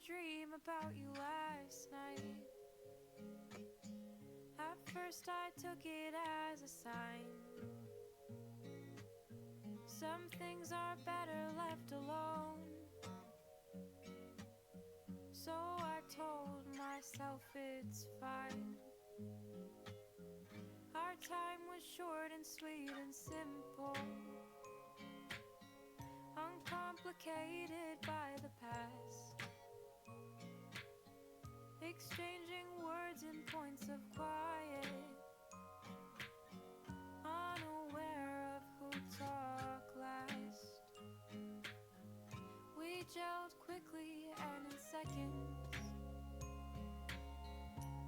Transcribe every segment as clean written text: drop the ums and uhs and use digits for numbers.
dream about you last night. At first I took it as a sign. Some things are better left alone. So I told myself it's fine. Our time was short and sweet and simple, uncomplicated by the past, exchanging words in points of quiet, unaware of who talked last. We gelled quickly and in seconds.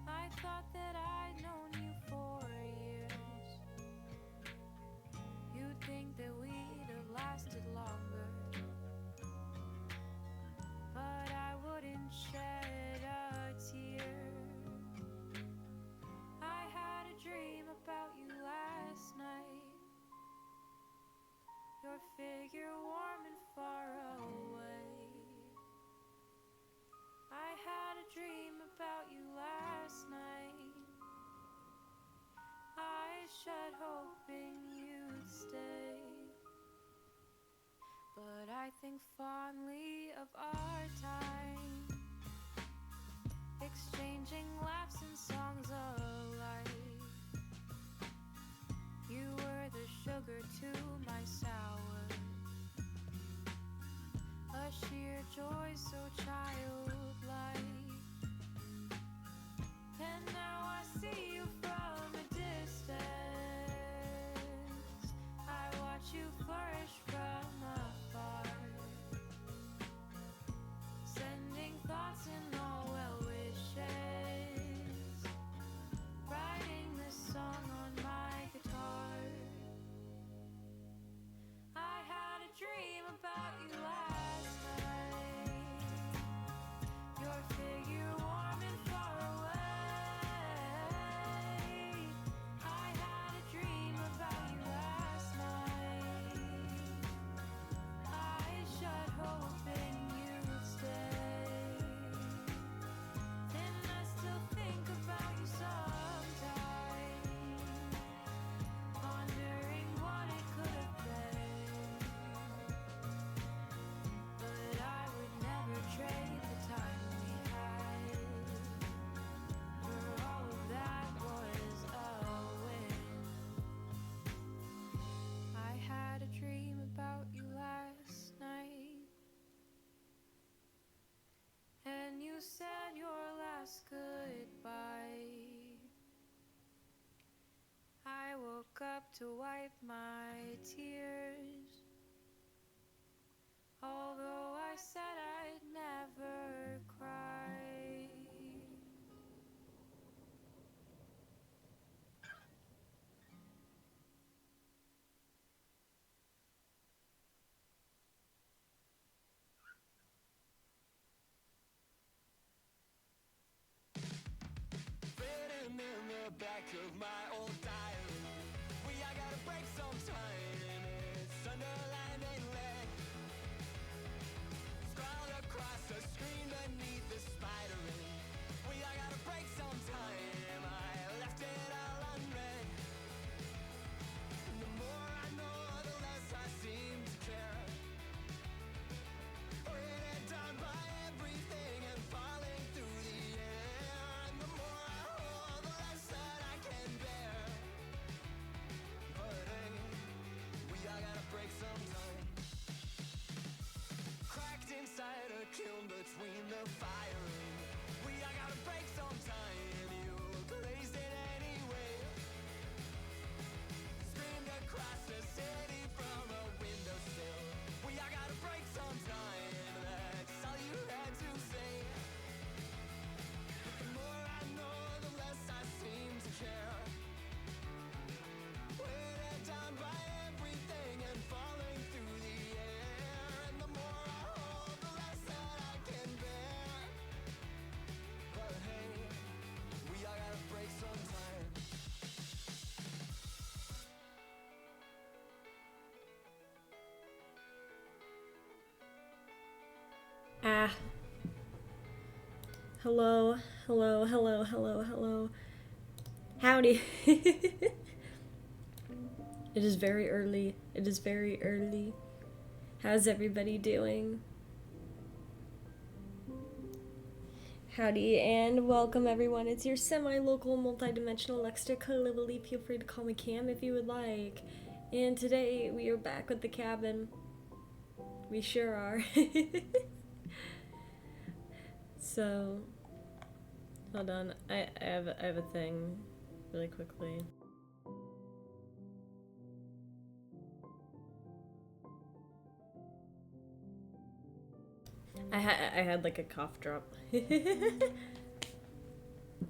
I thought that I'd known you for years. You'd think that we'd have lasted longer, but I wouldn't shed a tear. I had a dream about you last night, your figure warm and far away. I had a dream about you last night, eyes shut hoping you'd stay. But I think fondly of our time, exchanging laughs and songs alike. You were the sugar to my sour, a sheer joy so childlike. And now I see you from a distance. I watch you flourish from afar, sending thoughts in all well wishes, writing this song on my guitar. I had a dream about you last night, your figure warm and far away. I had a dream about you last night, eyes shut hoping you'd stay. And I still think about you sometimes, wondering what it could have been. But I would never trade the time we had, for all of that was a win. I had a dream about you last night, and you said your last goodbye. I woke up to wipe my tears, although I said I'd never cry. Written in the back of my old diary, I gotta break sometime. It's underlined in red, scrawled across the screen beneath the spider ring. I gotta break sometime. I left it all unread. The more I know, the less I seem to care. Weighted down by everything and falling through the air. And the more I hold, the less that I can bear. But hey, we all gotta break sometime. Cracked inside a kiln between the firing. We all gotta break sometime. You glazed it anyway. Screamed across the city from a windowsill. We all gotta break sometime. That's all you had to say. The more I know, the less I seem to care. Weighted down by everything and falling through the air. And the more I hold, the less that I can bear. But hey, we all gotta break sometime. Hello, hello, hello, hello, hello. Howdy. It is very early. It is very early. How's everybody doing? Howdy and welcome everyone. It's your semi-local multi-dimensional Lexter. Feel free to call me Cam if you would like. And today we are back with the cabin. We sure are. So, hold on. I have a thing really quickly. I had like a cough drop.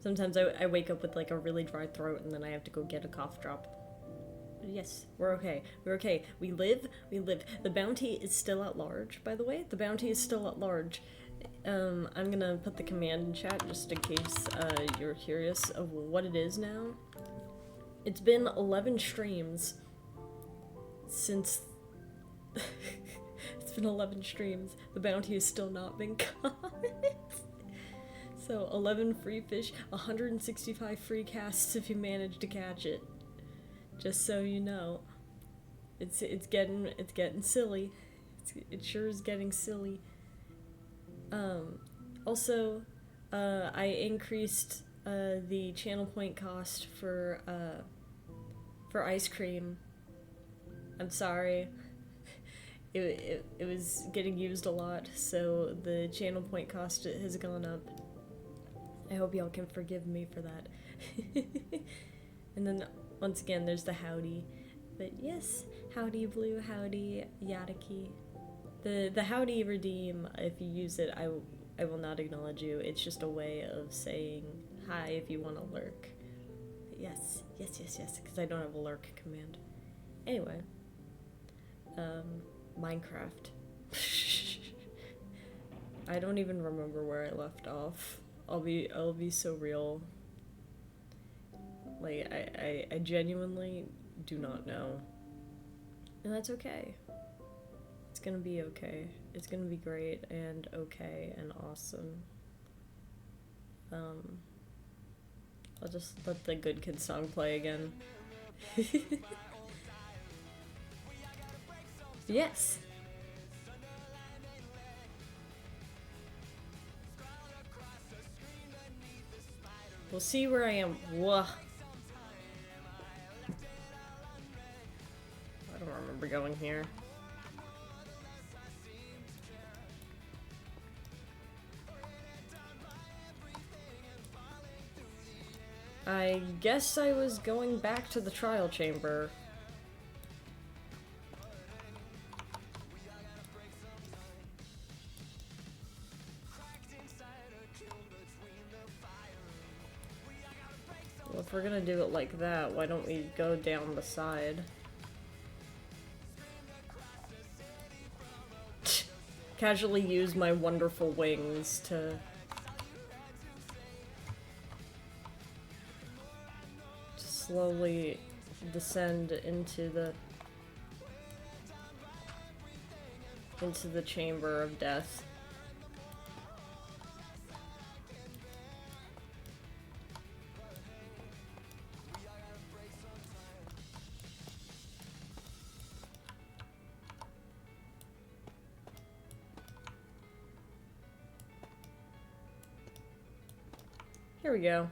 Sometimes I wake up with like a really dry throat and then I have to go get a cough drop. But yes, we're okay. We're okay. We live. We live. The bounty is still at large, by the way. The bounty is still at large. I'm gonna put the command in chat just in case you're curious of what it is now. It's been 11 streams since... It's been 11 streams. The bounty has still not been caught. So 11 free fish, 165 free casts if you manage to catch it. Just so you know. It's getting silly. It sure is getting silly. Also, I increased the channel point cost for ice cream. I'm sorry. It was getting used a lot, so the channel point cost has gone up. I hope y'all can forgive me for that. And then, once again, there's the howdy. But yes, howdy blue, howdy yadaki. The howdy redeem, if you use it, I will not acknowledge you. It's just a way of saying hi if you want to lurk. But yes, because I don't have a lurk command. Anyway. Minecraft. I don't even remember where I left off. I'll be so real. Like, I genuinely do not know. And that's okay. It's gonna be okay. It's gonna be great and okay and awesome. I'll just let the Good Kid song play again. Yes. We'll see where I am. Whoa. I don't remember going here. I guess I was going back to the trial chamber. Well, if we're gonna do it like that, why don't we go down the side? Casually use my wonderful wings to slowly descend into the chamber of death. Here we go.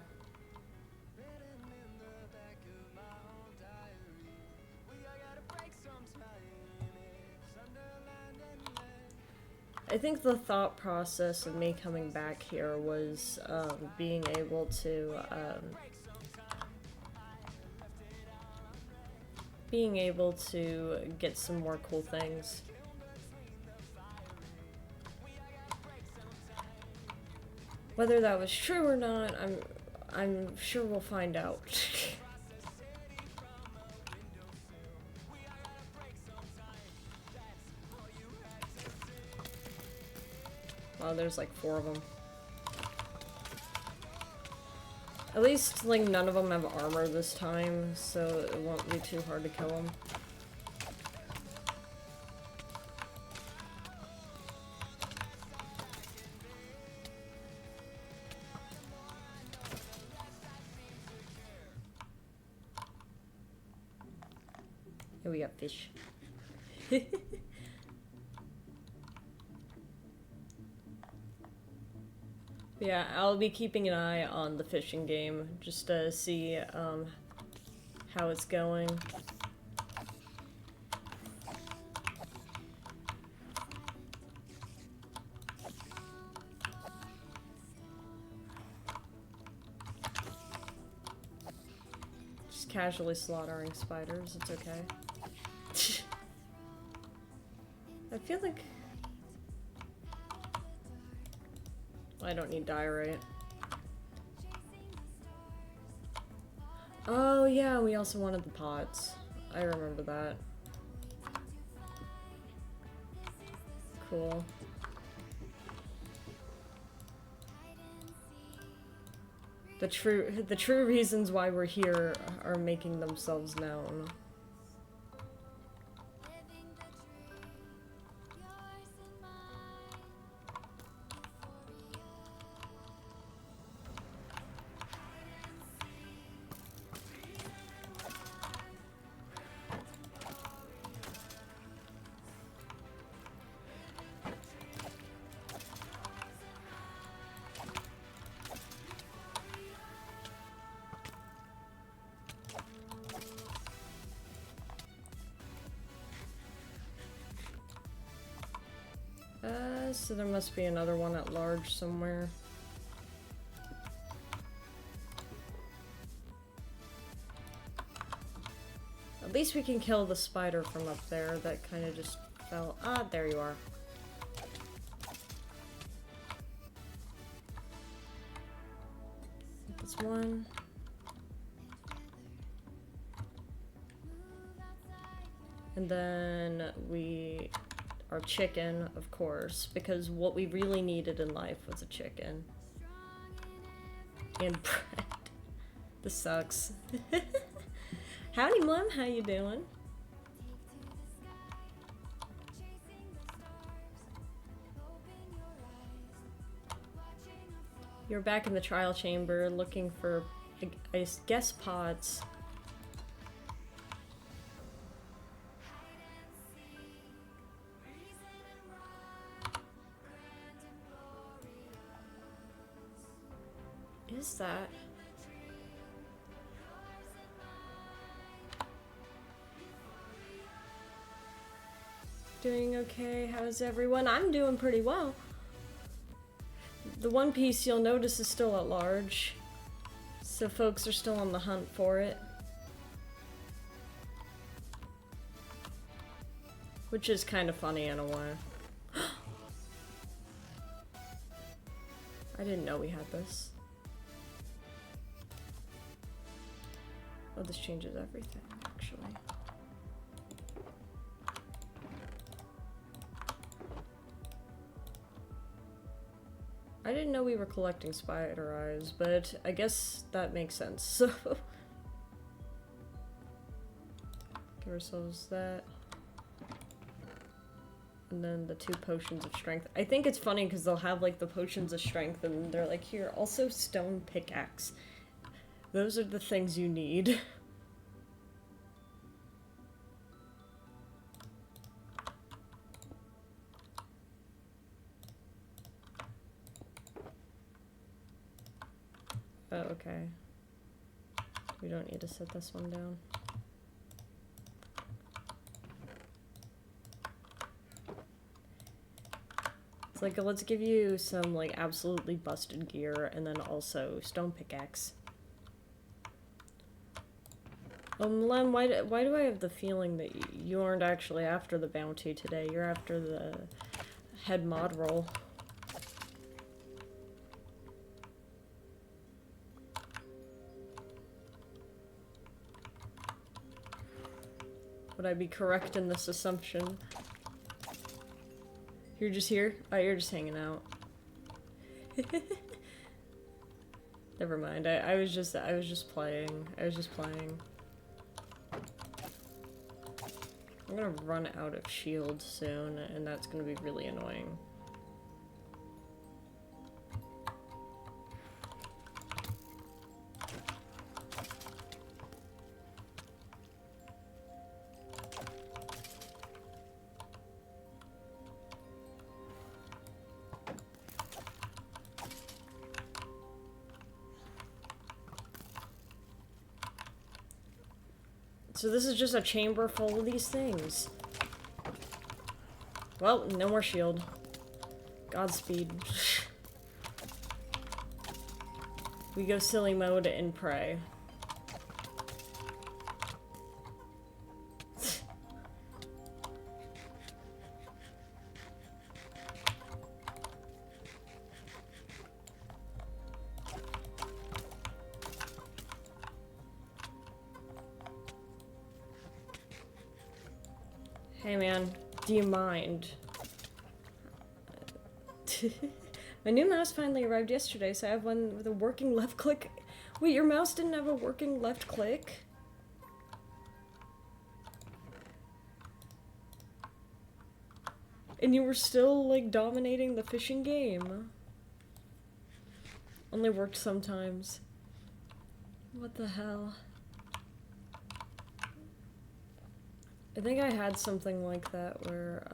I think the thought process of me coming back here was being able to get some more cool things. Whether that was true or not, I'm sure we'll find out. Wow, there's like 4 of them. At least, like, none of them have armor this time, so it won't be too hard to kill them. we got fish. Yeah, I'll be keeping an eye on the fishing game just to see how it's going. Just casually slaughtering spiders, it's okay. I feel like I don't need diorite. Oh yeah, we also wanted the pots. I remember that. Cool. The true reasons why we're here are making themselves known. So there must be another one at large somewhere. At least we can kill the spider from up there that kind of just fell. Ah, there you are. This one. And then our chicken, of course, because what we really needed in life was a chicken. And bread. This sucks. Howdy, Mom. How you doing? You're back in the trial chamber looking for, I guess, pots. Is that? Doing okay? How's everyone? I'm doing pretty well. The one piece you'll notice is still at large, so folks are still on the hunt for it. Which is kind of funny in a way. I didn't know we had this. Oh, this changes everything, actually. I didn't know we were collecting spider eyes, but I guess that makes sense, so... Give ourselves that. And then the 2 potions of strength. I think it's funny because they'll have, like, the potions of strength and they're like, here, also stone pickaxe. Those are the things you need. Oh, okay. We don't need to set this one down. It's like, let's give you some, like, absolutely busted gear and then also stone pickaxe. Lem, why do I have the feeling that you aren't actually after the bounty today? You're after the head mod roll. Would I be correct in this assumption? You're just here? Oh, you're just hanging out. Never mind. I was just playing. I was just playing. I'm gonna run out of shield soon, and that's gonna be really annoying. So this is just a chamber full of these things. Well, no more shield. Godspeed. We go silly mode and pray. Hey man, do you mind? My new mouse finally arrived yesterday, so I have one with a working left click. Wait, your mouse didn't have a working left click? And you were still, like, dominating the fishing game. Only worked sometimes. What the hell? I think I had something like that where,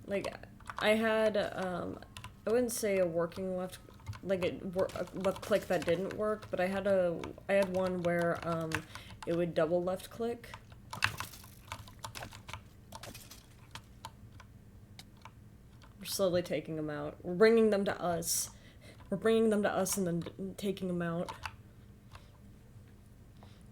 like, I had, I wouldn't say a working left, like, a left click that didn't work, but I had one where, it would double left click. We're slowly taking them out. We're bringing them to us. We're bringing them to us and then taking them out.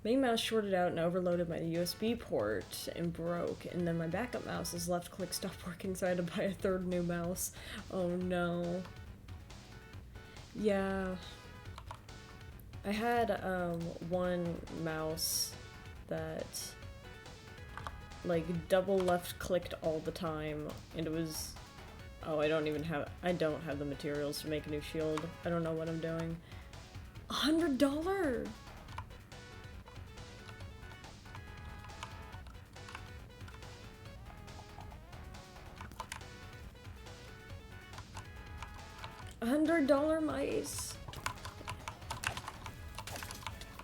Main mouse shorted out and overloaded my USB port and broke, and then my backup mouse's left click stopped working, so I had to buy a third new mouse. Oh no. Yeah. I had one mouse that like double left clicked all the time, and it was, oh, I don't have the materials to make a new shield. I don't know what I'm doing. $100? $100 mice.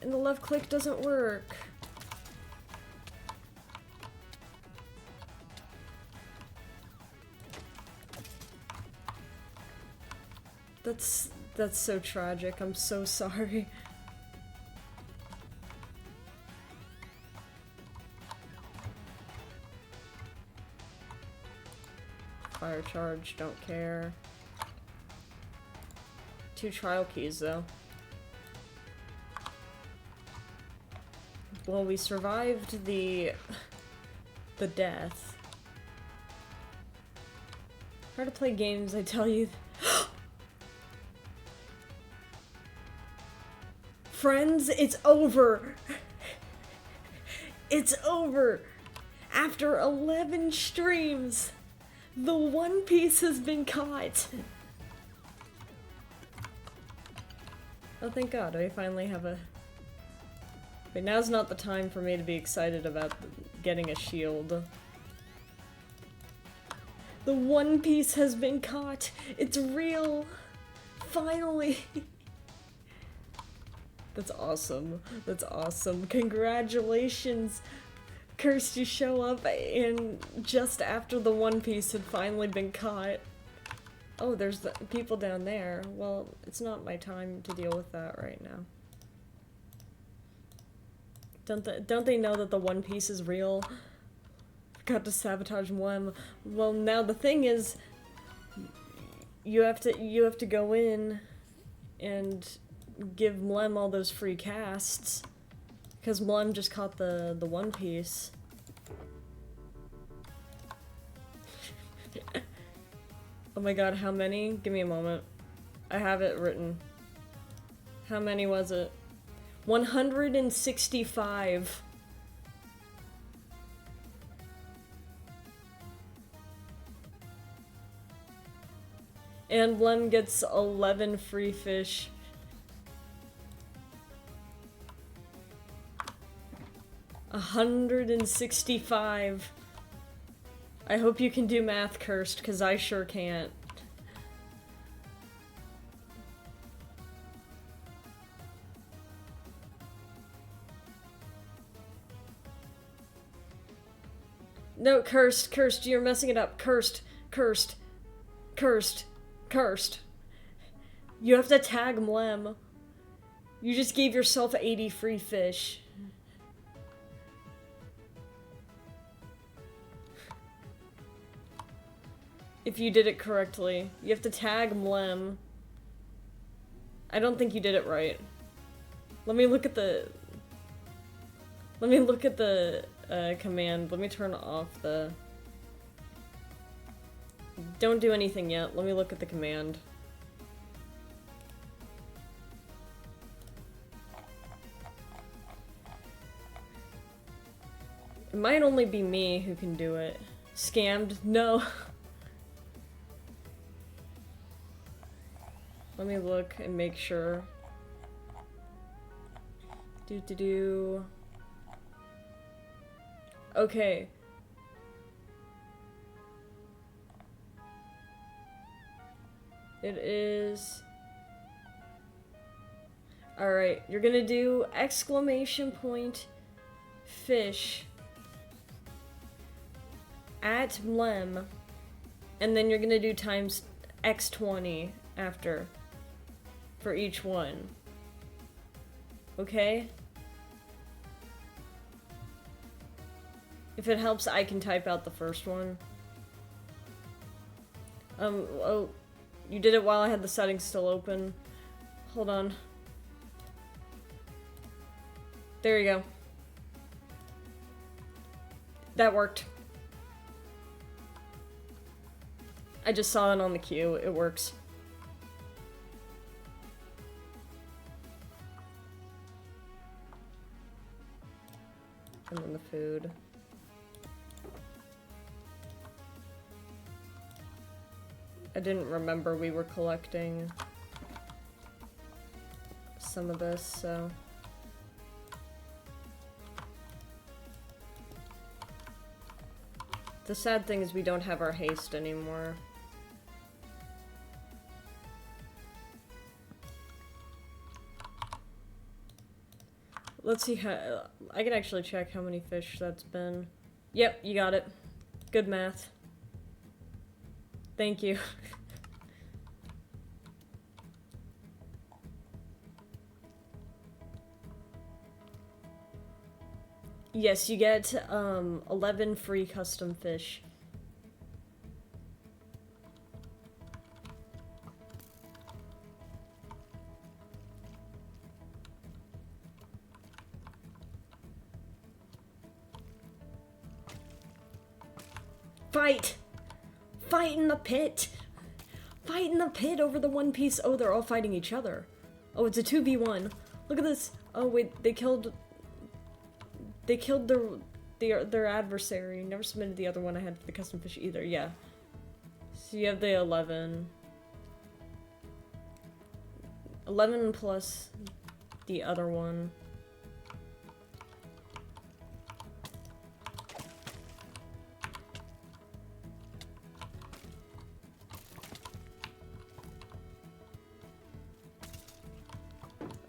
And the left click doesn't work. That's so tragic. I'm so sorry. Fire charge, don't care. 2 trial keys, though. Well, we survived the death. Hard to play games, I tell you. Friends, it's over! It's over! After 11 streams, the One Piece has been caught! Oh, thank God, I finally have a... But now's not the time for me to be excited about getting a shield. The One Piece has been caught! It's real! Finally! That's awesome. That's awesome. Congratulations! Cursed, you show up and just after the One Piece had finally been caught. Oh, there's the people down there. Well, it's not my time to deal with that right now. Don't they know that the One Piece is real? Forgot to sabotage Mlem. Well, now the thing is, you have to go in and give Mlem all those free casts, because Mlem just caught the One Piece. Oh my God, how many? Give me a moment. I have it written. How many was it? 165. And Lem gets 11 free fish. $165. I hope you can do math, Cursed, because I sure can't. No, Cursed, you're messing it up. Cursed. You have to tag Mlem. You just gave yourself 80 free fish. If you did it correctly. You have to tag Mlem. I don't think you did it right. Let me look at the... command. Let me turn off the... Don't do anything yet. Let me look at the command. It might only be me who can do it. Scammed? No. Let me look and make sure. Do. Okay. It is... Alright, you're gonna do exclamation point fish at Mlem, and then you're gonna do times x20 after for each one. Okay? If it helps, I can type out the first one. Oh, you did it while I had the settings still open. Hold on. There you go. That worked. I just saw it on the queue. It works. And then the food. I didn't remember we were collecting some of this, so... The sad thing is we don't have our haste anymore. Let's see how... I can actually check how many fish that's been. Yep, you got it. Good math. Thank you. Yes, you get 11 free custom fish. Fight! Fight in the pit! Fight in the pit over the One Piece. Oh, they're all fighting each other. Oh, it's a 2v1. Look at this. Oh, wait, they killed their adversary. Never submitted the other one I had for the custom fish either. Yeah. So you have the 11. 11 plus the other one.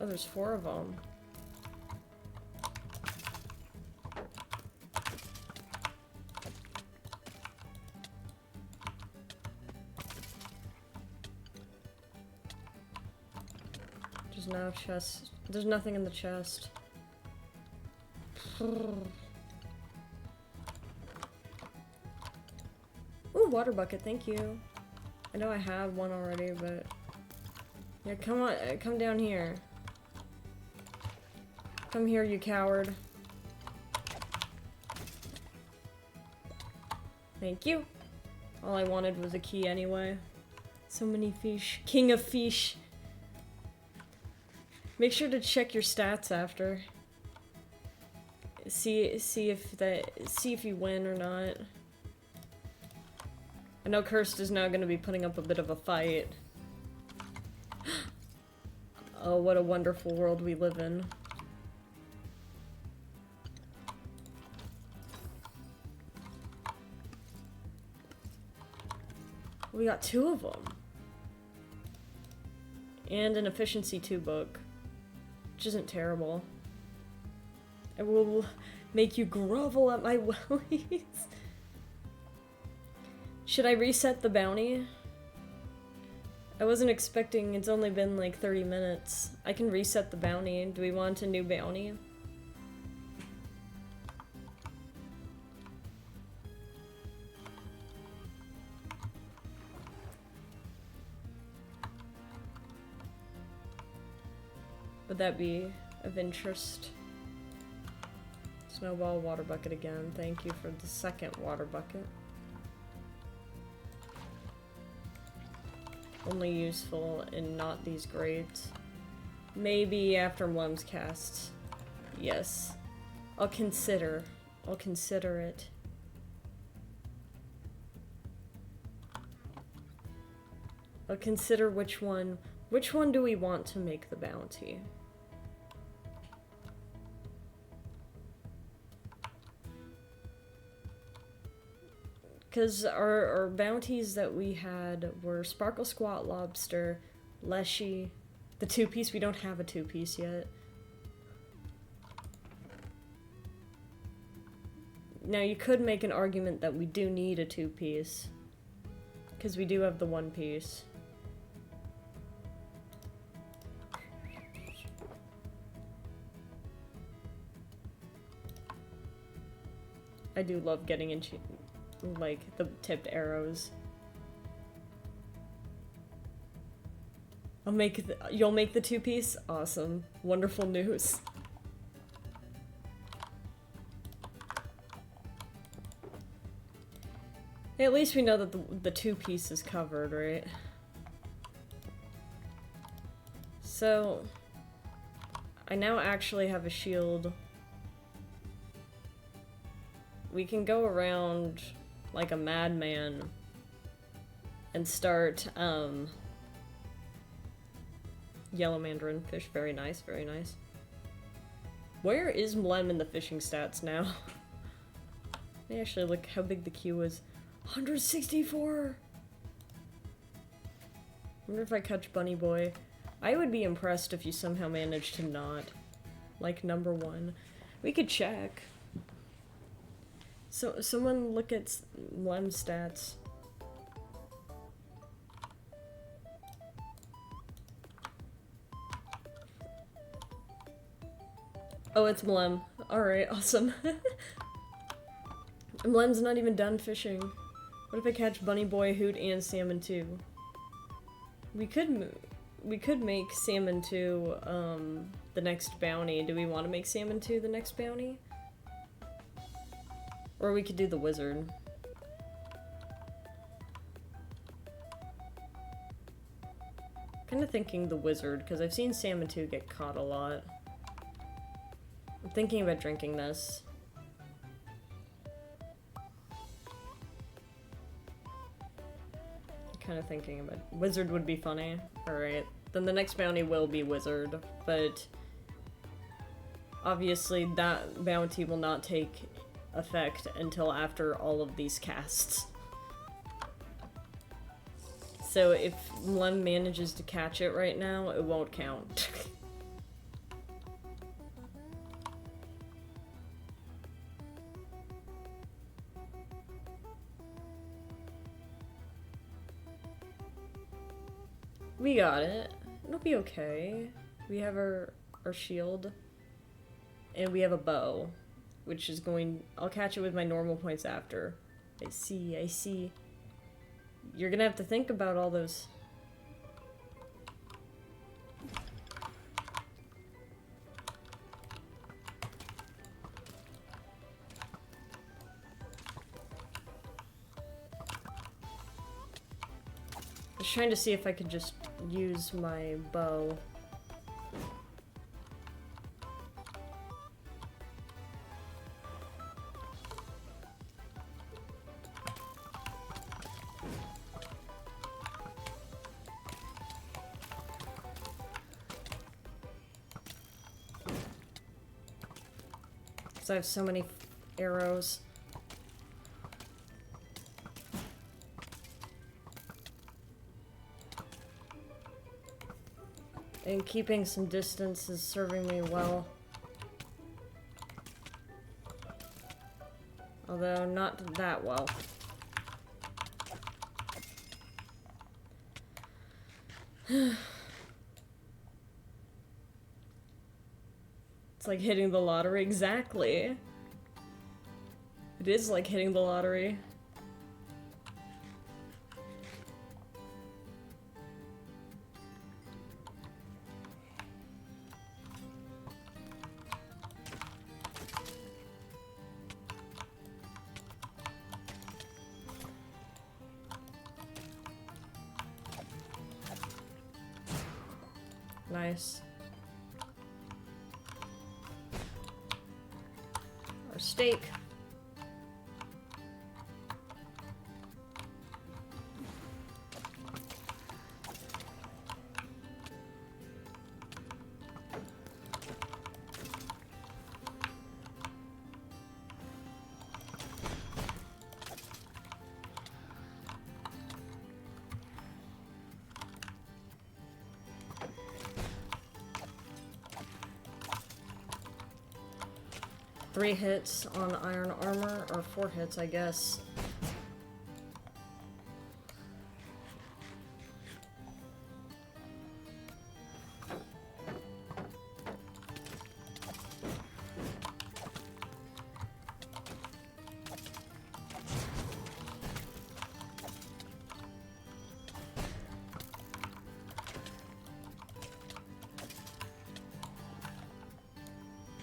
Oh, there's 4 of them. There's no chest. There's nothing in the chest. Ooh, water bucket, thank you. I know I have one already, but... Yeah, come on, come down here. Come here, you coward. Thank you. All I wanted was a key anyway. So many fish. King of fish. Make sure to check your stats after. See if you win or not. I know Cursed is now gonna be putting up a bit of a fight. Oh, what a wonderful world we live in. We got 2 of them. And an Efficiency 2 book. Which isn't terrible. I will make you grovel at my wellies. Should I reset the bounty? I wasn't expecting, it's only been like 30 minutes. I can reset the bounty. Do we want a new bounty? Would that be of interest? Snowball, water bucket again. Thank you for the second water bucket. Only useful in not these grades. Maybe after Mlem's cast. Yes. I'll consider it. I'll consider which one do we want to make the bounty? Because our bounties that we had were Sparkle Squat Lobster, Leshy, the two-piece. We don't have a two-piece yet. Now you could make an argument that we do need a two-piece, because we do have the one-piece. I do love getting into like the tipped arrows. You'll make the two-piece? Awesome. Wonderful news. Hey, at least we know that the two-piece is covered, right? So I now actually have a shield. We can go around like a madman and start yellow mandarin fish. Very nice, very nice. Where is Mlem in the fishing stats now? Let me actually look how big the queue is. 164! Wonder if I catch Bunny Boy. I would be impressed if you somehow managed to not. Like, #1. We could check. So, someone look at Mlem's stats. Oh, it's Mlem. Alright, awesome. Mlem's not even done fishing. What if I catch Bunny Boy, Hoot, and Salmon too? We could make Salmon 2 the next bounty. Do we want to make Salmon 2 the next bounty? Or we could do the wizard. Kinda thinking the wizard, because I've seen Salmon 2 get caught a lot. I'm thinking about drinking this. Kinda thinking about wizard would be funny. Alright. Then the next bounty will be wizard, but obviously that bounty will not take effect until after all of these casts. So if Mlem manages to catch it right now, it won't count. We got it. It'll be okay. We have our shield. And we have a bow. Which is going... I'll catch it with my normal points after. I see, I see. You're gonna have to think about all those... I was trying to see if I could just use my bow. Because I have so many arrows. And keeping some distance is serving me well. Although, not that well. It's like hitting the lottery. Exactly. It is like hitting the lottery. Nice. Our steak. Three hits on iron armor, or 4 hits, I guess.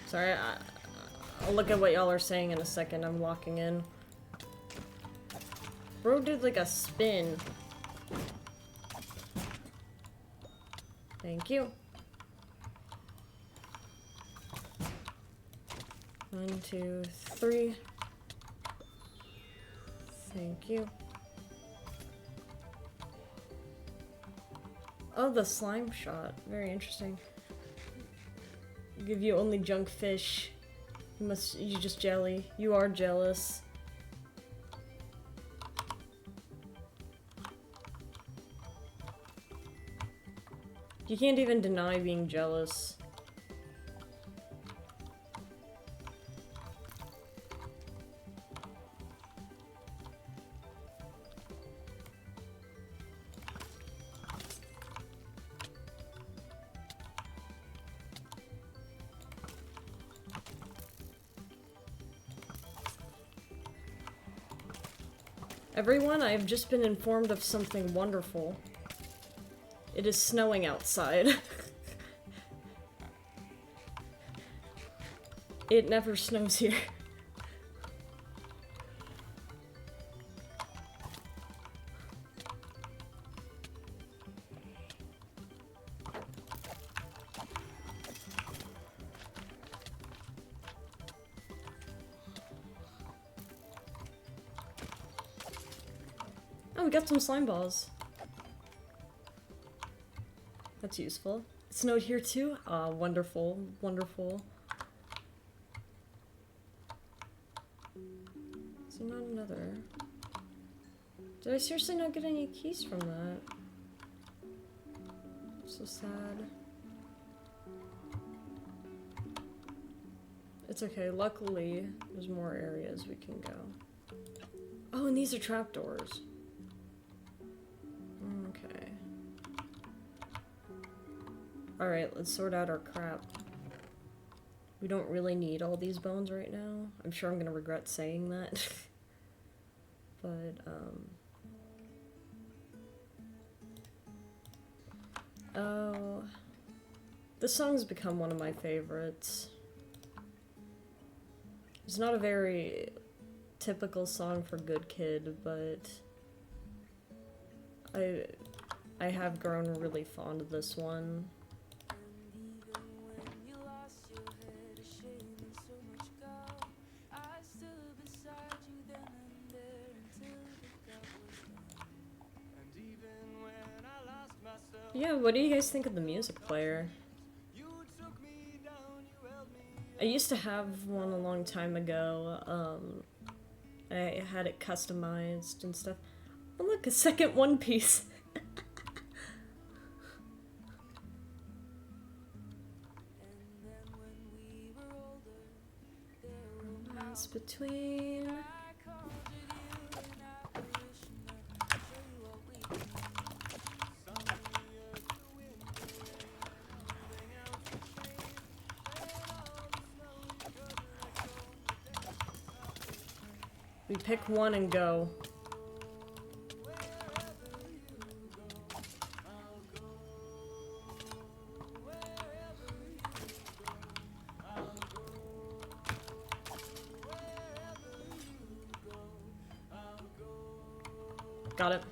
Sorry, I'll look at what y'all are saying in a second. I'm locking in. Bro did like a spin. Thank you. 1, 2, 3. Thank you. Oh, the slime shot. Very interesting. Give you only junk fish. You just jelly. You are jealous. You can't even deny being jealous. Everyone, I have just been informed of something wonderful. It is snowing outside. It never snows here. Oh, we got some slime balls. That's useful. It snowed here too? Ah, wonderful. Wonderful. So not another. Did I seriously not get any keys from that? So sad. It's okay, luckily there's more areas we can go. Oh, and these are trapdoors. Okay. Alright, let's sort out our crap. We don't really need all these bones right now. I'm sure I'm gonna regret saying that. But, oh. This song's become one of my favorites. It's not a very typical song for Good Kid, but I have grown really fond of this one. Yeah, what do you guys think of the music player? I used to have one a long time ago. I had it customized and stuff. Oh look, a second One Piece. Romance between... We pick one and go. Got it.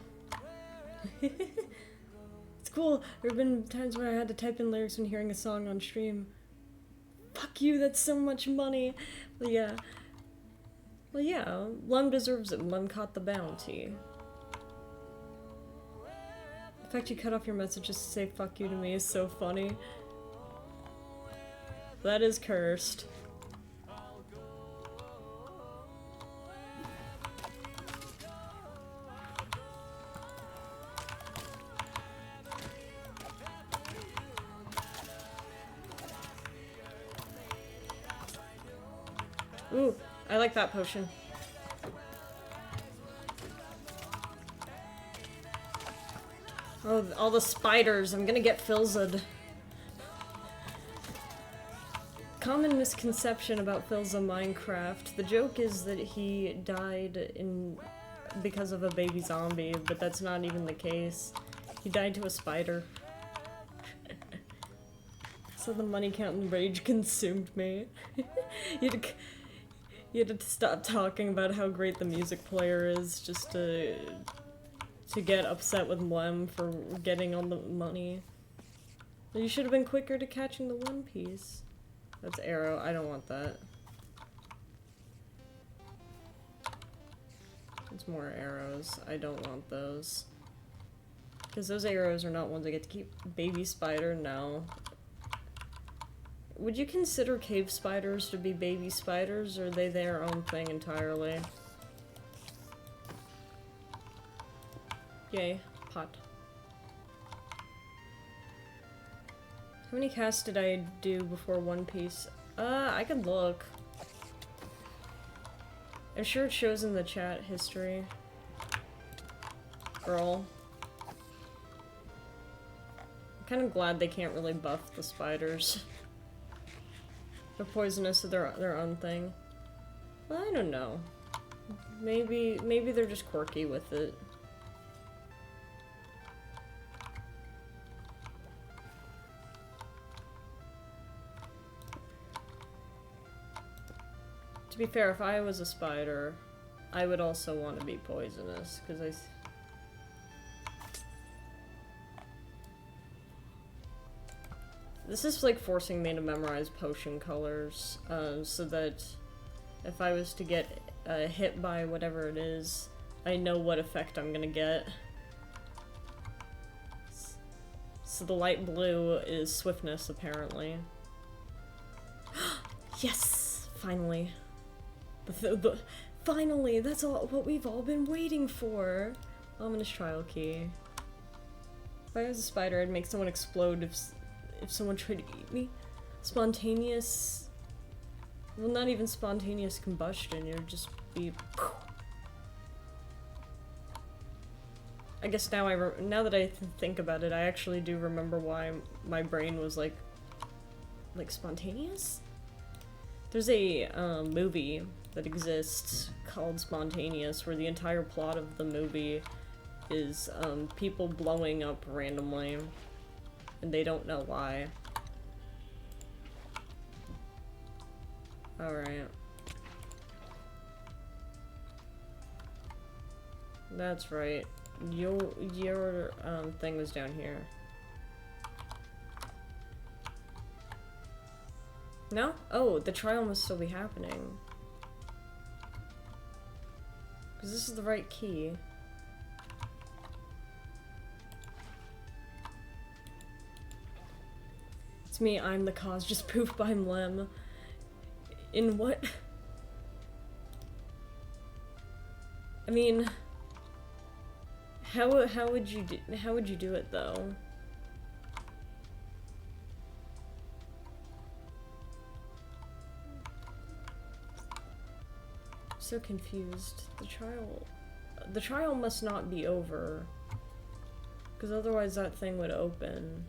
It's cool. There have been times where I had to type in lyrics when hearing a song on stream. Fuck you, that's so much money. But yeah. Well, yeah, Lum deserves it. Lum caught the bounty. The fact you cut off your message just to say fuck you to me is so funny. That is cursed. Ooh, I like that potion. Oh, all the spiders. I'm gonna get Filza'd. Common misconception about Filza Minecraft. The joke is that he died because of a baby zombie, but that's not even the case. He died to a spider. So the money count and rage consumed me. You had to stop talking about how great the music player is just to get upset with Lem for getting all the money. You should have been quicker to catching the One Piece. That's arrow. I don't want that. It's more arrows. I don't want those. Because those arrows are not ones I get to keep. Baby spider? No. Would you consider cave spiders to be baby spiders, or are they their own thing entirely? Yay. Pot. How many casts did I do before One Piece? I could look. I'm sure it shows in the chat history. Girl. I'm kind of glad they can't really buff the spiders. They're poisonous to their own thing. Well, I don't know. Maybe they're just quirky with it. To be fair, if I was a spider, I would also want to be poisonous, because This is like forcing me to memorize potion colors, so that if I was to get hit by whatever it is, I know what effect I'm gonna get. So the light blue is swiftness, apparently. Yes! Finally. Finally! That's all what we've all been waiting for! Ominous trial key. If I was a spider, I'd make someone explode if someone tried to eat me. Spontaneous... Well, not even spontaneous combustion, you'd just be... I guess now that I think about it, I actually do remember why my brain was like spontaneous? There's a movie that exists called Spontaneous, where the entire plot of the movie is people blowing up randomly. And they don't know why. Alright. That's right. Your thing was down here. No? Oh, the trial must still be happening. Because this is the right key. It's me, I'm the cause, just poof by Lem. In what? I mean, how would you do it though? I'm so confused. The trial must not be over, because otherwise that thing would open.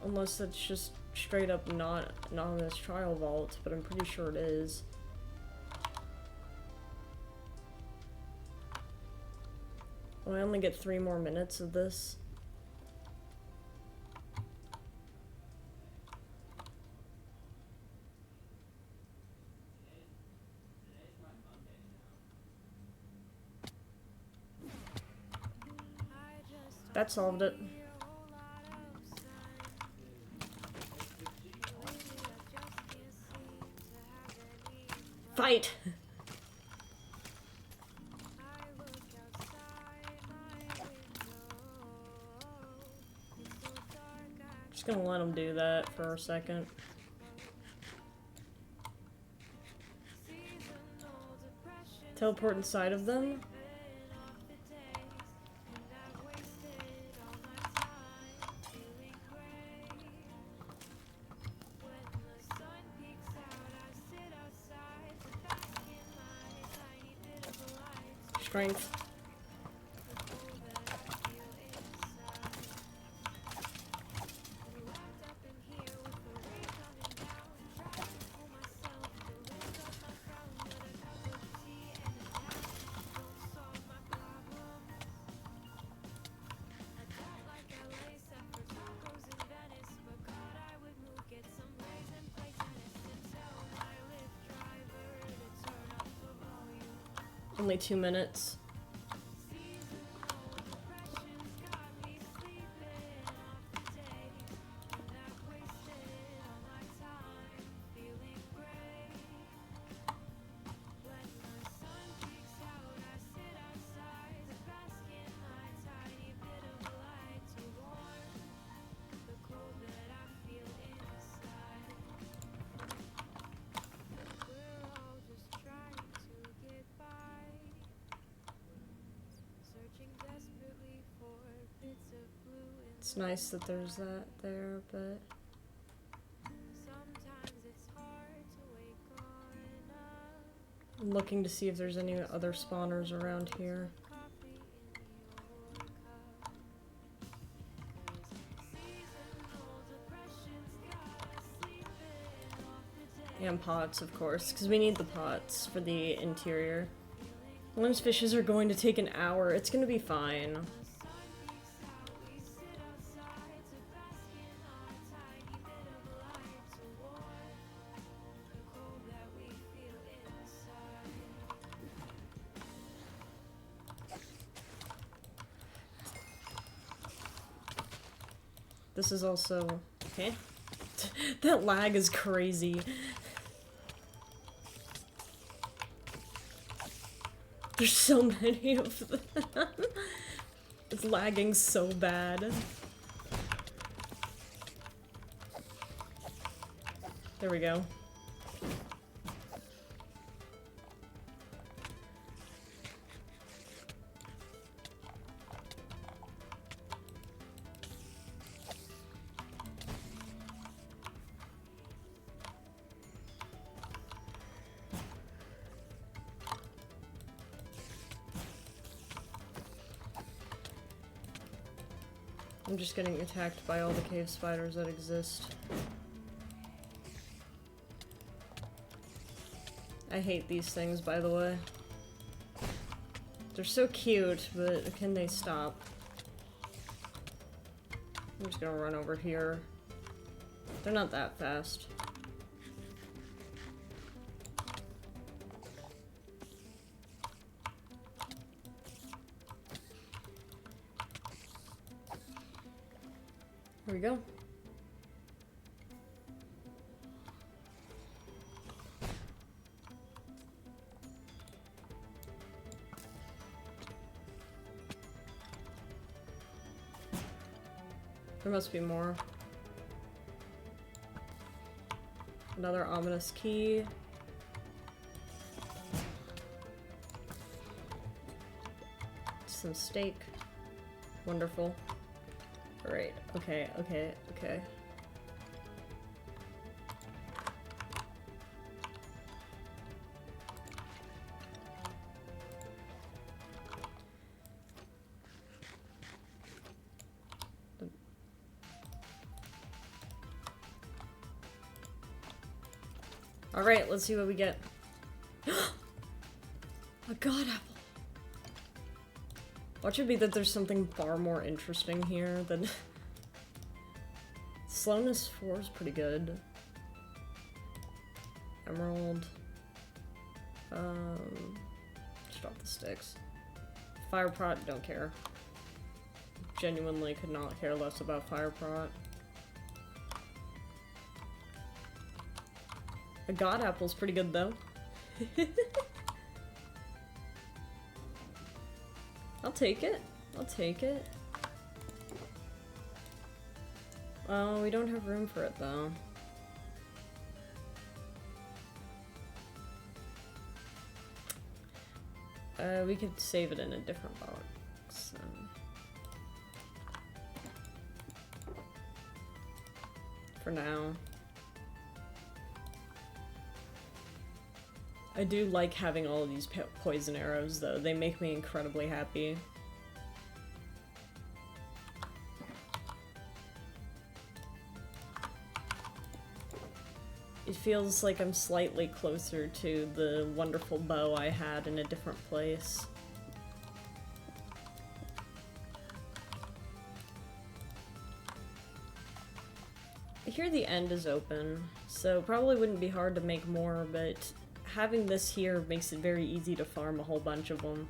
Unless it's just straight up not on this trial vault, but I'm pretty sure it is. Oh, I only get 3 more minutes of this. I just That solved it. Fight! Just gonna let him do that for a second. Teleport inside of them. Strength. Only 2 minutes. It's nice that there's that there, but I'm looking to see if there's any other spawners around here. And pots, of course, because we need the pots for the interior. Those fishes are going to take an hour. It's going to be fine. This is also... okay. That lag is crazy. There's so many of them. It's lagging so bad. There we go. I'm just getting attacked by all the cave spiders that exist. I hate these things, by the way. They're so cute, but can they stop? I'm just gonna run over here. They're not that fast. Here we go. There must be more. Another ominous key. Some steak. Wonderful. Alright, okay. Alright, let's see what we get. A god apple! Watch it be that there's something far more interesting here than... Slowness 4 is pretty good. Emerald. Just drop the sticks. Fire pot, don't care. genuinely could not care less about fire prot. A god apple's pretty good though. I'll take it. I'll take it. Oh, we don't have room for it though. We could save it in a different box. For now. I do like having all of these poison arrows though. They make me incredibly happy. It feels like I'm slightly closer to the wonderful bow I had in a different place. I hear the end is open, so probably wouldn't be hard to make more, but having this here makes it very easy to farm a whole bunch of them.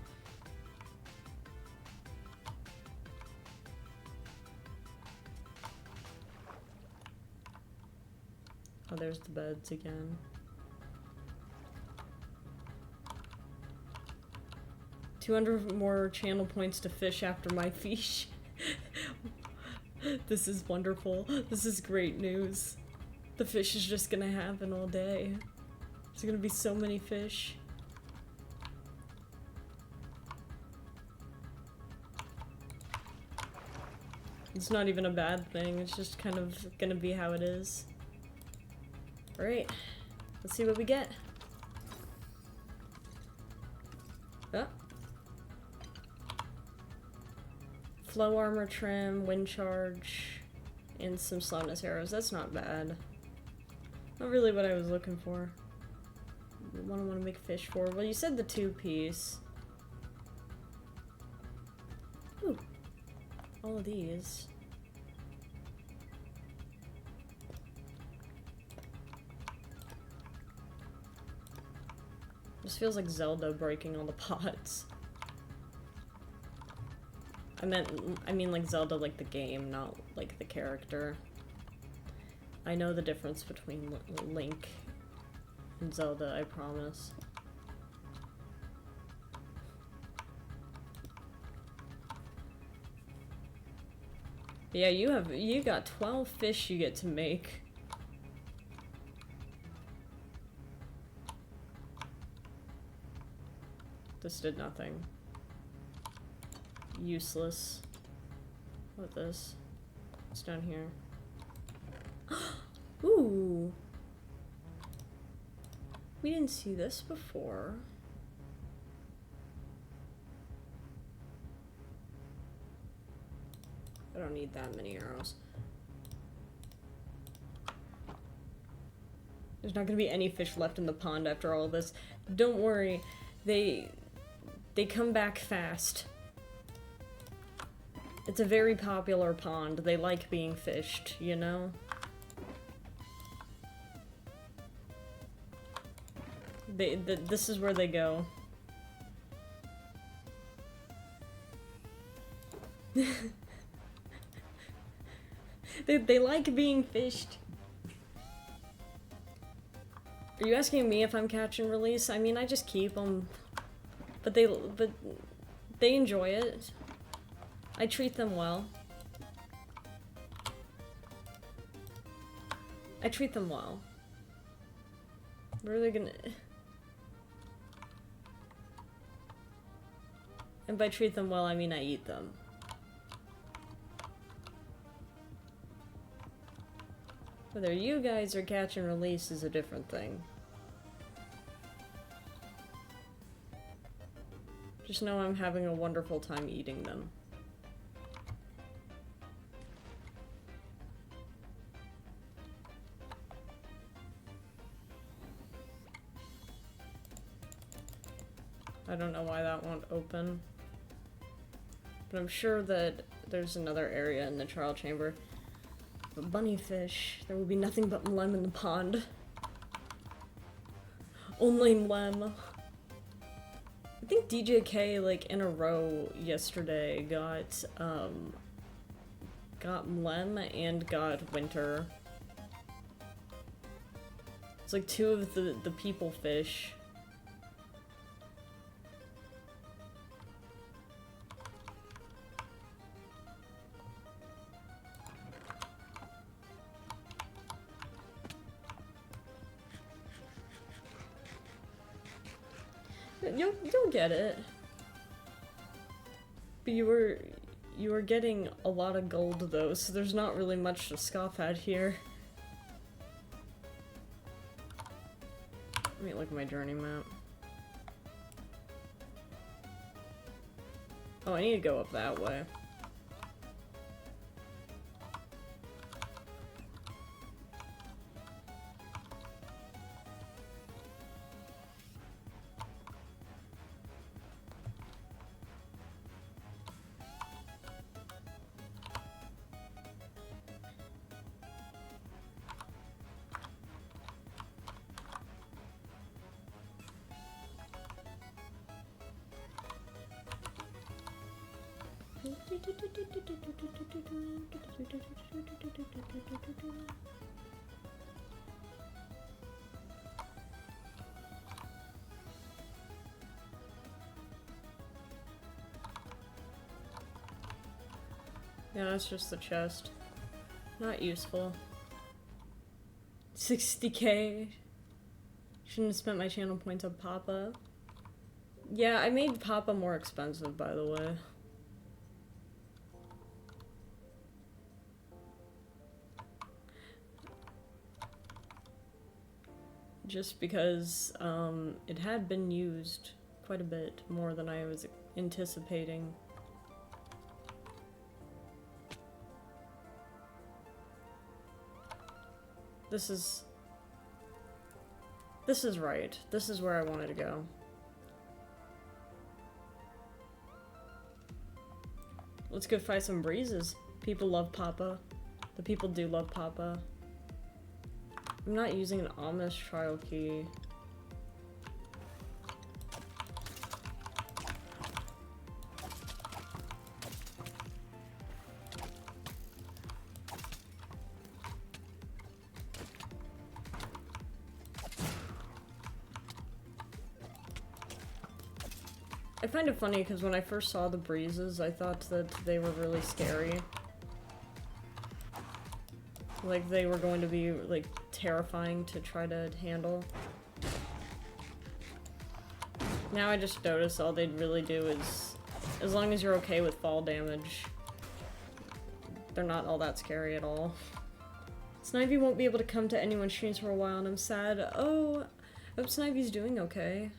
Oh, there's the beds again. 200 more channel points to fish after my fish. This is wonderful. This is great news. The fish is just gonna happen all day. There's gonna be so many fish. It's not even a bad thing. It's just kind of gonna be how it is. Alright, let's see what we get. Oh. Flow armor trim, wind charge, and some slowness arrows. That's not bad. Not really what I was looking for. What I want to make fish for. Well, you said the 2-piece. Ooh. All of these. This feels like Zelda breaking all the pots. I mean like Zelda like the game, not like the character. I know the difference between Link and Zelda, I promise. Yeah, you got 12 fish you get to make. This did nothing. Useless. What this? It's down here. Ooh. We didn't see this before. I don't need that many arrows. There's not gonna be any fish left in the pond after all this. Don't worry. They come back fast. It's a very popular pond. They like being fished, you know? This is where they go. They like being fished. Are you asking me if I'm catch and release? I mean, I just keep them. But they enjoy it. I treat them well. I treat them well. Where are they gonna... And by treat them well, I mean I eat them. Whether you guys are catch and release is a different thing. Just know I'm having a wonderful time eating them. I don't know why that won't open. But I'm sure that there's another area in the trial chamber. But bunnyfish, there will be nothing but mlem in the pond. Only mlem. I think DJK, like, in a row yesterday got, got Mlem and got Winter. It's like two of the people fish. You'll get it. But you were getting a lot of gold though, so there's not really much to scoff at here. Let me look at my journey map. Oh, I need to go up that way. Yeah, that's just the chest. Not useful. 60k. Shouldn't have spent my channel points on Papa. Yeah, I made Papa more expensive, by the way. Just because it had been used quite a bit more than I was anticipating. This is right. This is where I wanted to go. Let's go fight some breezes. People love Papa. The people do love Papa. I'm not using an Amish trial key. I find it funny because when I first saw the breezes, I thought that they were really scary. Like they were going to be like terrifying to try to handle. Now I just notice all they'd really do is, as long as you're okay with fall damage, they're not all that scary at all. Snivy won't be able to come to anyone's streams for a while and I'm sad. Oh, I hope Snivy's doing okay.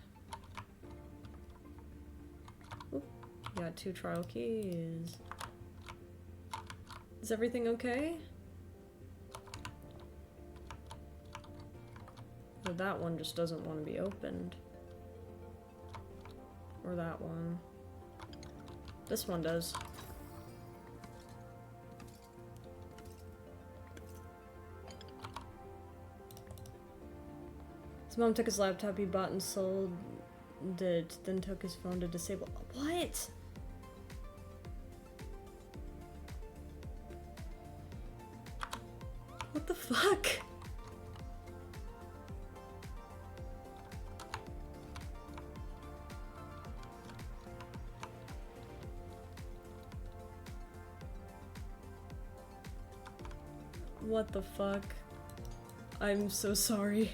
Oop, got 2 trial keys. Is everything okay? Or that one just doesn't want to be opened. Or that one. This one does. His mom took his laptop he bought and sold it, then took his phone to disable. What? What the fuck? What the fuck? I'm so sorry.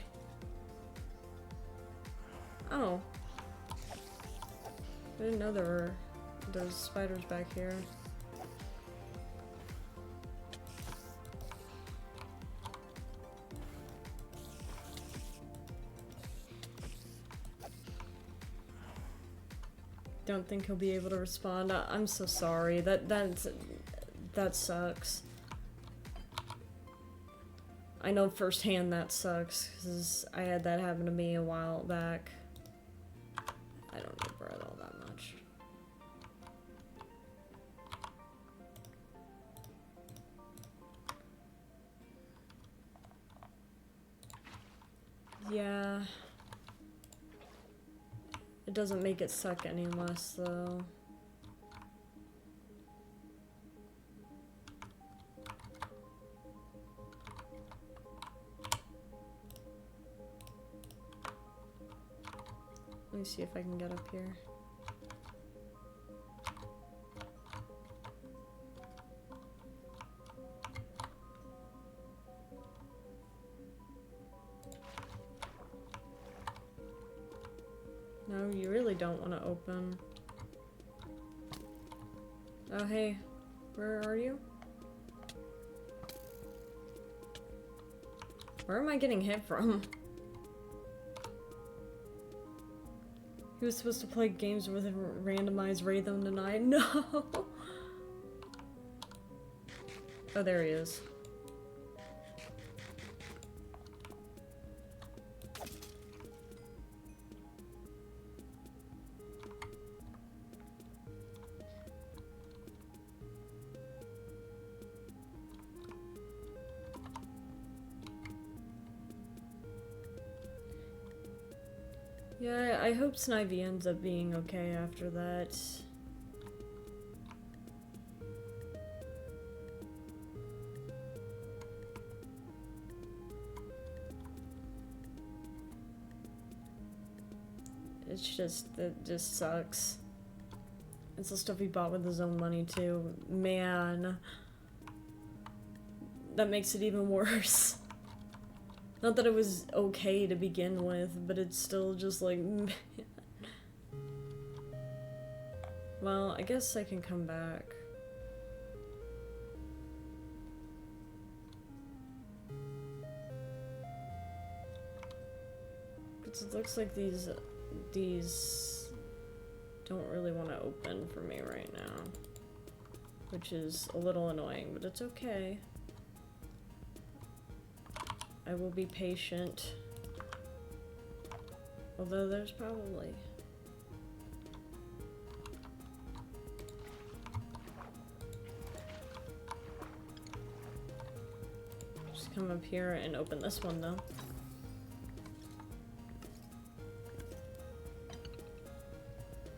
Oh. I didn't know there were those spiders back here. Don't think he'll be able to respond. I'm so sorry. That sucks. I know firsthand that sucks, because I had that happen to me a while back. I don't need bread all that much. Yeah. It doesn't make it suck any less, though. me see if I can get up here. No, you really don't want to open. Oh, hey. Where are you? Where am I getting hit from? He was supposed to play games with a randomized rhythm tonight. No! Oh, there he is. Yeah, I hope Snivy ends up being okay after that. It's just, it just sucks. It's the stuff he bought with his own money too. Man. That makes it even worse. Not that it was okay to begin with, but it's still just like, man. Well, I guess I can come back. Because it looks like these don't really want to open for me right now. Which is a little annoying, but it's okay. I will be patient. Although there's probably... Just come up here and open this one though.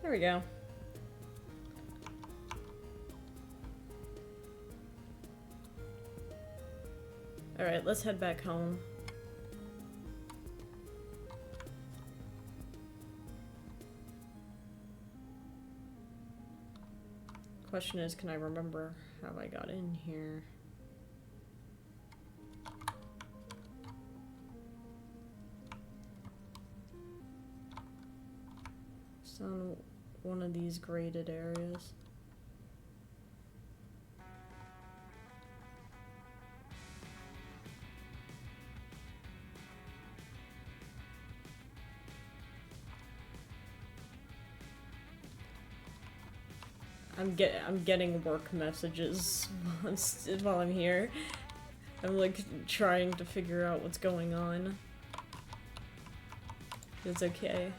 There we go. Alright, let's head back home. Question is, can I remember how I got in here? It's on one of these graded areas. I'm getting work messages while I'm here. I'm like trying to figure out what's going on. It's okay.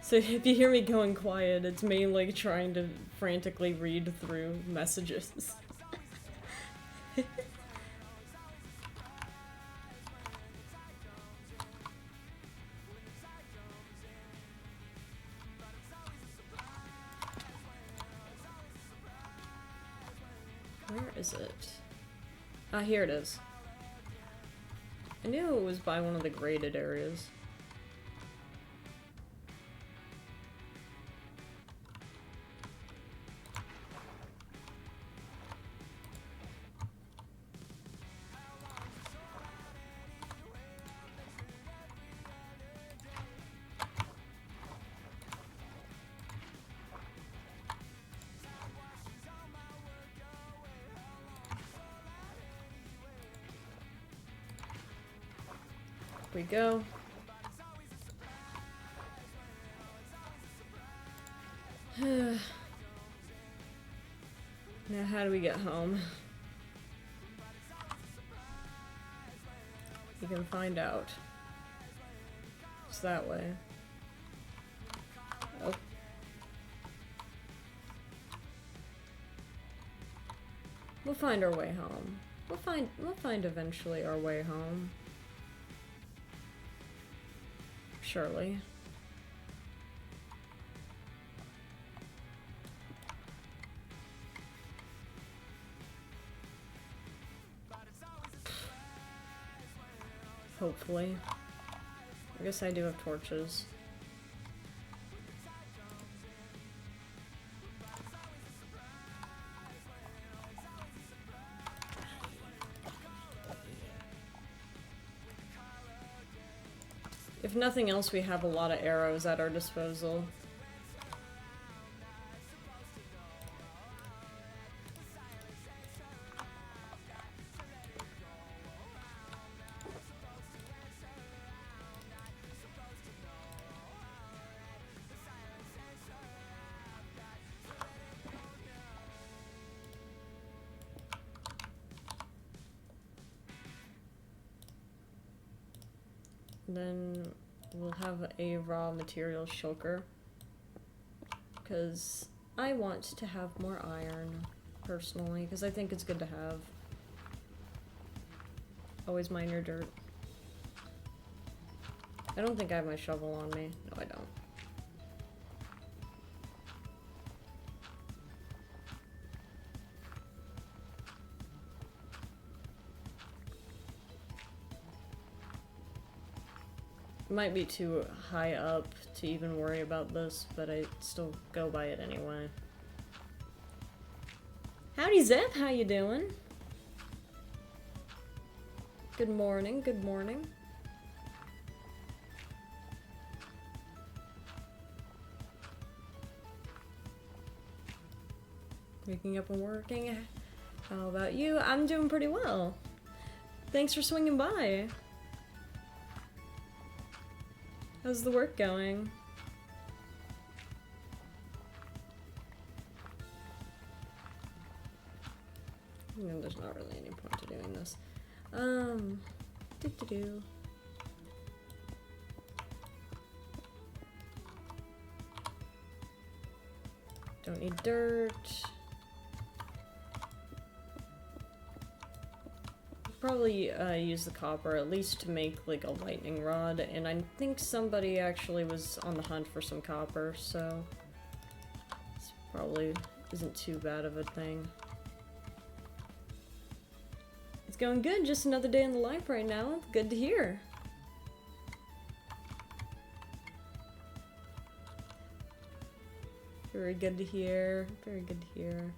So if you hear me going quiet, it's me like trying to frantically read through messages. Where is it? Ah, here it is. I knew it was by one of the graded areas. We go. Now how do we get home? You can find out. It's that way. Oh. We'll find our way home. We'll find eventually our way home. Surely. Hopefully. I guess I do have torches. If nothing else, we have a lot of arrows at our disposal. Then we'll have a raw material shulker, because I want to have more iron, personally, because I think it's good to have. Always mine your dirt. I don't think I have my shovel on me. No, I don't. It might be too high up to even worry about this, but I still go by it anyway. Howdy Zep, how you doing? Good morning, good morning. Waking up and working. How about you? I'm doing pretty well. Thanks for swinging by. How's the work going? You know, there's not really any point to doing this. Do-do-do. Don't need dirt. Probably use the copper at least to make like a lightning rod, and I think somebody actually was on the hunt for some copper, so this probably isn't too bad of a thing. It's going good, just another day in the life right now. Good to hear. Very good to hear. Very good to hear.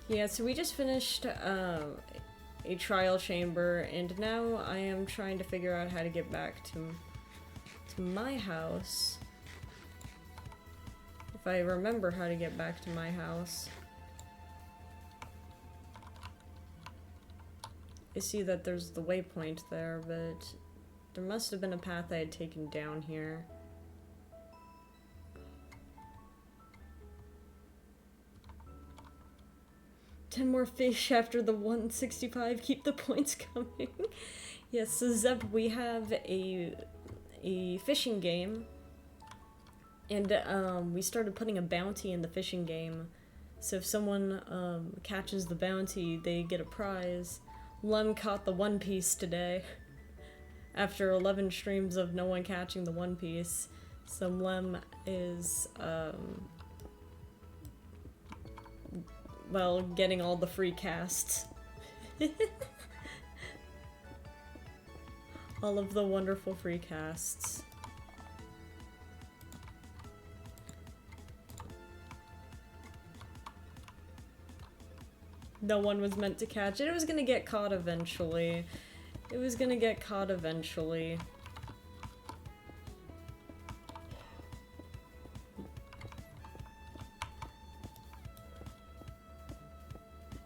Yeah, so we just finished a trial chamber, and now I am trying to figure out how to get back to my house. If I remember how to get back to my house. I see that there's the waypoint there, but there must have been a path I had taken down here. Ten more fish after the 165. Keep the points coming. Yes, so Zeb, we have a fishing game, and we started putting a bounty in the fishing game. So if someone catches the bounty, they get a prize. Lem caught the One Piece today. After 11 streams of no one catching the One Piece, so Lem is well, getting all the free casts. All of the wonderful free casts. No one was meant to catch it. It was gonna get caught eventually. It was gonna get caught eventually.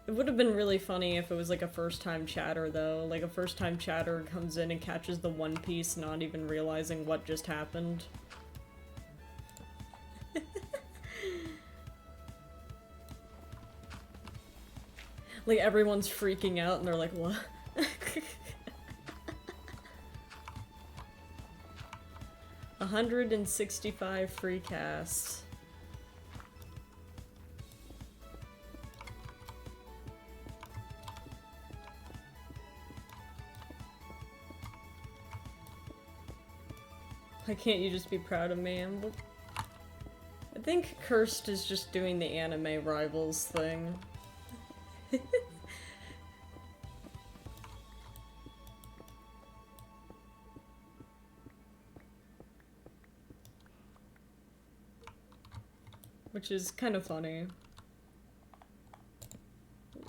It would have been really funny if it was like a first-time chatter, though. Like a first-time chatter comes in and catches the One Piece, not even realizing what just happened. Like everyone's freaking out and they're like, what? 165 free casts. Why can't you just be proud of me? I think Cursed is just doing the anime rivals thing. which is kind of funny.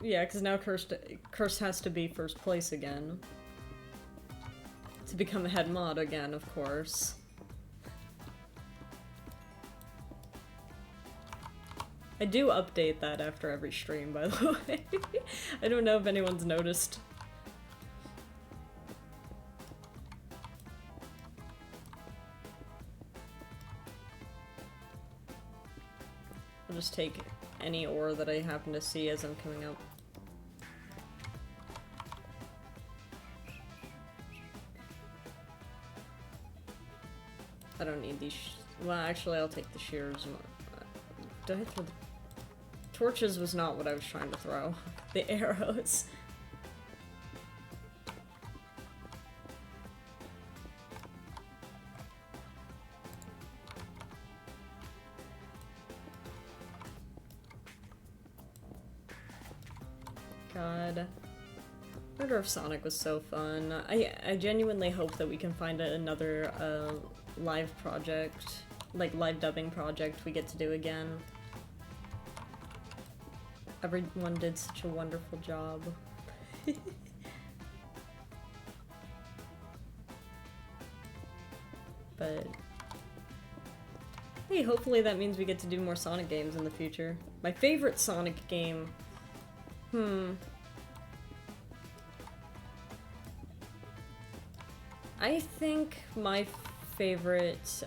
Yeah, because now Cursed has to be first place again. To become a head mod again, of course. I do update that after every stream, by the way. I don't know if anyone's noticed. I'll just take any ore that I happen to see as I'm coming up. I don't need these. Well, actually, I'll take the shears. Did I throw the torches? Was not what I was trying to throw. The arrows. God. Murder of Sonic was so fun. I genuinely hope that we can find another live project, like live dubbing project we get to do again. Everyone did such a wonderful job. But hey, hopefully that means we get to do more Sonic games in the future. My favorite Sonic game. I think my favorite,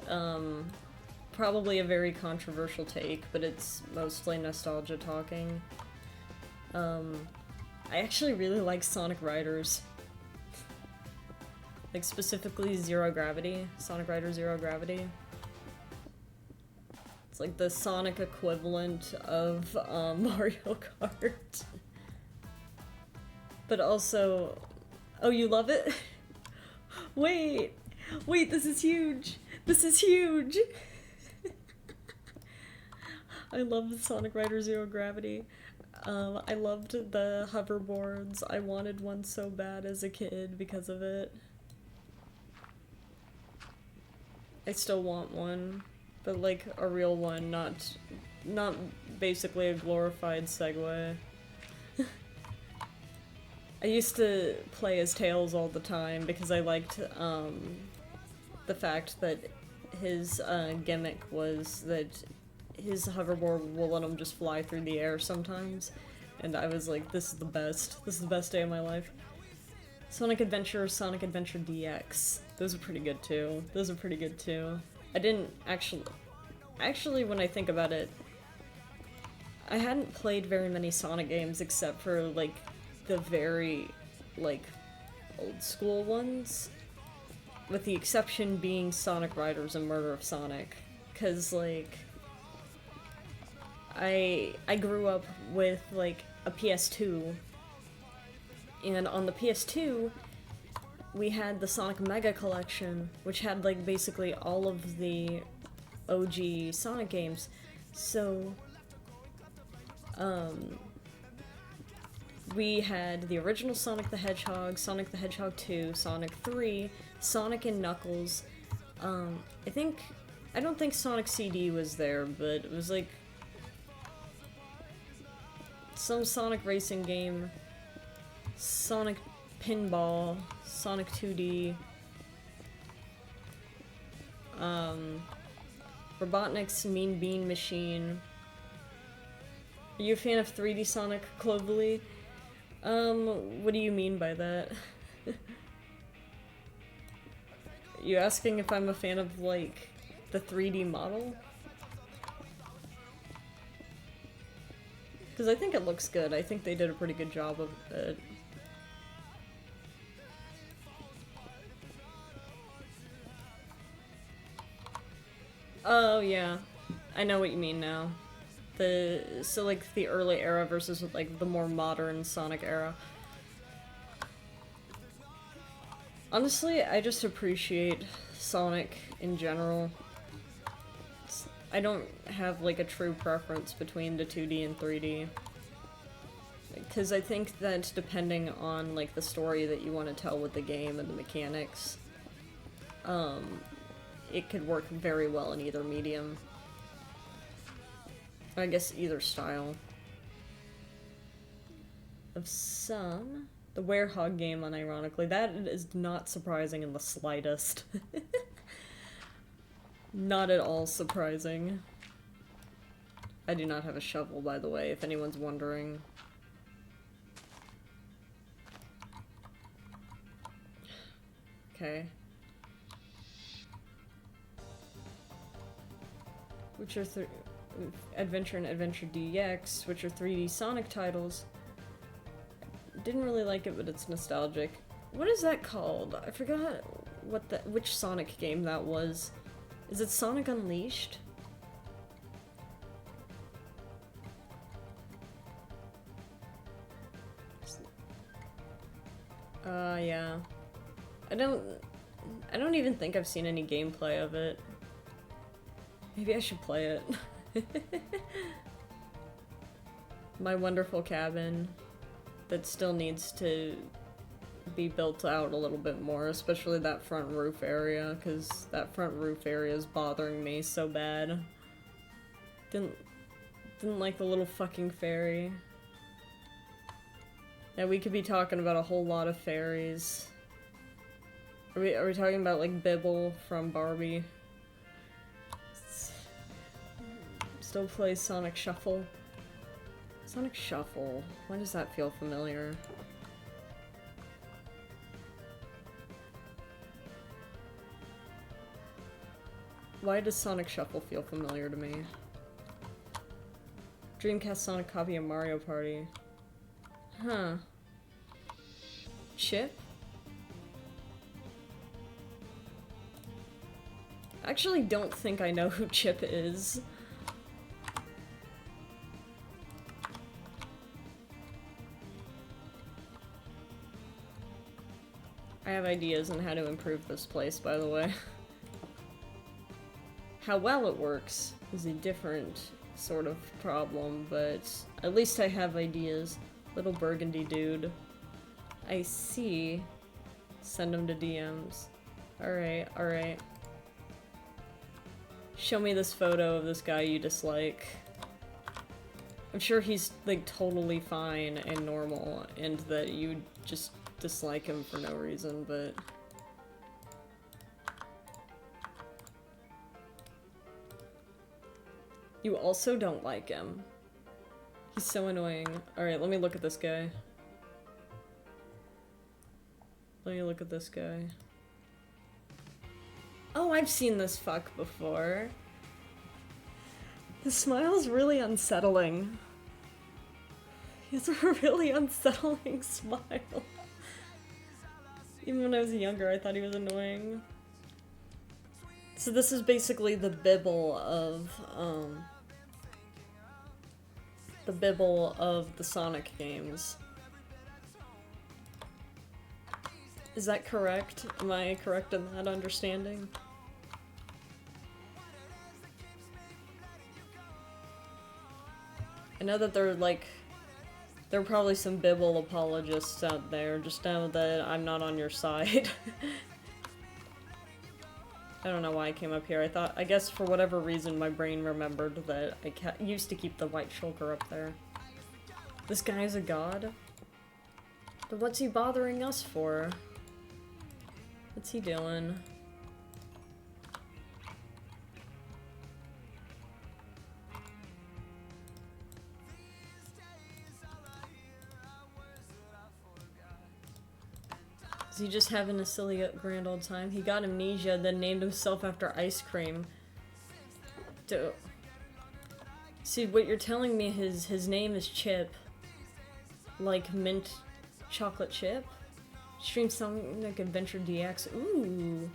probably a very controversial take, but it's mostly nostalgia talking. I actually really like Sonic Riders. Like, specifically Zero Gravity. Sonic Rider Zero Gravity. It's like the Sonic equivalent of, Mario Kart. But also... Oh, you love it? Wait! Wait, this is huge! This is huge! I love Sonic Rider Zero Gravity. I loved the hoverboards. I wanted one so bad as a kid because of it. I still want one, but like a real one, not basically a glorified Segway. I used to play as Tails all the time because I liked the fact that his gimmick was that his hoverboard will let him just fly through the air sometimes, and I was like, this is the best. This is the best day of my life. Sonic Adventure, Sonic Adventure DX. Those are pretty good too. Those are pretty good too. I didn't actually, when I think about it, I hadn't played very many Sonic games except for, like, the very, like, old school ones. With the exception being Sonic Riders and Murder of Sonic. 'Cause, like, I grew up with, like, a PS2. And on the PS2, we had the Sonic Mega Collection, which had, like, basically all of the OG Sonic games. So, we had the original Sonic the Hedgehog, Sonic the Hedgehog 2, Sonic 3, Sonic and Knuckles. I don't think Sonic CD was there, but it was like some Sonic racing game, Sonic Pinball, Sonic 2D, Robotnik's Mean Bean Machine. Are you a fan of 3D Sonic, Clovelly? What do you mean by that? You asking if I'm a fan of, like, the 3D model? Because I think it looks good. I think they did a pretty good job of it. Oh, yeah. I know what you mean now. So, like, the early era versus, like, the more modern Sonic era. Honestly, I just appreciate Sonic in general. I don't have, like, a true preference between the 2D and 3D. Because I think that depending on, like, the story that you want to tell with the game and the mechanics, it could work very well in either medium. I guess either style. Of some. The Werehog game, unironically. That is not surprising in the slightest. Not at all surprising. I do not have a shovel, by the way, if anyone's wondering. Okay. Which are Adventure and Adventure DX, which are 3D Sonic titles. Didn't really like it, but it's nostalgic. What is that called? I forgot which Sonic game that was. Is it Sonic Unleashed? Yeah. I don't even think I've seen any gameplay of it. Maybe I should play it. My wonderful cabin that still needs to be built out a little bit more, especially that front roof area, because that front roof area is bothering me so bad. Didn't like the little fucking fairy. Yeah, we could be talking about a whole lot of fairies. Are we talking about like Bibble from Barbie? Still plays Sonic Shuffle. Sonic Shuffle. Why does that feel familiar? Why does Sonic Shuffle feel familiar to me? Dreamcast Sonic copy of Mario Party. Huh. Chip? I actually don't think I know who Chip is. I have ideas on how to improve this place, by the way. How well it works is a different sort of problem, but at least I have ideas. Little burgundy dude. I see. Send him to DMs. Alright, alright. Show me this photo of this guy you dislike. I'm sure he's, like, totally fine and normal, and that you just dislike him for no reason, but... You also don't like him. He's so annoying. Alright, let me look at this guy. Let me look at this guy. Oh, I've seen this fuck before. His smile's really unsettling. He has a really unsettling smile. Even when I was younger, I thought he was annoying. So this is basically the Bibble of, the Sonic games. Is that correct? Am I correct in that understanding? I know that there are probably some Bibble apologists out there. Just know that I'm not on your side. I don't know why I came up here. I guess for whatever reason my brain remembered that I used to keep the white shulker up there. This guy's a god? But what's he bothering us for? What's he doing? Is he just having a silly grand old time? He got amnesia, then named himself after ice cream. See, what you're telling me, his name is Chip. Like mint chocolate chip? Stream Sonic Adventure DX. Ooh.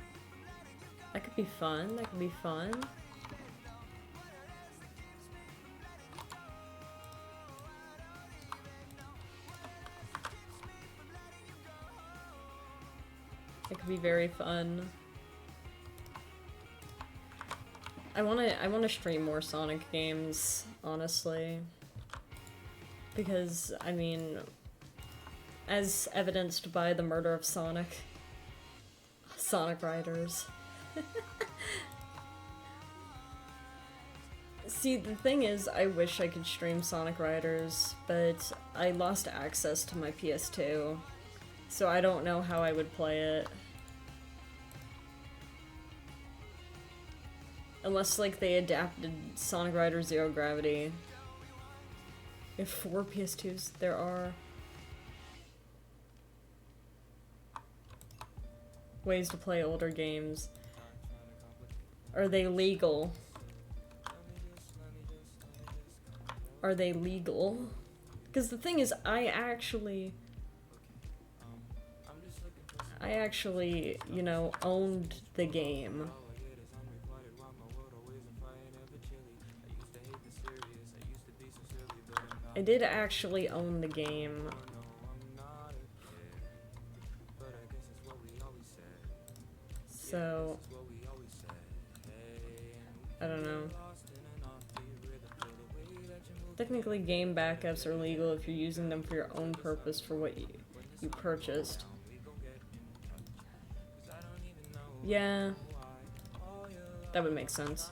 That could be fun. That could be fun. It could be very fun. I wanna stream more Sonic games, honestly. Because, I mean, as evidenced by the murder of Sonic Riders. See, the thing is, I wish I could stream Sonic Riders, but I lost access to my PS2, so I don't know how I would play it. Unless, like, they adapted Sonic Riders Zero Gravity. If 4 PS2s there are. Ways to play older games. Are they legal? Are they legal? Because the thing is, I actually, you know, owned the game. I did actually own the game. So, I don't know. Technically, game backups are legal if you're using them for your own purpose for what you purchased. Yeah, that would make sense.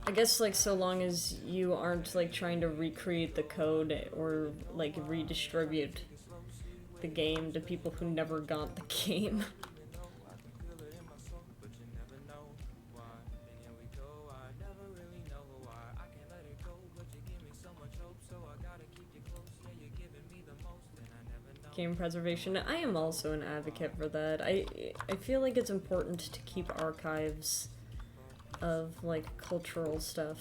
I guess, like, so long as you aren't, like, trying to recreate the code or, like, redistribute the game to people who never got the game. Game preservation. I am also an advocate for that. I feel like it's important to keep archives of, like, cultural stuff.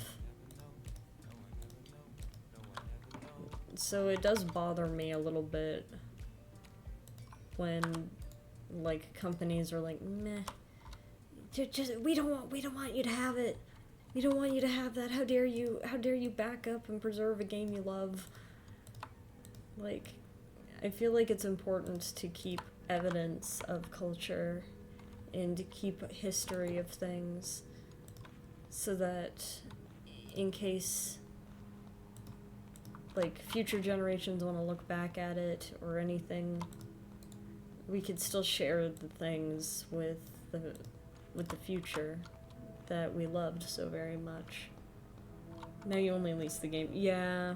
So it does bother me a little bit when, like, companies are like, meh, just we don't want you to have it. We don't want you to have that. How dare you back up and preserve a game you love? Like, I feel like it's important to keep evidence of culture and to keep history of things so that in case, like, future generations want to look back at it or anything, we could still share the things with the future that we loved so very much. Now you only lease the game. Yeah.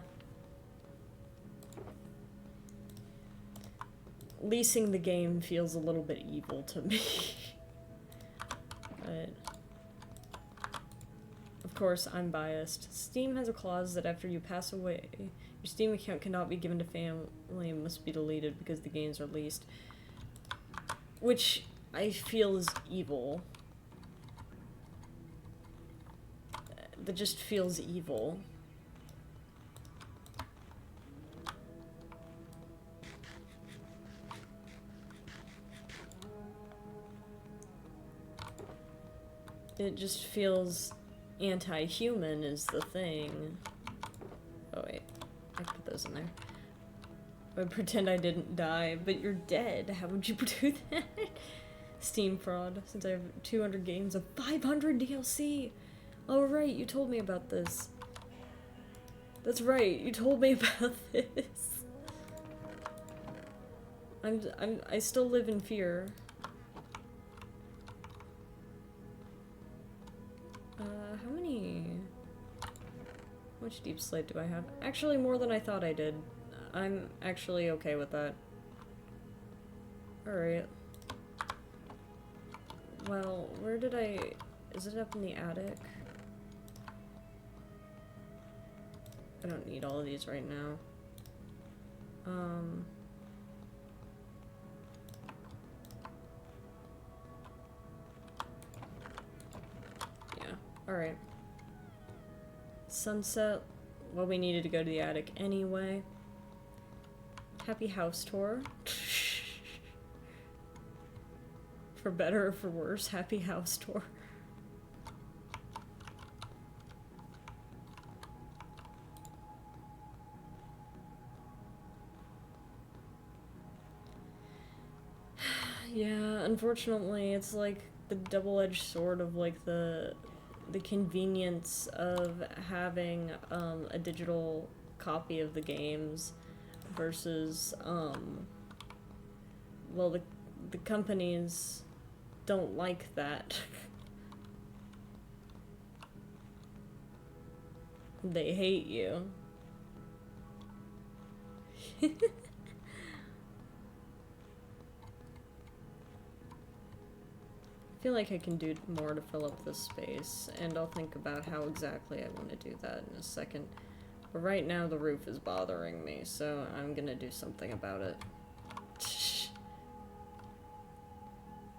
Leasing the game feels a little bit evil to me. But of course, I'm biased. Steam has a clause that after you pass away, your Steam account cannot be given to family and must be deleted because the games are leased. Which I feel is evil. That just feels evil. It just feels anti-human is the thing. Oh wait, I put those in there. I pretend I didn't die, but you're dead. How would you do that? Steam fraud, since I have 200 games of 500 DLC. Oh right, you told me about this. That's right, you told me about this. I still live in fear. How much deep slate do I have? Actually, more than I thought I did. I'm actually okay with that. Alright. Well, where did is it up in the attic? I don't need all of these right now. Yeah, alright. Sunset. Well, we needed to go to the attic anyway. Happy house tour. For better or for worse, happy house tour. Yeah, unfortunately, it's like the double-edged sword of, like, the convenience of having a digital copy of the games versus well, the companies don't like that. They hate you. I feel like I can do more to fill up this space, and I'll think about how exactly I want to do that in a second. But right now the roof is bothering me, so I'm gonna do something about it.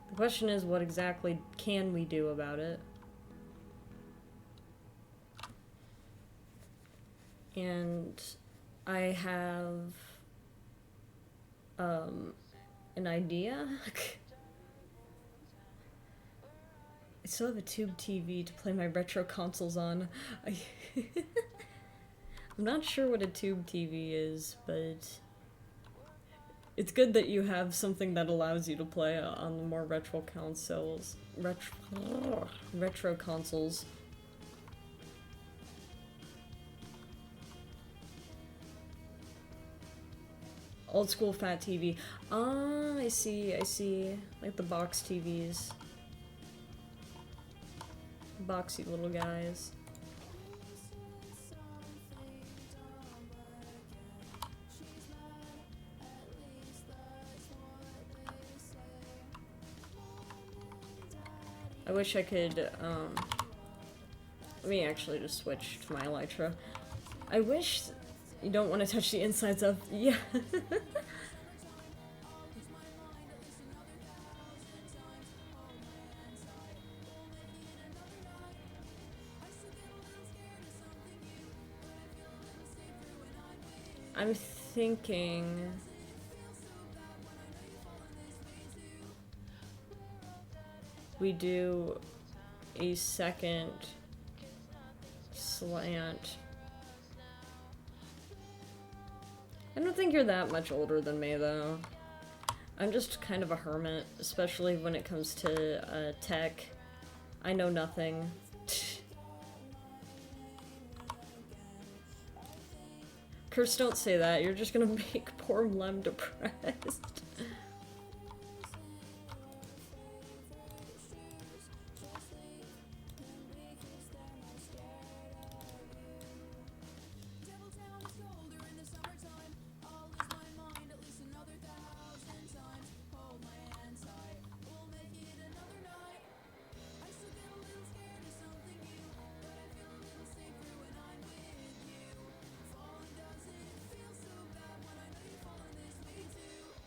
The question is, what exactly can we do about it? And I have an idea. I still have a tube TV to play my retro consoles on. I'm not sure what a tube TV is, but it's good that you have something that allows you to play on the more retro consoles. Retro consoles. Old school fat TV. Ah, I see, I see. Like the box TVs. Boxy little guys. I wish I could, let me actually just switch to my Elytra. I wish you don't want to touch the insides of, yeah. I'm thinking we do a second slant. I don't think you're that much older than me, though. I'm just kind of a hermit, especially when it comes to tech. I know nothing. Curse, don't say that. You're just gonna make poor Lem depressed.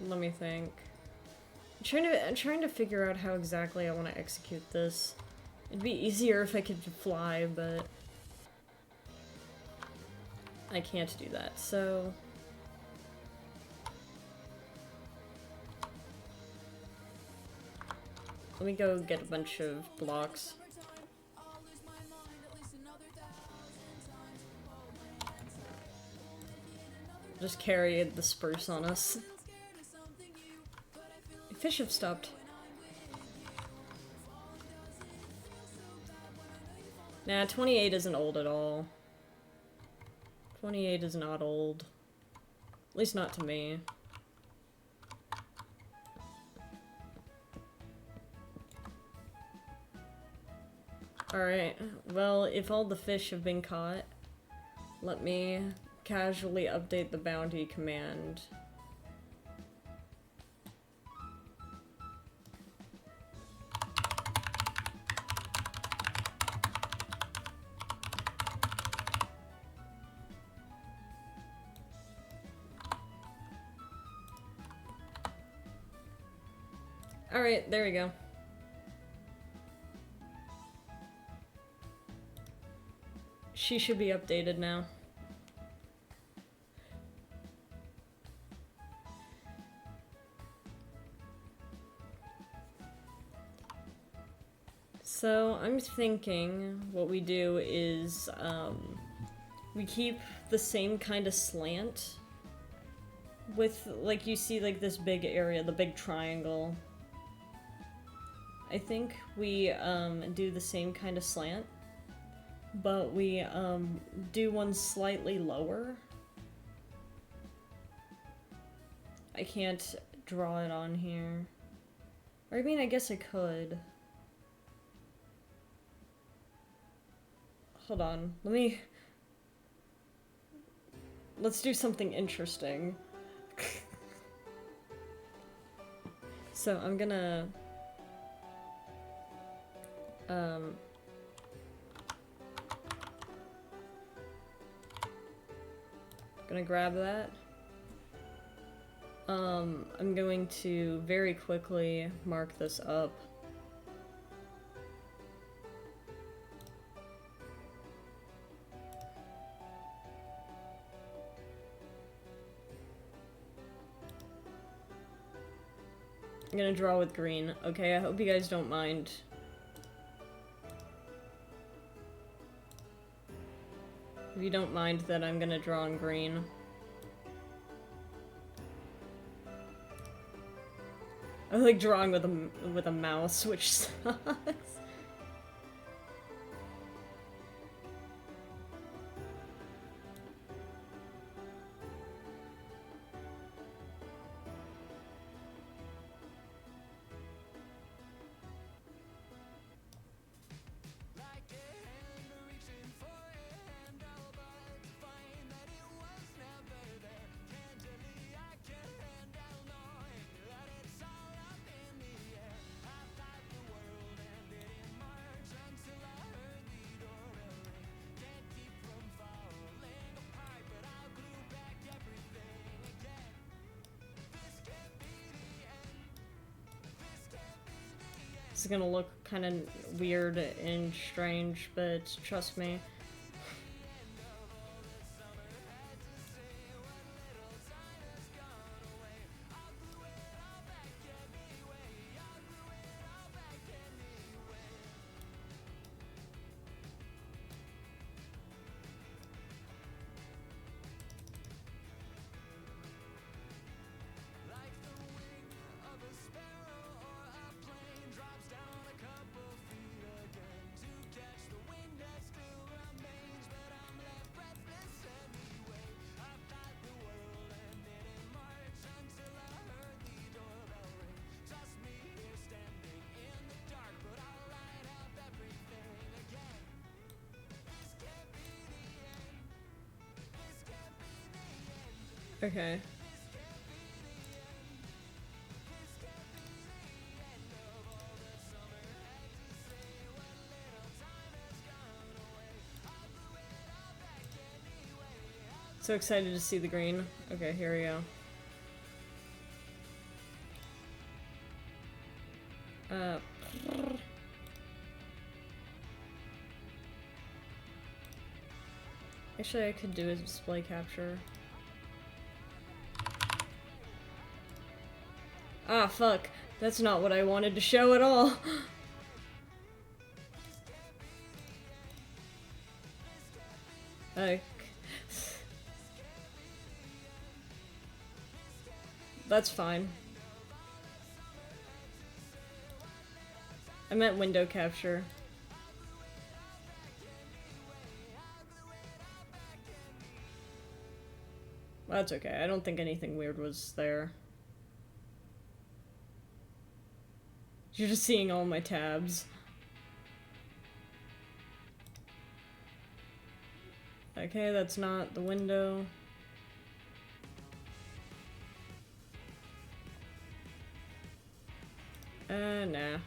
Let me think. I'm trying to figure out how exactly I want to execute this. It'd be easier if I could fly, but I can't do that, so let me go get a bunch of blocks. Just carry the spruce on us. Fish have stopped. Nah, 28 isn't old at all. 28 is not old. At least not to me. Alright, well, if all the fish have been caught, let me casually update the bounty command. Alright, there we go. She should be updated now. So, I'm thinking what we do is, we keep the same kind of slant with, like, you see, like, this big area, the big triangle. I think we do the same kind of slant, but we do one slightly lower. I can't draw it on here. Or I mean, I guess I could. Hold on, let me let's do something interesting. So I'm gonna grab that. I'm going to very quickly mark this up. I'm gonna draw with green. Okay, I hope you guys don't mind. If you don't mind that I'm gonna draw in green. I like drawing with a mouse, which sucks. This is gonna look kind of weird and strange, but trust me. Okay. So excited to see the green. Okay, here we go. Actually, I could do a display capture. Ah, fuck. That's not what I wanted to show at all. That's fine. I meant window capture. Well, that's okay. I don't think anything weird was there. You're just seeing all my tabs. Okay, that's not the window. Nah.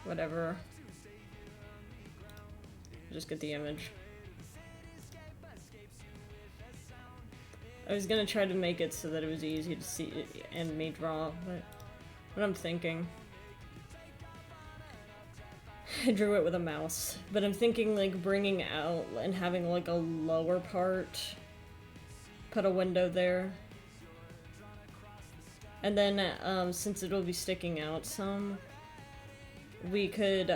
Whatever. Just get the image. I was gonna try to make it so that it was easy to see it and me draw, but what I'm thinking. I drew it with a mouse, but I'm thinking like bringing out and having like a lower part, put a window there. And then, since it'll be sticking out some, we could,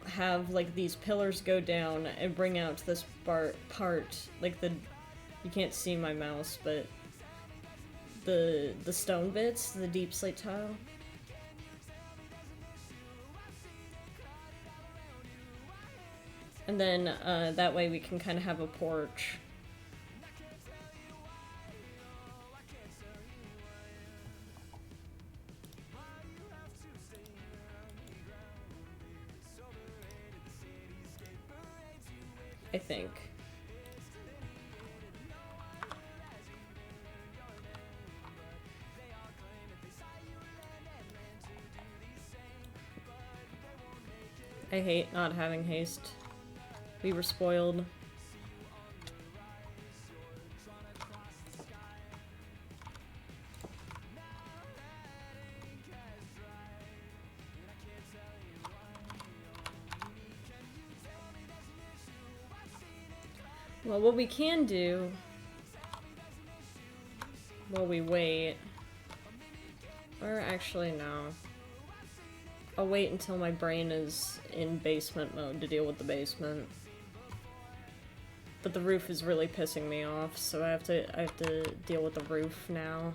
have, like, these pillars go down and bring out this part, like the, you can't see my mouse, but the stone bits, the deep slate tile. And then, that way we can kind of have a porch. I think. I hate not having haste. We were spoiled. Well, what we can do while we wait, or actually no. I'll wait until my brain is in basement mode to deal with the basement. But the roof is really pissing me off, so I have to deal with the roof now.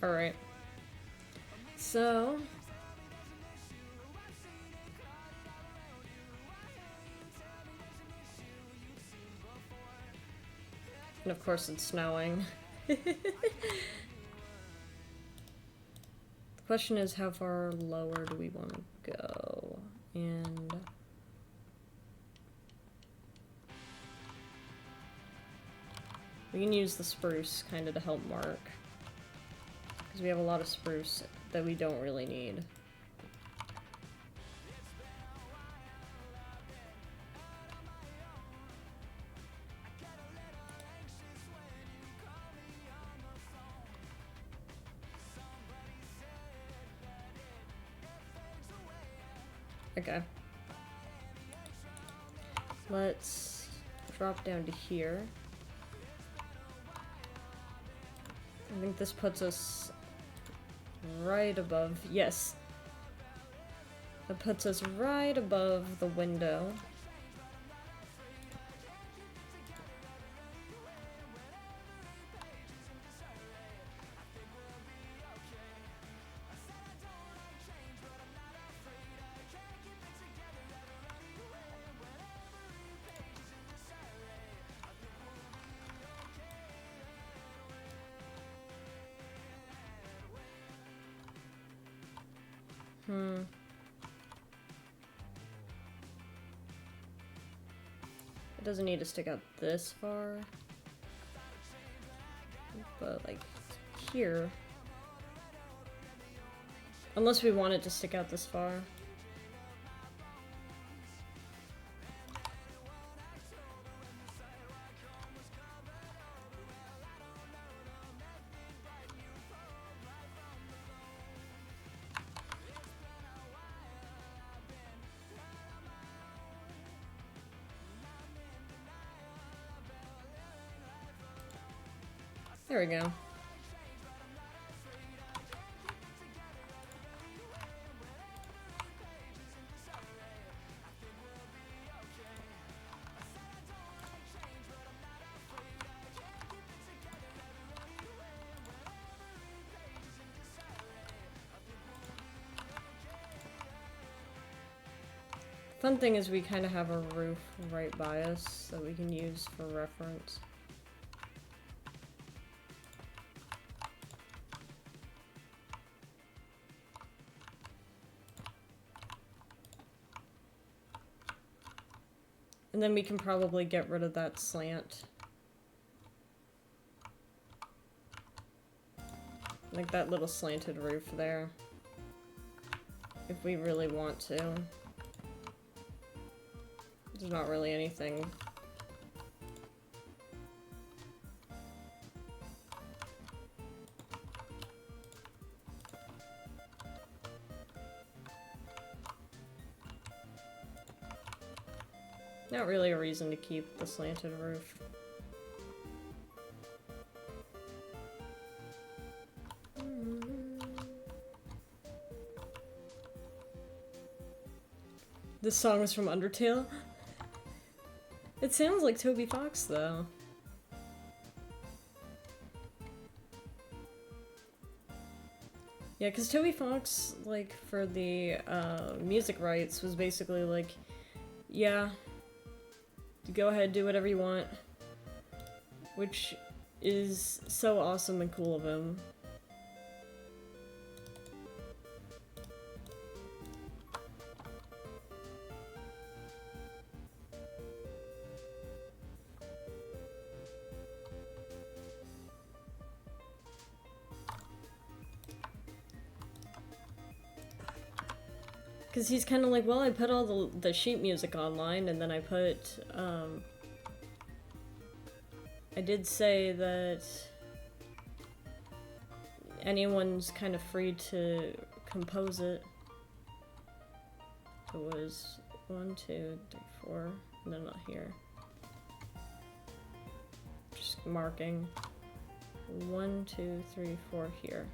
Alright. So... and of course it's snowing. The question is, how far lower do we want to go? And... we can use the spruce kind of to help mark. Because we have a lot of spruce that we don't really need. Okay. Let's drop down to here. I think this puts us right above, yes. That puts us right above the window. It doesn't need to stick out this far. But, like, here. Unless we want it to stick out this far. There we go. Fun thing is we kind of have a roof right by us that we can use for reference. And then we can probably get rid of that slant. Like that little slanted roof there. If we really want to. There's not really anything. Not really a reason to keep the slanted roof. This song is from Undertale? It sounds like Toby Fox, though. Yeah, because Toby Fox, like, for the music rights was basically like, yeah, go ahead, do whatever you want. Which is so awesome and cool of him. Because he's kind of like, well, I put all the sheet music online, and then I put, I did say that anyone's kind of free to compose it. It was 1, 2, 3, 4, and then not here. Just marking 1, 2, 3, 4 here.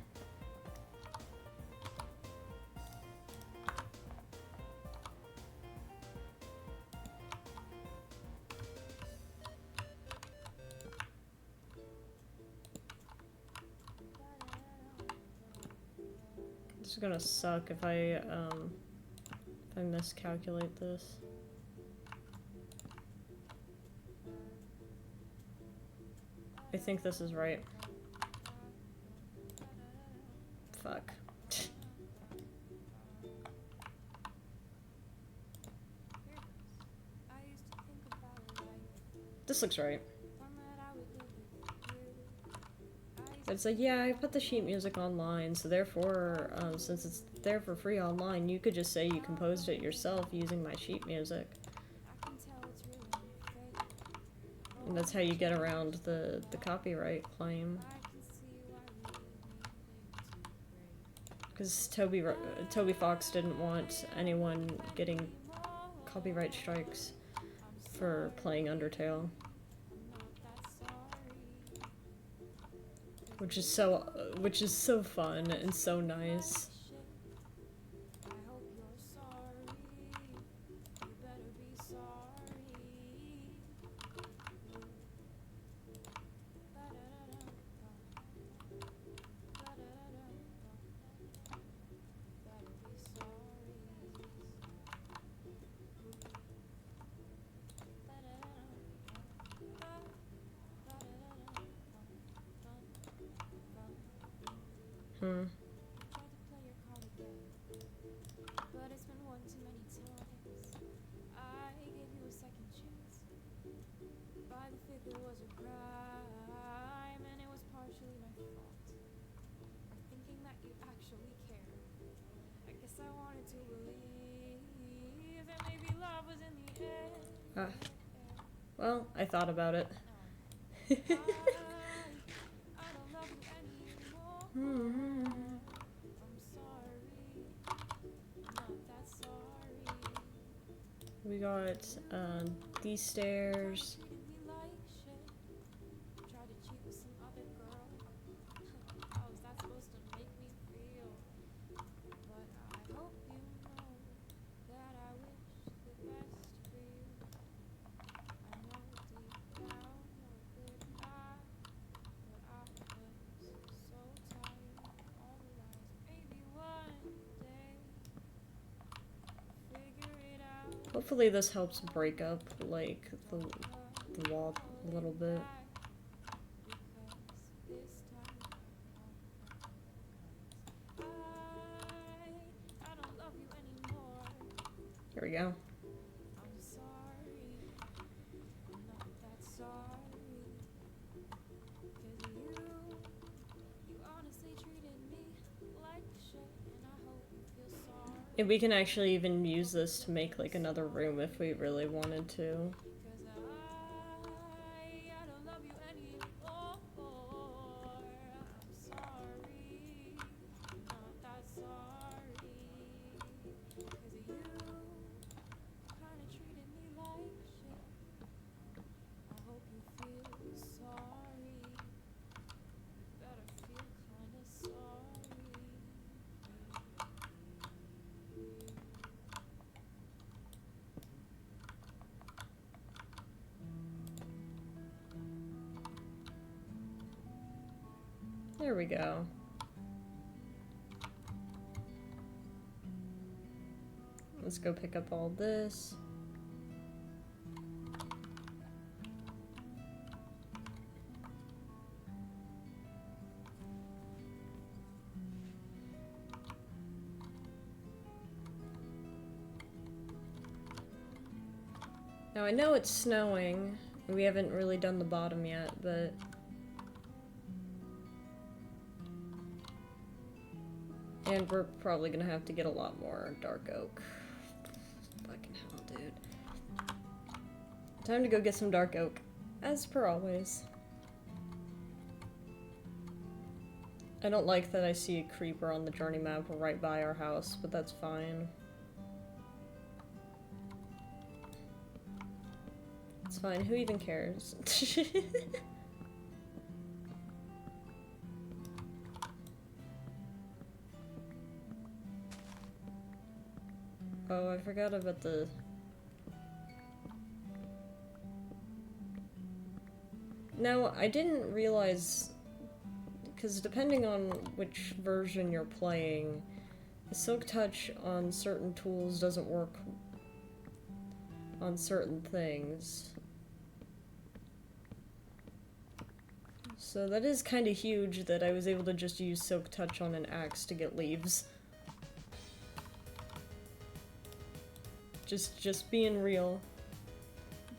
This is gonna suck if I miscalculate this. I think this is right. Fuck. This looks right. It's like, yeah, I put the sheet music online, so therefore, since it's there for free online, you could just say you composed it yourself using my sheet music. And that's how you get around the copyright claim. Because Toby Fox didn't want anyone getting copyright strikes for playing Undertale. Which is so fun and so nice. But it's been one too many times. I gave you a second chance. By the fifth it was a crime, and it was partially my fault. For thinking that you actually cared. I guess I wanted to believe that maybe love was in the air. Well, I thought about it. I don't love you anymore. I'm sorry. I'm not that sorry. We got these stairs. Treated me like shit. Tried to cheat with some other girl. How is that supposed to make me feel? But I hope you know that I wish the best for you. I know deep down you're good enough, but I was so tired of all the lies. Maybe one day I'll figure it out. Hopefully this helps break up, like, the wall a little bit. I don't love you anymore. Here we go. I'm sorry. I'm not that sorry. 'Cause you honestly treated me like shit, and I hope you feel sorry. And we can actually even use this to make, like, another room if we really wanted to. 'Cause I don't love you anymore. I'm sorry. I'm not that sorry. 'Cause you kinda treated me like shit. I hope you feel sorry. Better feel kinda sorry. There we go. Let's go pick up all this. Now I know it's snowing. We haven't really done the bottom yet, but... And we're probably gonna have to get a lot more dark oak. Fucking hell, dude. Time to go get some dark oak. As per always. I don't like that I see a creeper on the journey map right by our house, but that's fine. It's fine, who even cares? Oh, I forgot about the... Now, I didn't realize... Because depending on which version you're playing, the Silk Touch on certain tools doesn't work on certain things. So that is kind of huge that I was able to just use Silk Touch on an axe to get leaves. Just being real.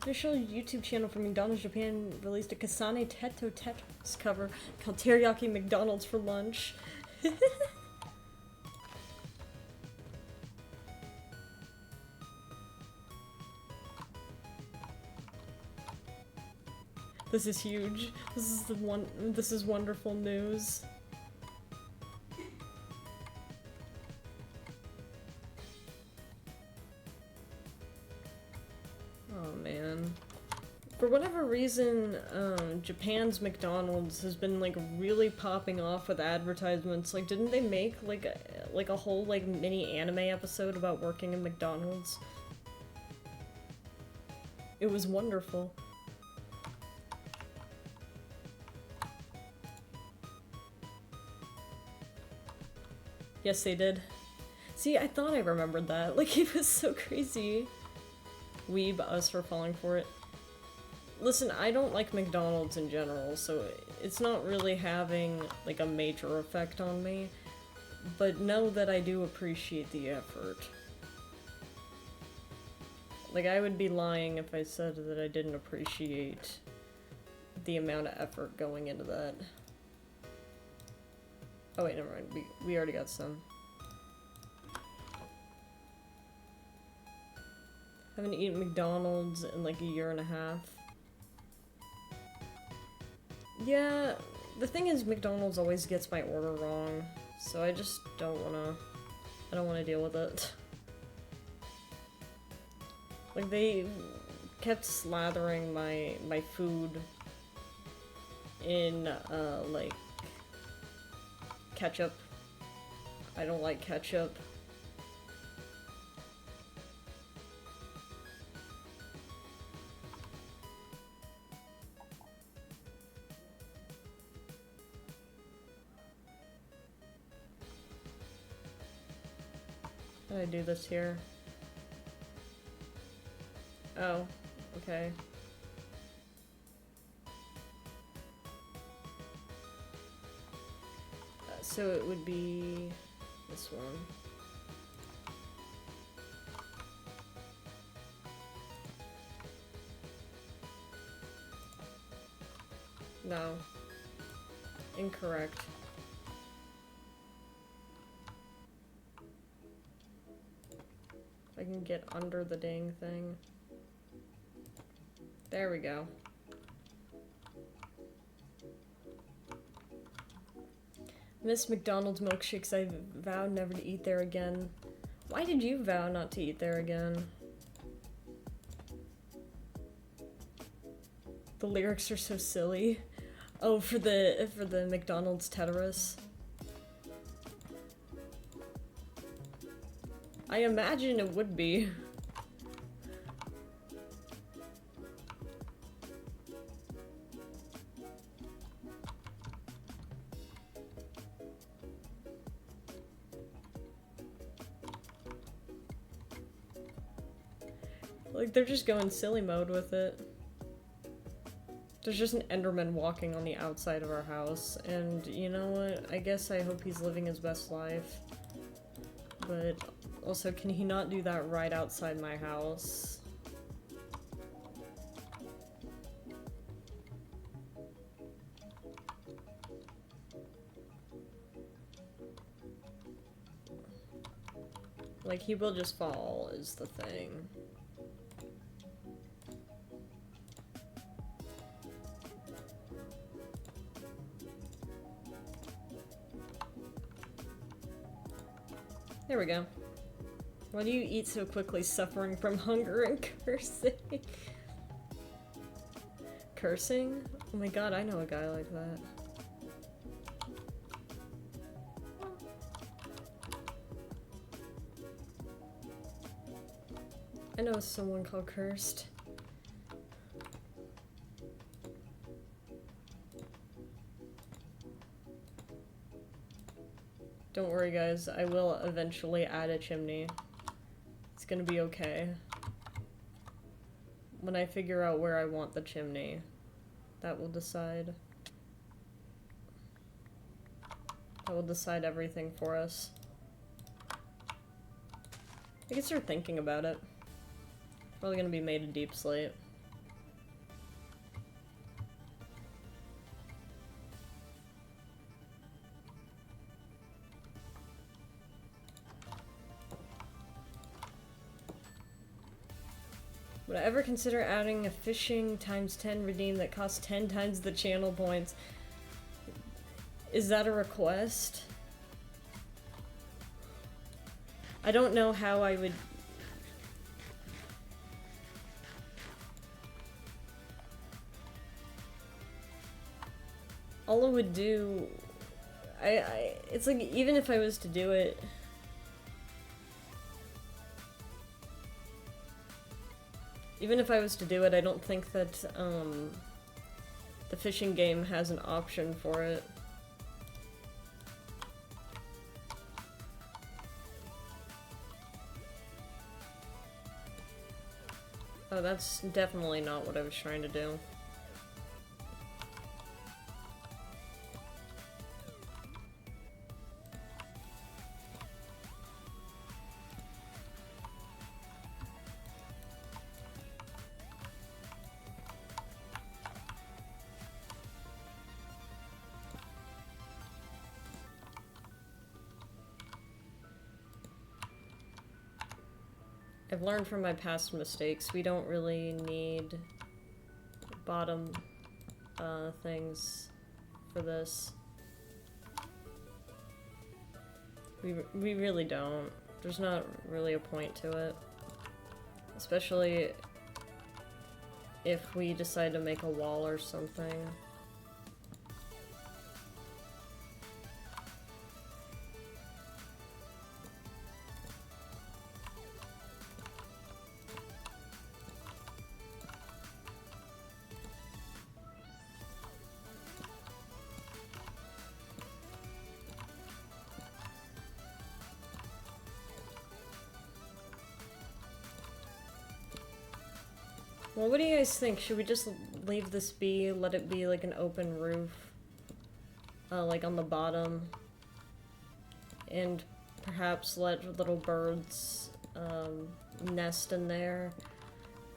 Official YouTube channel for McDonald's Japan released a Kasane Teto Tetris cover called Teriyaki McDonald's for lunch. This is huge. This is wonderful news. Oh man. For whatever reason, Japan's McDonald's has been like really popping off with advertisements. Like, didn't they make like a whole like mini anime episode about working in McDonald's? It was wonderful. Yes, they did. See, I thought I remembered that. Like, it was so crazy. Weeb us for falling for it. Listen, I don't like McDonald's in general, so it's not really having, like, a major effect on me. But know that I do appreciate the effort. Like, I would be lying if I said that I didn't appreciate the amount of effort going into that. Oh wait, never mind. We already got some. Haven't eaten McDonald's in like a year and a half. Yeah, the thing is McDonald's always gets my order wrong, so I just don't wanna deal with it. Like, they kept slathering my food in, like, ketchup. I don't like ketchup. How do I do this here? Oh, okay. So it would be this one. No. Incorrect. I can get under the dang thing. There we go. Miss McDonald's milkshakes. I vowed never to eat there again. Why did you vow not to eat there again? The lyrics are so silly. Oh, for the McDonald's Tetris. I imagine it would be. Like, they're just going silly mode with it. There's just an Enderman walking on the outside of our house, and you know what? I guess I hope he's living his best life. But also, can he not do that right outside my house? Like, he will just fall, is the thing. There we go. Why do you eat so quickly, suffering from hunger and cursing? Cursing? Oh my god, I know a guy like that. I know someone called Cursed. Don't worry guys, I will eventually add a chimney. It's gonna be okay. When I figure out where I want the chimney, that will decide. That will decide everything for us. I can start thinking about it. Probably gonna be made a deep slate. Would I ever consider adding a fishing times 10 redeem that costs 10 times the channel points? Is that a request? I don't know how I would... All I would do... it's like, even if I was to do it... Even if I was to do it, I don't think that, the fishing game has an option for it. Oh, that's definitely not what I was trying to do. I've learned from my past mistakes, we don't really need bottom things for this. We really don't. There's not really a point to it. Especially if we decide to make a wall or something. Well, what do you guys think? Should we just leave this be, let it be like an open roof? Like on the bottom? And perhaps let little birds nest in there?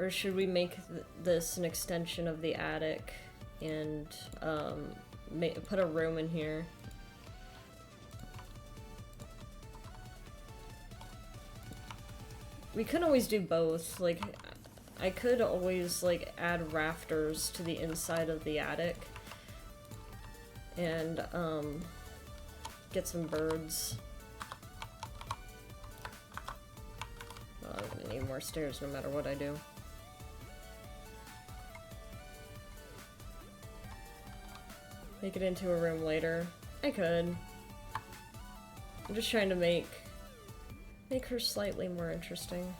Or should we make this an extension of the attic and put a room in here? We could always do both, like... I could always, like, add rafters to the inside of the attic. And, get some birds. Well, I'm gonna need more stairs no matter what I do. Make it into a room later. I could. I'm just trying to make her slightly more interesting.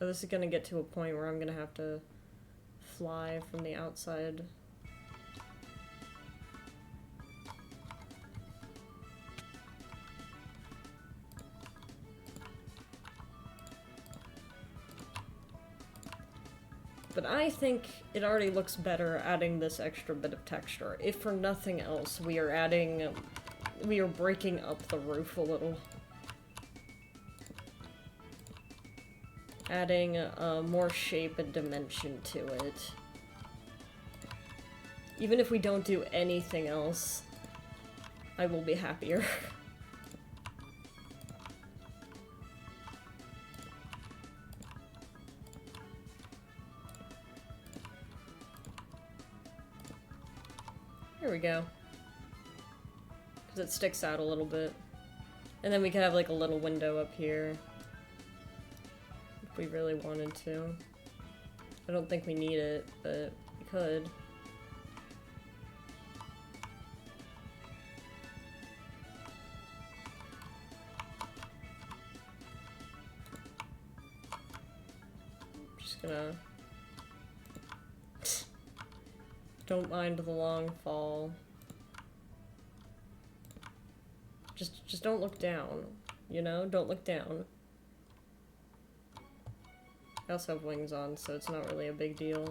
Oh, this is gonna get to a point where I'm gonna have to fly from the outside. But I think it already looks better adding this extra bit of texture. If for nothing else, we are breaking up the roof a little. Adding more shape and dimension to it. Even if we don't do anything else, I will be happier. Here we go. Because it sticks out a little bit. And then we could have like a little window up here. If we really wanted to. I don't think we need it, but we could. Just gonna... Don't mind the long fall. Just don't look down, you know? Don't look down. I also have wings on, so it's not really a big deal.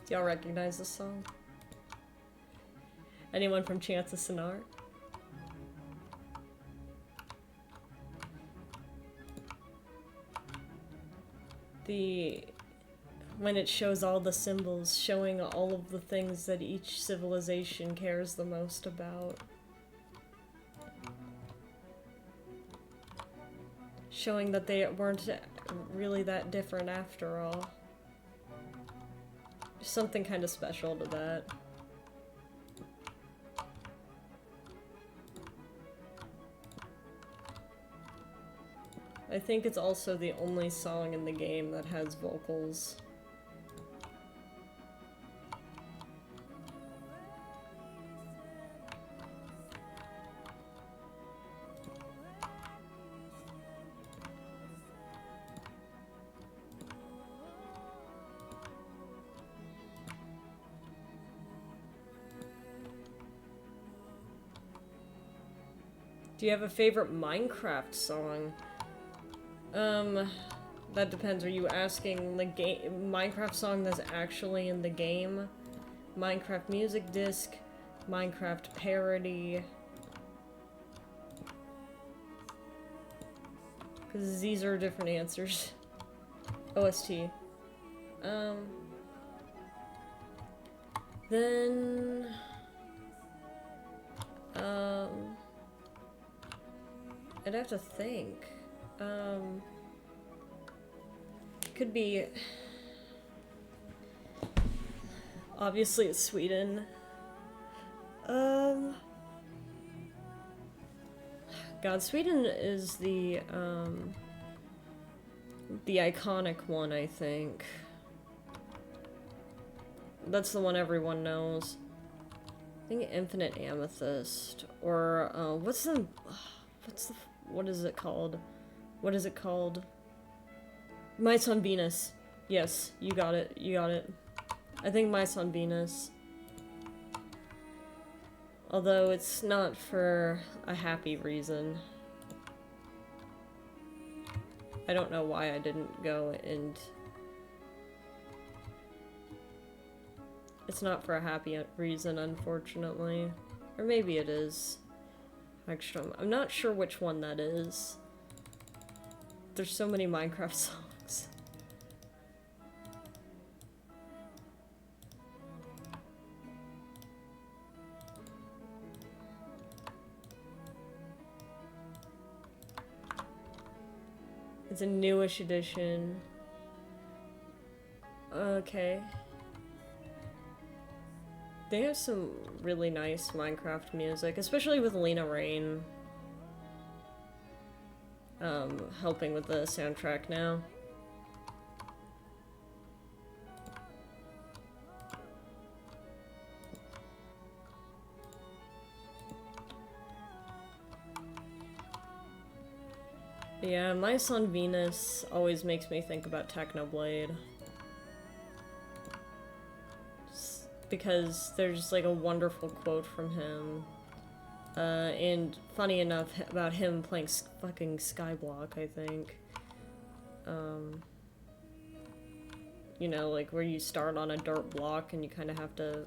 Do y'all recognize this song? Anyone from Chance of Sonar? When it shows all the symbols, showing all of the things that each civilization cares the most about. Showing that they weren't really that different after all. There's something kind of special to that. I think it's also the only song in the game that has vocals. Do you have a favorite Minecraft song? That depends. Are you asking the Minecraft song that's actually in the game? Minecraft music disc? Minecraft parody? Because these are different answers. OST. Then... I'd have to think. Could be... Obviously it's Sweden. God, Sweden is the iconic one, I think. That's the one everyone knows. I think Infinite Amethyst, or, what is it called? What is it called? Mice on Venus. Yes, you got it, you got it. I think Mice on Venus. Although it's not for a happy reason. I don't know why I didn't go and... It's not for a happy reason, unfortunately. Or maybe it is. Actually, I'm not sure which one that is. There's so many Minecraft songs. It's a newish edition. Okay. They have some really nice Minecraft music, especially with Lena Raine helping with the soundtrack now. Yeah, Mice on Venus always makes me think about Technoblade. Because there's like a wonderful quote from him. And funny enough about him playing fucking Skyblock, I think. You know, like where you start on a dirt block and you kind of have to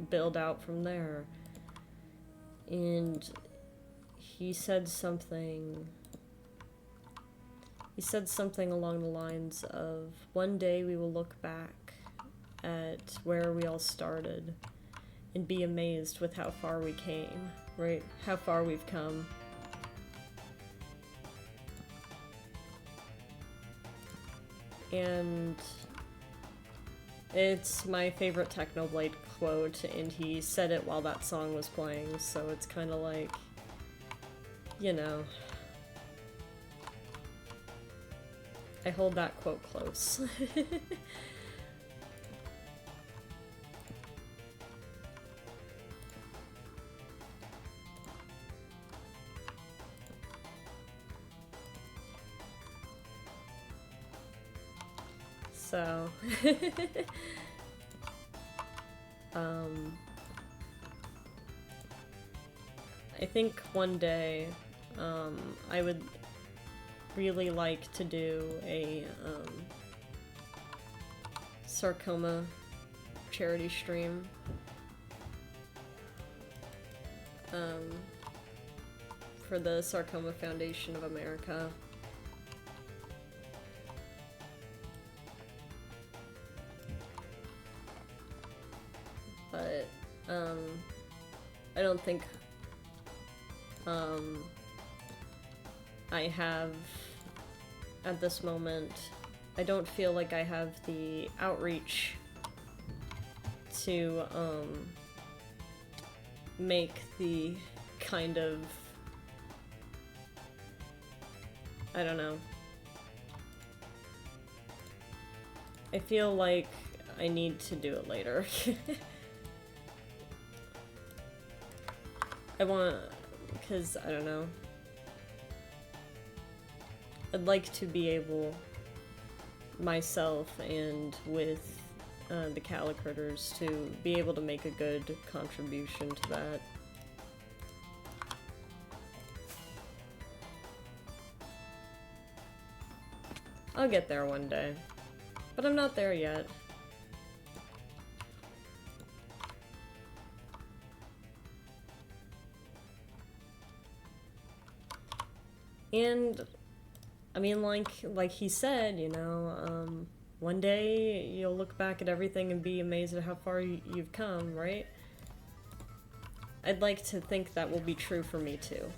build out from there. And he said something along the lines of, one day we will look back at where we all started and be amazed with how far we came, right? How far we've come. And it's my favorite Technoblade quote, and he said it while that song was playing, so it's kind of like, you know, I hold that quote close. So, I think one day, I would really like to do a, sarcoma charity stream. For the Sarcoma Foundation of America. But, I don't think, I have, at this moment, I don't feel like I have the outreach to, make the kind of, I don't know. I feel like I need to do it later. I want, because, I don't know. I'd like to be able, myself and with the Calicritters, to be able to make a good contribution to that. I'll get there one day, but I'm not there yet. And, I mean, like he said, you know, one day you'll look back at everything and be amazed at how far you've come, right? I'd like to think that will be true for me too.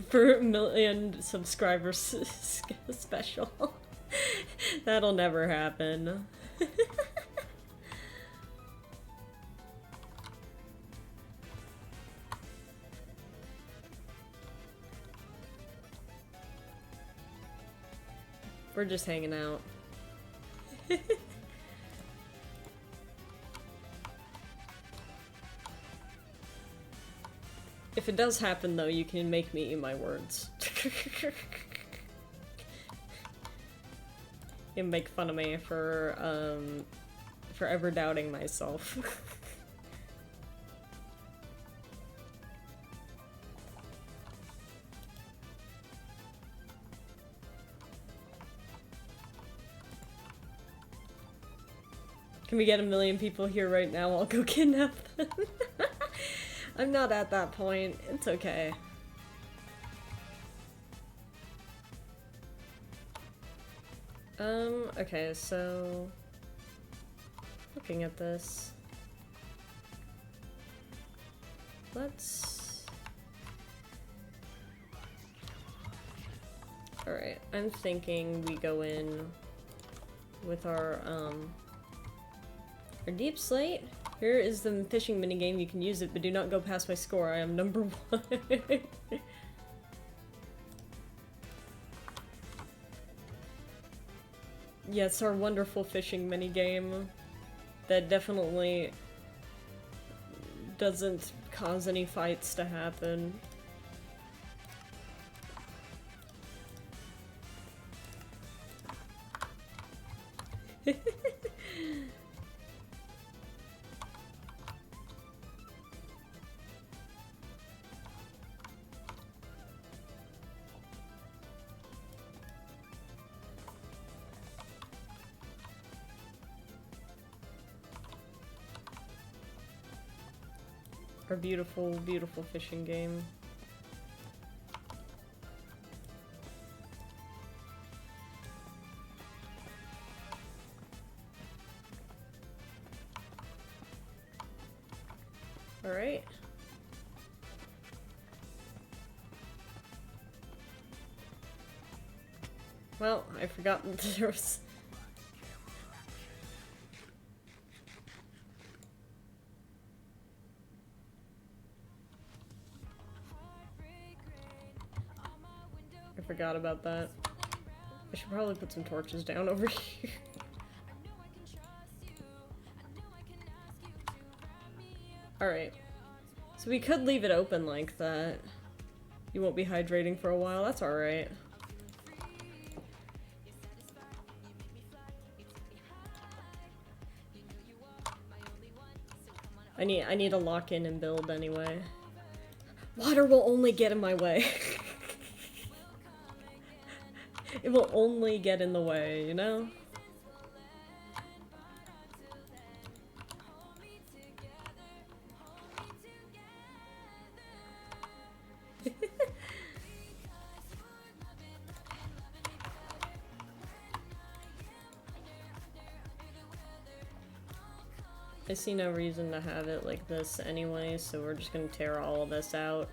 For a million subscribers special. That'll never happen. We're just hanging out. If it does happen, though, you can make me eat my words. You make fun of me for ever doubting myself. Can we get 1 million people here right now? I'll go kidnap them. I'm not at that point. It's okay. Okay, so... looking at this... let's... Alright, I'm thinking we go in with our deep slate. Here is the fishing minigame. You can use it, but do not go past my score. I am number 1. Yes, our wonderful fishing minigame that definitely doesn't cause any fights to happen. Our beautiful, beautiful fishing game. Alright. Well, I forgot that there was... I forgot about that. I should probably put some torches down over here. Alright. So we could leave it open like that. You won't be hydrating for a while, that's alright. I need to lock in and build anyway. Water will only get in my way. It will only get in the way, you know? I see no reason to have it like this anyway, so we're just gonna tear all of this out.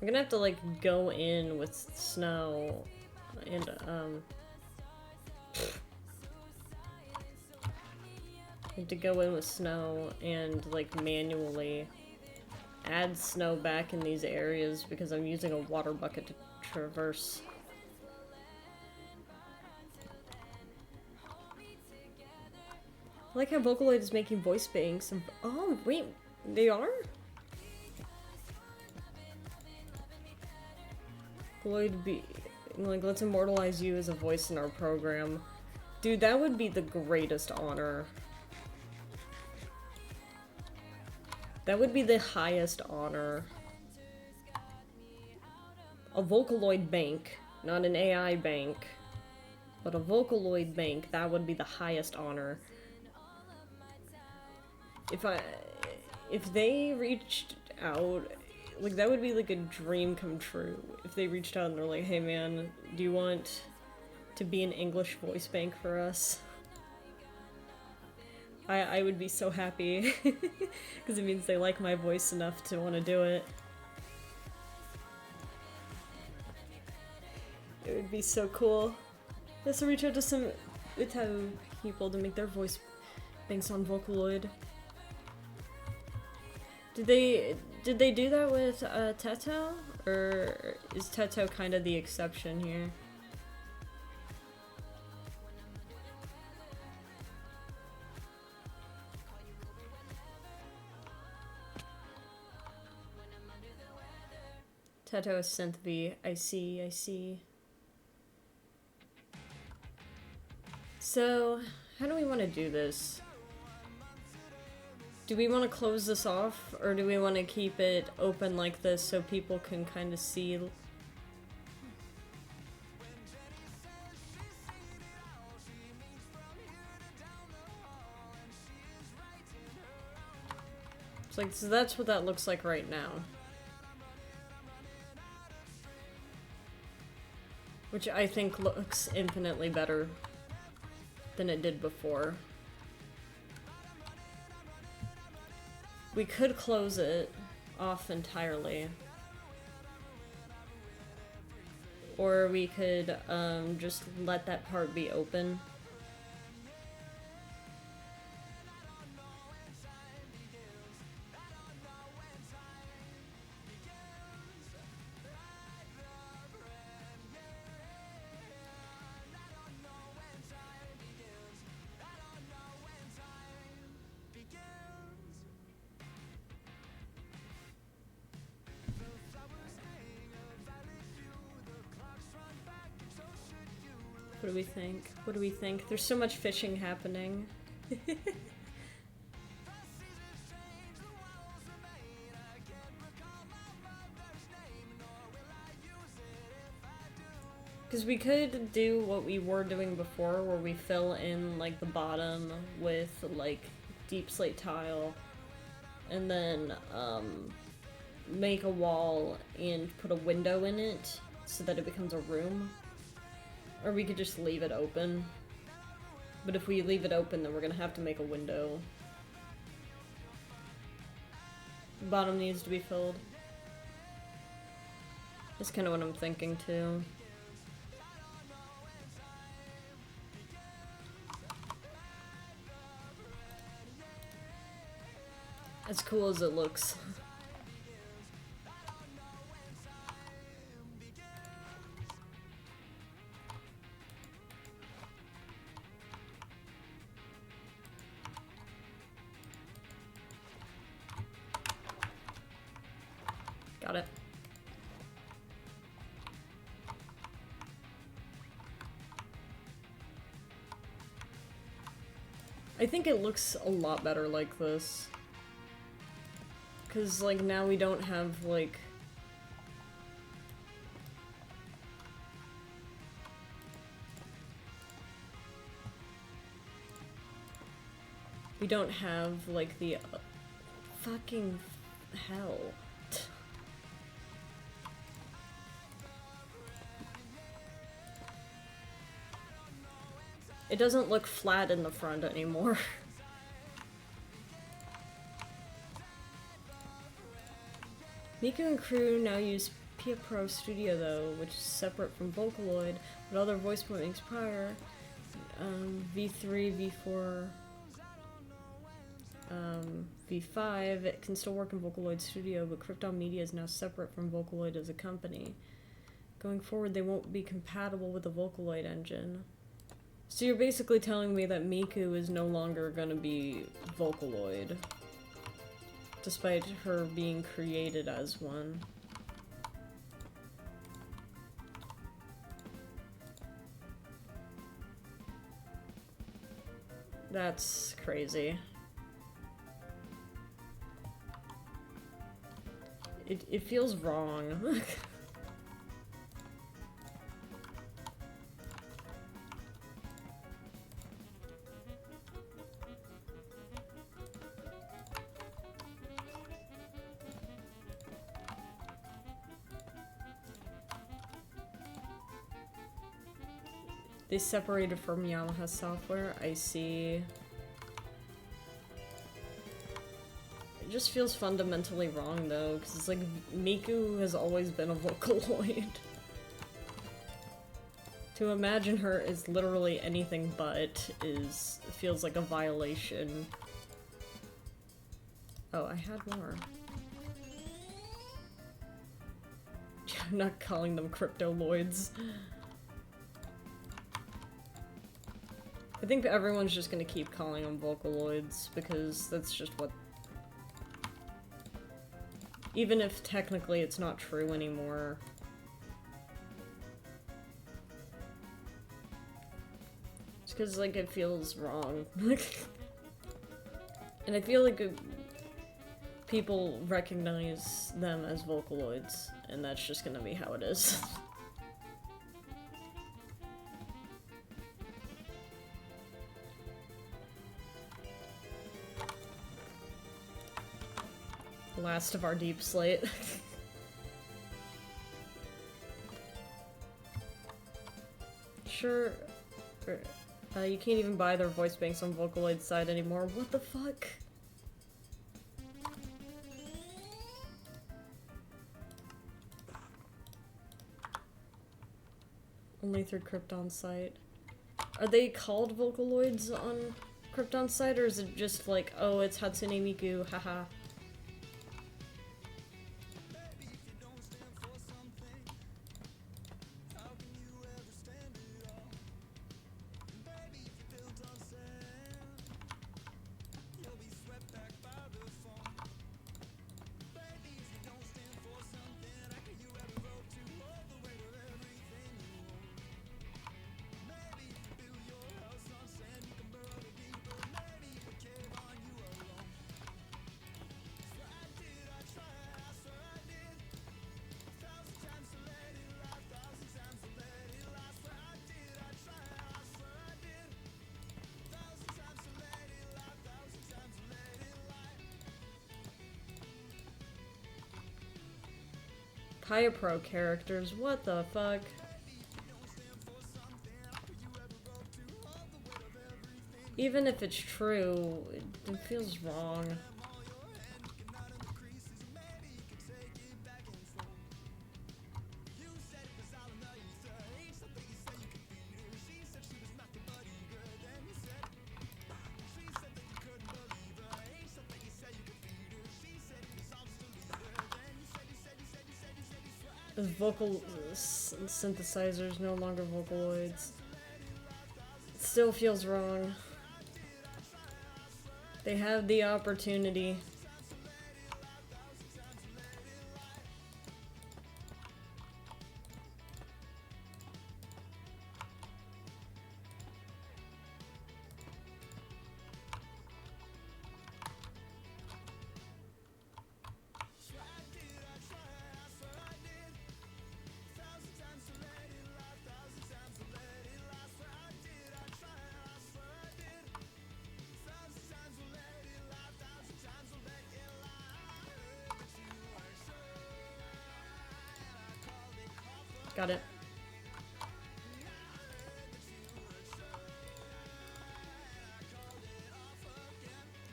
I'm gonna have to like go in with snow and I have to go in with snow and like manually add snow back in these areas because I'm using a water bucket to traverse. I like how Vocaloid is making voice banks. Oh wait, they are? Vocaloid be like, let's immortalize you as a voice in our program. Dude, that would be the greatest honor. That would be the highest honor. A Vocaloid bank, not an AI bank, but a Vocaloid bank, that would be the highest honor. If they reached out, like, that would be like a dream come true. If they reached out and they're like, hey man, do you want to be an English voice bank for us? I would be so happy. Because it means they like my voice enough to want to do it. It would be so cool. Let's reach out to some Utah people to make their voice banks on Vocaloid. Did they do that with Teto? Or is Teto kind of the exception here? Teto is Synth V. I see, I see. So, how do we want to do this? Do we want to close this off, or do we want to keep it open like this so people can kind of see? It's like, so that's what that looks like right now. Which I think looks infinitely better than it did before. We could close it off entirely. Or we could just let that part be open. What do we think? What do we think? There's so much fishing happening. Because we could do what we were doing before, where we fill in, like, the bottom with, like, deep slate tile, and then, make a wall and put a window in it, so that it becomes a room. Or we could just leave it open. But if we leave it open, then we're gonna have to make a window. The bottom needs to be filled. That's kind of what I'm thinking, too. As cool as it looks. Got it. I think it looks a lot better like this. Because, like, now we don't have, like... We don't have, like, the... fucking hell. It doesn't look flat in the front anymore. Miku and crew now use Pia Pro Studio though, which is separate from Vocaloid, but other voice pointings prior. V3, V4, V5, it can still work in Vocaloid Studio, but Krypton Media is now separate from Vocaloid as a company. Going forward, they won't be compatible with the Vocaloid engine. So you're basically telling me that Miku is no longer gonna be Vocaloid, despite her being created as one. That's crazy. It feels wrong. They separated from Yamaha software, I see. It just feels fundamentally wrong though, because it's like Miku has always been a Vocaloid. To imagine her as literally anything but feels like a violation. Oh, I had more. I'm not calling them cryptoloids. I think everyone's just gonna keep calling them Vocaloids, because that's just what... Even if technically it's not true anymore. It's because, like, it feels wrong. And I feel like people recognize them as Vocaloids, and that's just gonna be how it is. Last of our deep slate. sure. You can't even buy their voice banks on Vocaloid's side anymore. What the fuck? Only through Krypton's site. Are they called Vocaloids on Krypton's site, or is it just like, oh, it's Hatsune Miku, haha? Pia Pro characters, what the fuck? Even if it's true, it feels wrong. Vocal synthesizers, no longer Vocaloids. It still feels wrong. They have the opportunity. Got it.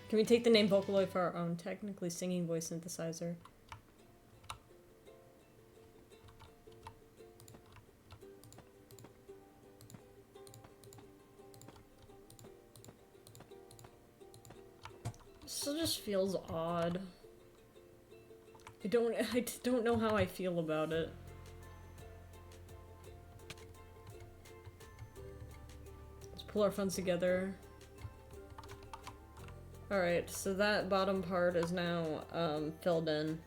Can we take the name Vocaloid for our own, technically singing voice synthesizer? Still just feels odd. I don't know how I feel about it. Pull our funds together. Alright, so that bottom part is now filled in.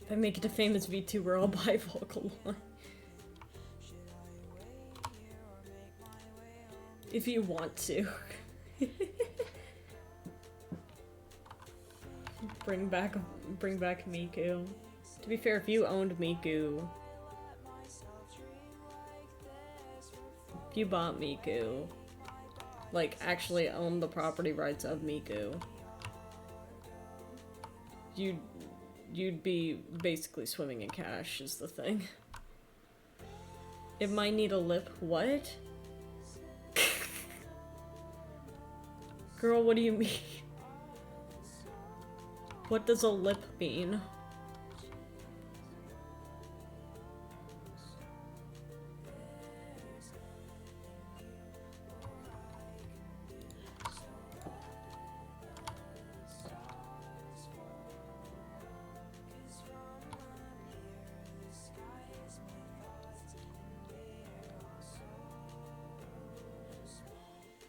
If I make it to famous VTuber, I'll buy Vocaloid. If you want to. Bring back Miku. To be fair, if you owned Miku, if you bought Miku, like actually owned the property rights of Miku, you'd be basically swimming in cash is the thing. It might need a lip. What? Girl, what do you mean? What does a lip mean?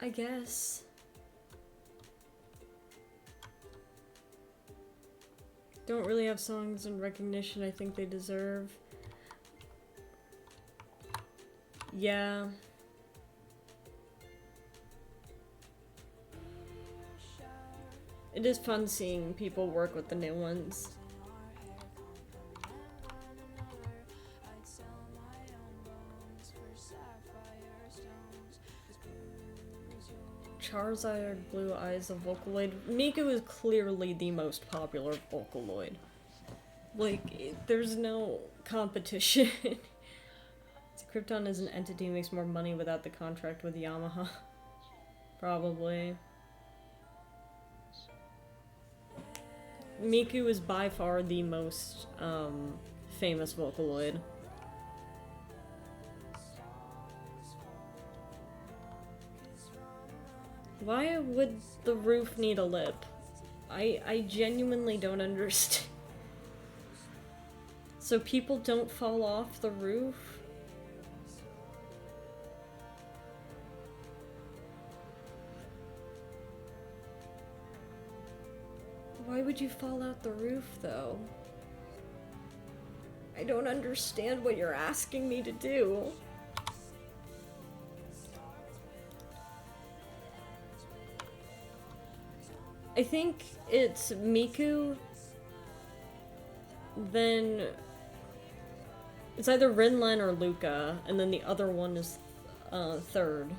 I guess. Don't really have songs and recognition I think they deserve. Yeah. It is fun seeing people work with the new ones. Charizard Blue Eyes a Vocaloid? Miku is clearly the most popular Vocaloid. Like, there's no competition. Krypton as an entity makes more money without the contract with Yamaha. Probably. Miku is by far the most, famous Vocaloid. Why would the roof need a lip? I genuinely don't understand. So people don't fall off the roof? Why would you fall out the roof, though? I don't understand what you're asking me to do. I think it's Miku, then it's either Rinlen or Luca, and then the other one is third.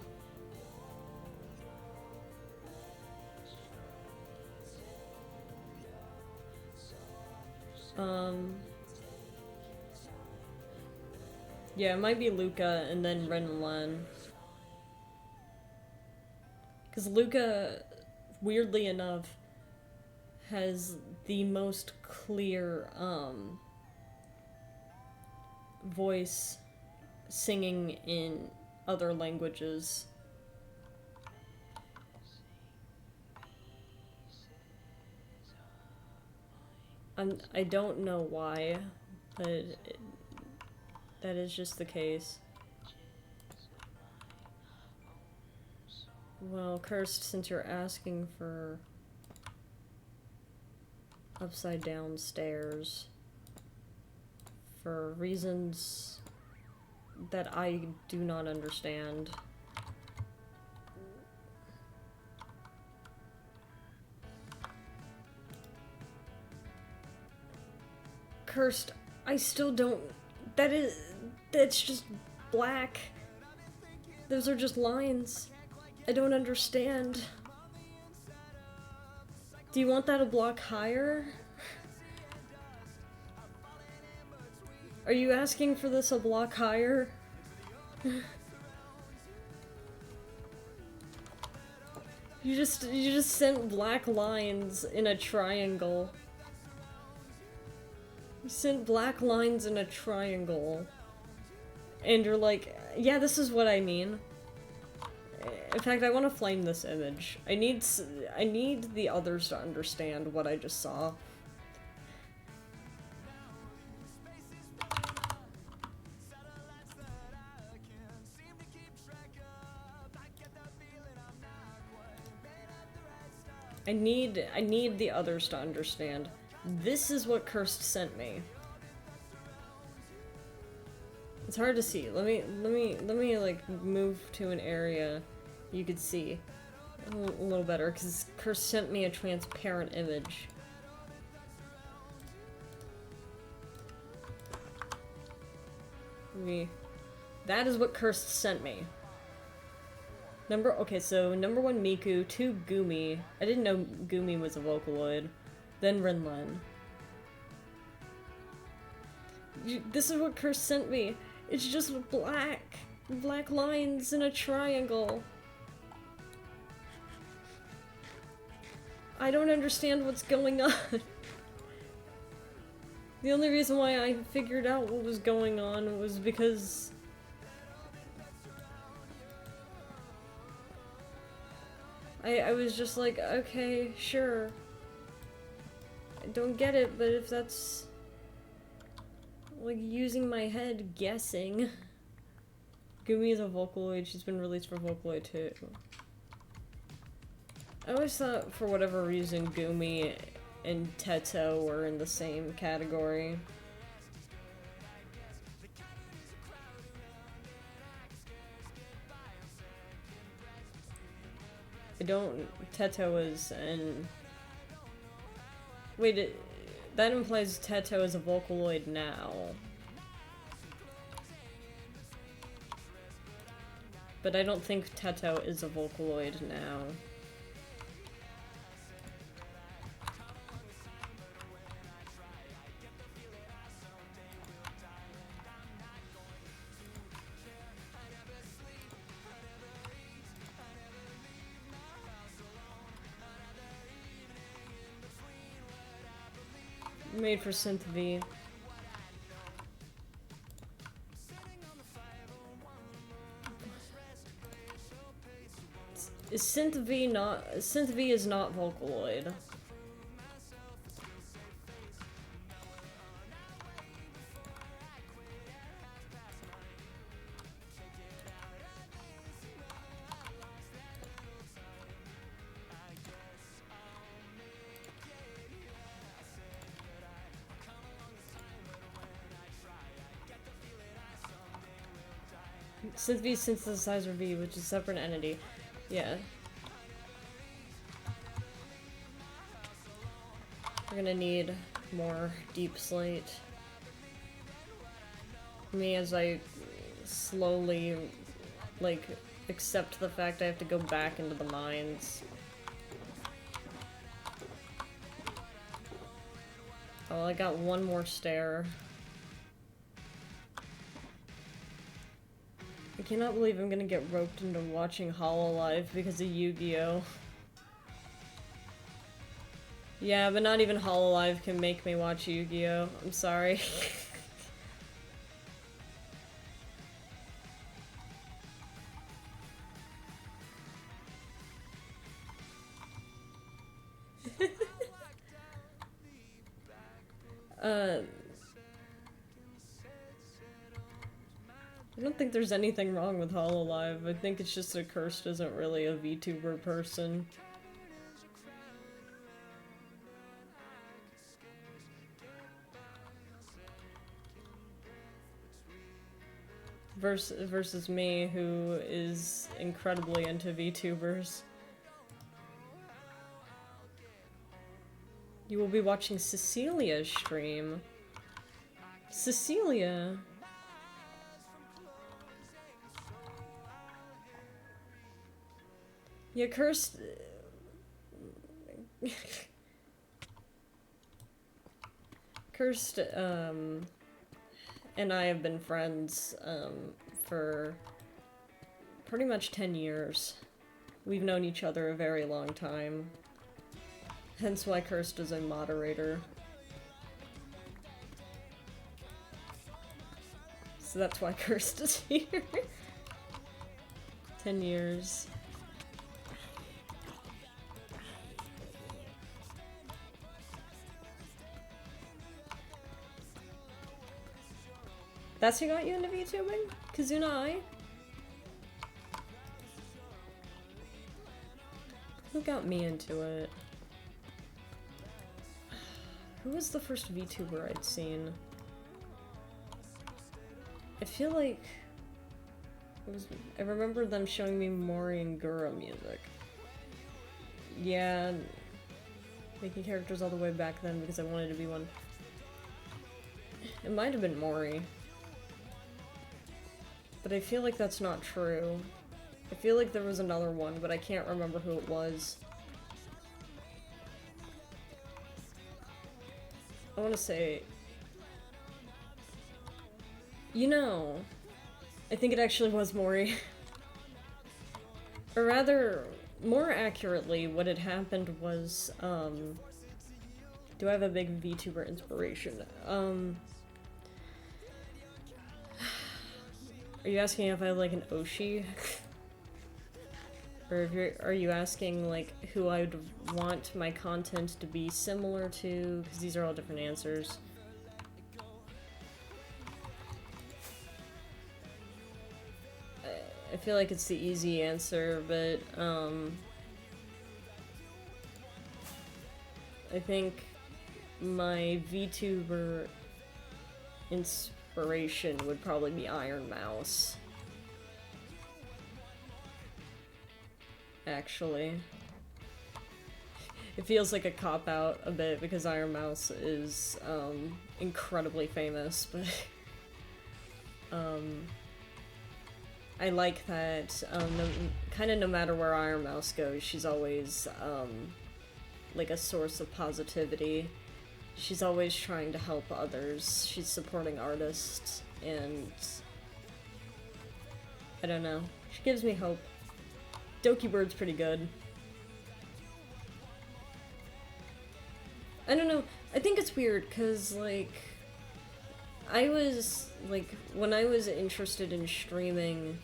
Yeah, it might be Luca and then Rinlen. Because Luca, weirdly enough, has the most clear, voice singing in other languages. I don't know why, but that is just the case. Well, Cursed, since you're asking for upside down stairs for reasons that I do not understand. Cursed, I still don't... That's just black. Those are just lines. I don't understand. Do you want that a block higher? Are you asking for this a block higher? You just sent black lines in a triangle. You sent black lines in a triangle. And you're like, yeah, this is what I mean. In fact, I want to flame this image. I need the others to understand what I just saw. I need the others to understand. This is what Cursed sent me. It's hard to see. Let me like move to an area you could see a little better, because Cursed sent me a transparent image. That is what Cursed sent me. Okay, so number 1 Miku, 2 Gumi. I didn't know Gumi was a Vocaloid. Then Rinlen. This is what Cursed sent me. It's just black lines in a triangle. I don't understand what's going on. The only reason why I figured out what was going on was because I was just like, okay, sure. I don't get it, but if that's like using my head guessing. Gumi is a Vocaloid. She's been released for Vocaloid too. I always thought, for whatever reason, Gumi and Teto were in the same category. Teto is an... Wait, that implies Teto is a Vocaloid now. but I don't think Teto is a Vocaloid now. Made for Synth V. Is Synth V not? Synth V is not Vocaloid. Synth V is synthesizer V, which is a separate entity. Yeah. We're gonna need more deep slate. Me as I slowly, like, accept the fact I have to go back into the mines. Oh, I got one more stair. I cannot believe I'm gonna get roped into watching Hololive because of Yu-Gi-Oh! Yeah, but not even Hololive can make me watch Yu-Gi-Oh! I'm sorry. I don't think there's anything wrong with Hololive. I think it's just that Cursed isn't really a VTuber person. Versus me, who is incredibly into VTubers. You will be watching Cecilia's stream. Cecilia! Yeah, Cursed... Cursed, and I have been friends, for pretty much 10 years. We've known each other a very long time. Hence why Cursed is a moderator. So that's why Cursed is here. 10 years. That's who got you into VTubing? Kazuna Ai? Who got me into it? Who was the first VTuber I'd seen? I feel like... I remember them showing me Mori and Gura music. Yeah, making characters all the way back then because I wanted to be one. It might have been Mori. But I feel like that's not true. I feel like there was another one, but I can't remember who it was. I want to say... You know, I think it actually was Mori. Or rather, more accurately, what had happened was, do I have a big VTuber inspiration? Are you asking if I have, like, an Oshi? Or if are you asking, like, who I would want my content to be similar to? Because these are all different answers. I feel like it's the easy answer, but, I think my VTuber inspiration would probably be Iron Mouse. Actually. It feels like a cop-out a bit because Iron Mouse is, incredibly famous, but, I like that, kind of no matter where Iron Mouse goes, she's always, like a source of positivity. She's always trying to help others. She's supporting artists, and I don't know. She gives me hope. Doki Bird's pretty good. I don't know. I think it's weird, because, like, I was, like, when I was interested in streaming,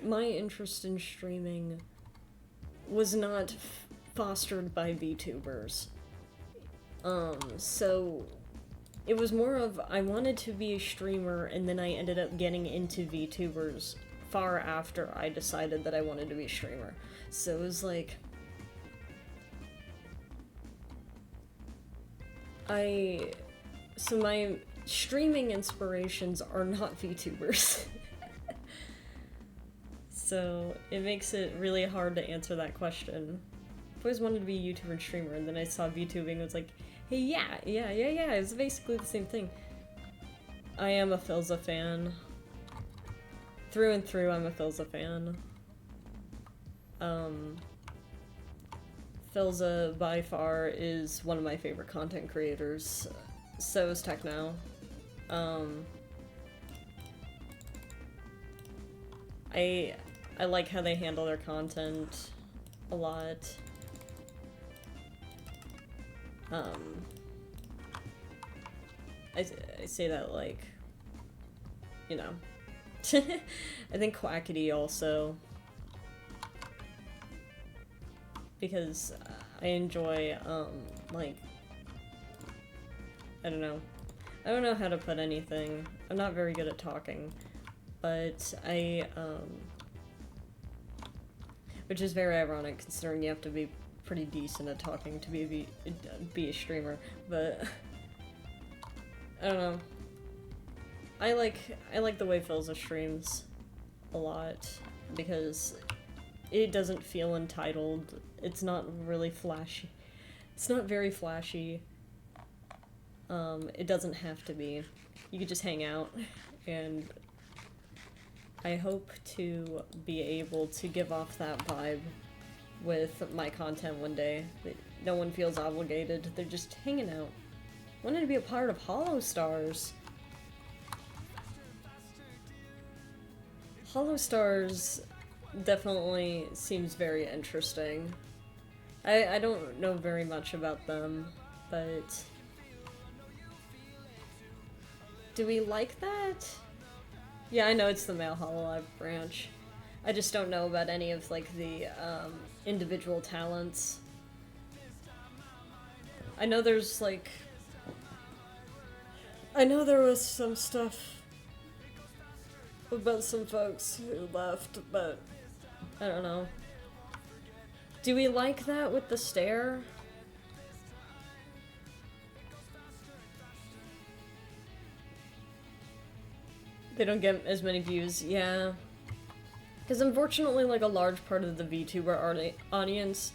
my interest in streaming was not fostered by VTubers. So it was more of, I wanted to be a streamer, and then I ended up getting into VTubers far after I decided that I wanted to be a streamer. So it was like, so my streaming inspirations are not VTubers. So it makes it really hard to answer that question. I've always wanted to be a YouTuber and streamer, and then I saw VTubing and was like, hey, yeah, it's basically the same thing. I am a Philza fan. Through and through, I'm a Philza fan. Philza, by far, is one of my favorite content creators. So is Techno. I like how they handle their content a lot. I say that, like, you know. I think Quackity also. Because I enjoy, like, I don't know. I don't know how to put anything. I'm not very good at talking. But which is very ironic considering you have to be pretty decent at talking to be a streamer. But I don't know. I like the way Philza streams a lot because it doesn't feel entitled. It's not really flashy. It's not very flashy. It doesn't have to be. You could just hang out, and I hope to be able to give off that vibe with my content one day. That no one feels obligated. They're just hanging out. Wanted to be a part of Hollow Stars. Hollow Stars definitely seems very interesting. I don't know very much about them, but do we like that? Yeah, I know it's the male Hololive branch. I just don't know about any of, like, the individual talents. I know there's, like, I know there was some stuff about some folks who left, but I don't know. Do we like that with the stare? They don't get as many views, yeah. Because unfortunately, like, a large part of the VTuber audience,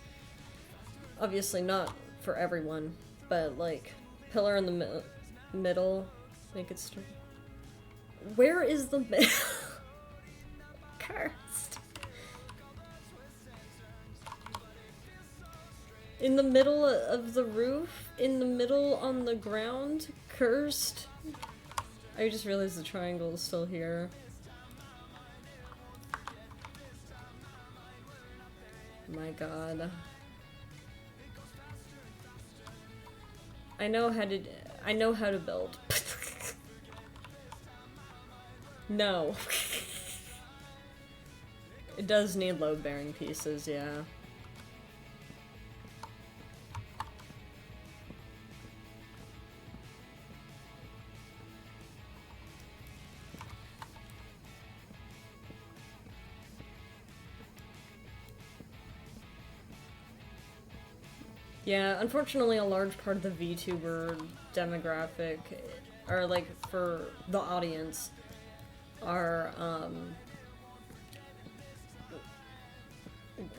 obviously not for everyone, but, like, pillar in the middle, make it start. Where is the middle? Cursed. In the middle of the roof? In the middle on the ground? Cursed? I just realized the triangle is still here. My god. I know how to build. No. It does need load-bearing pieces, yeah. Yeah, unfortunately a large part of the VTuber demographic, or like for the audience, are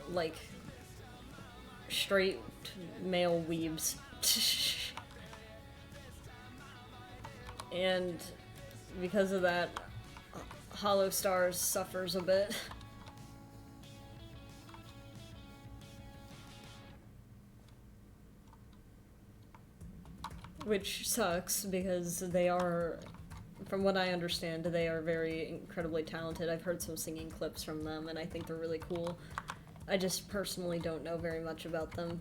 like straight male weebs. And because of that, Hollow Stars suffers a bit. Which sucks, because they are, from what I understand, they are very incredibly talented. I've heard some singing clips from them, and I think they're really cool. I just personally don't know very much about them.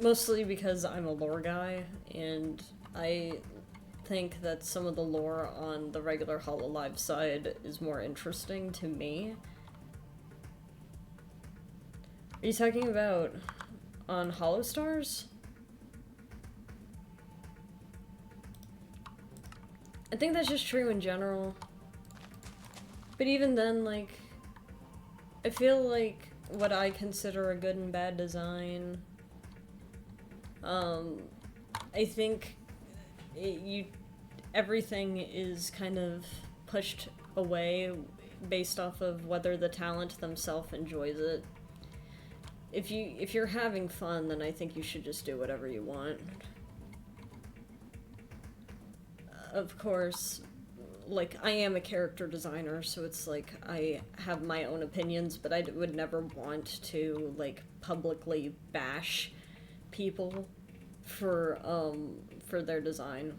Mostly because I'm a lore guy, and I think that some of the lore on the regular Hololive side is more interesting to me. Are you talking about on Hollow Stars? I think that's just true in general. But even then, like, I feel like what I consider a good and bad design, I think everything is kind of pushed away based off of whether the talent themselves enjoys it. If you're having fun, then I think you should just do whatever you want. Of course, like, I am a character designer, so it's like I have my own opinions, but I would never want to, like, publicly bash people for their design.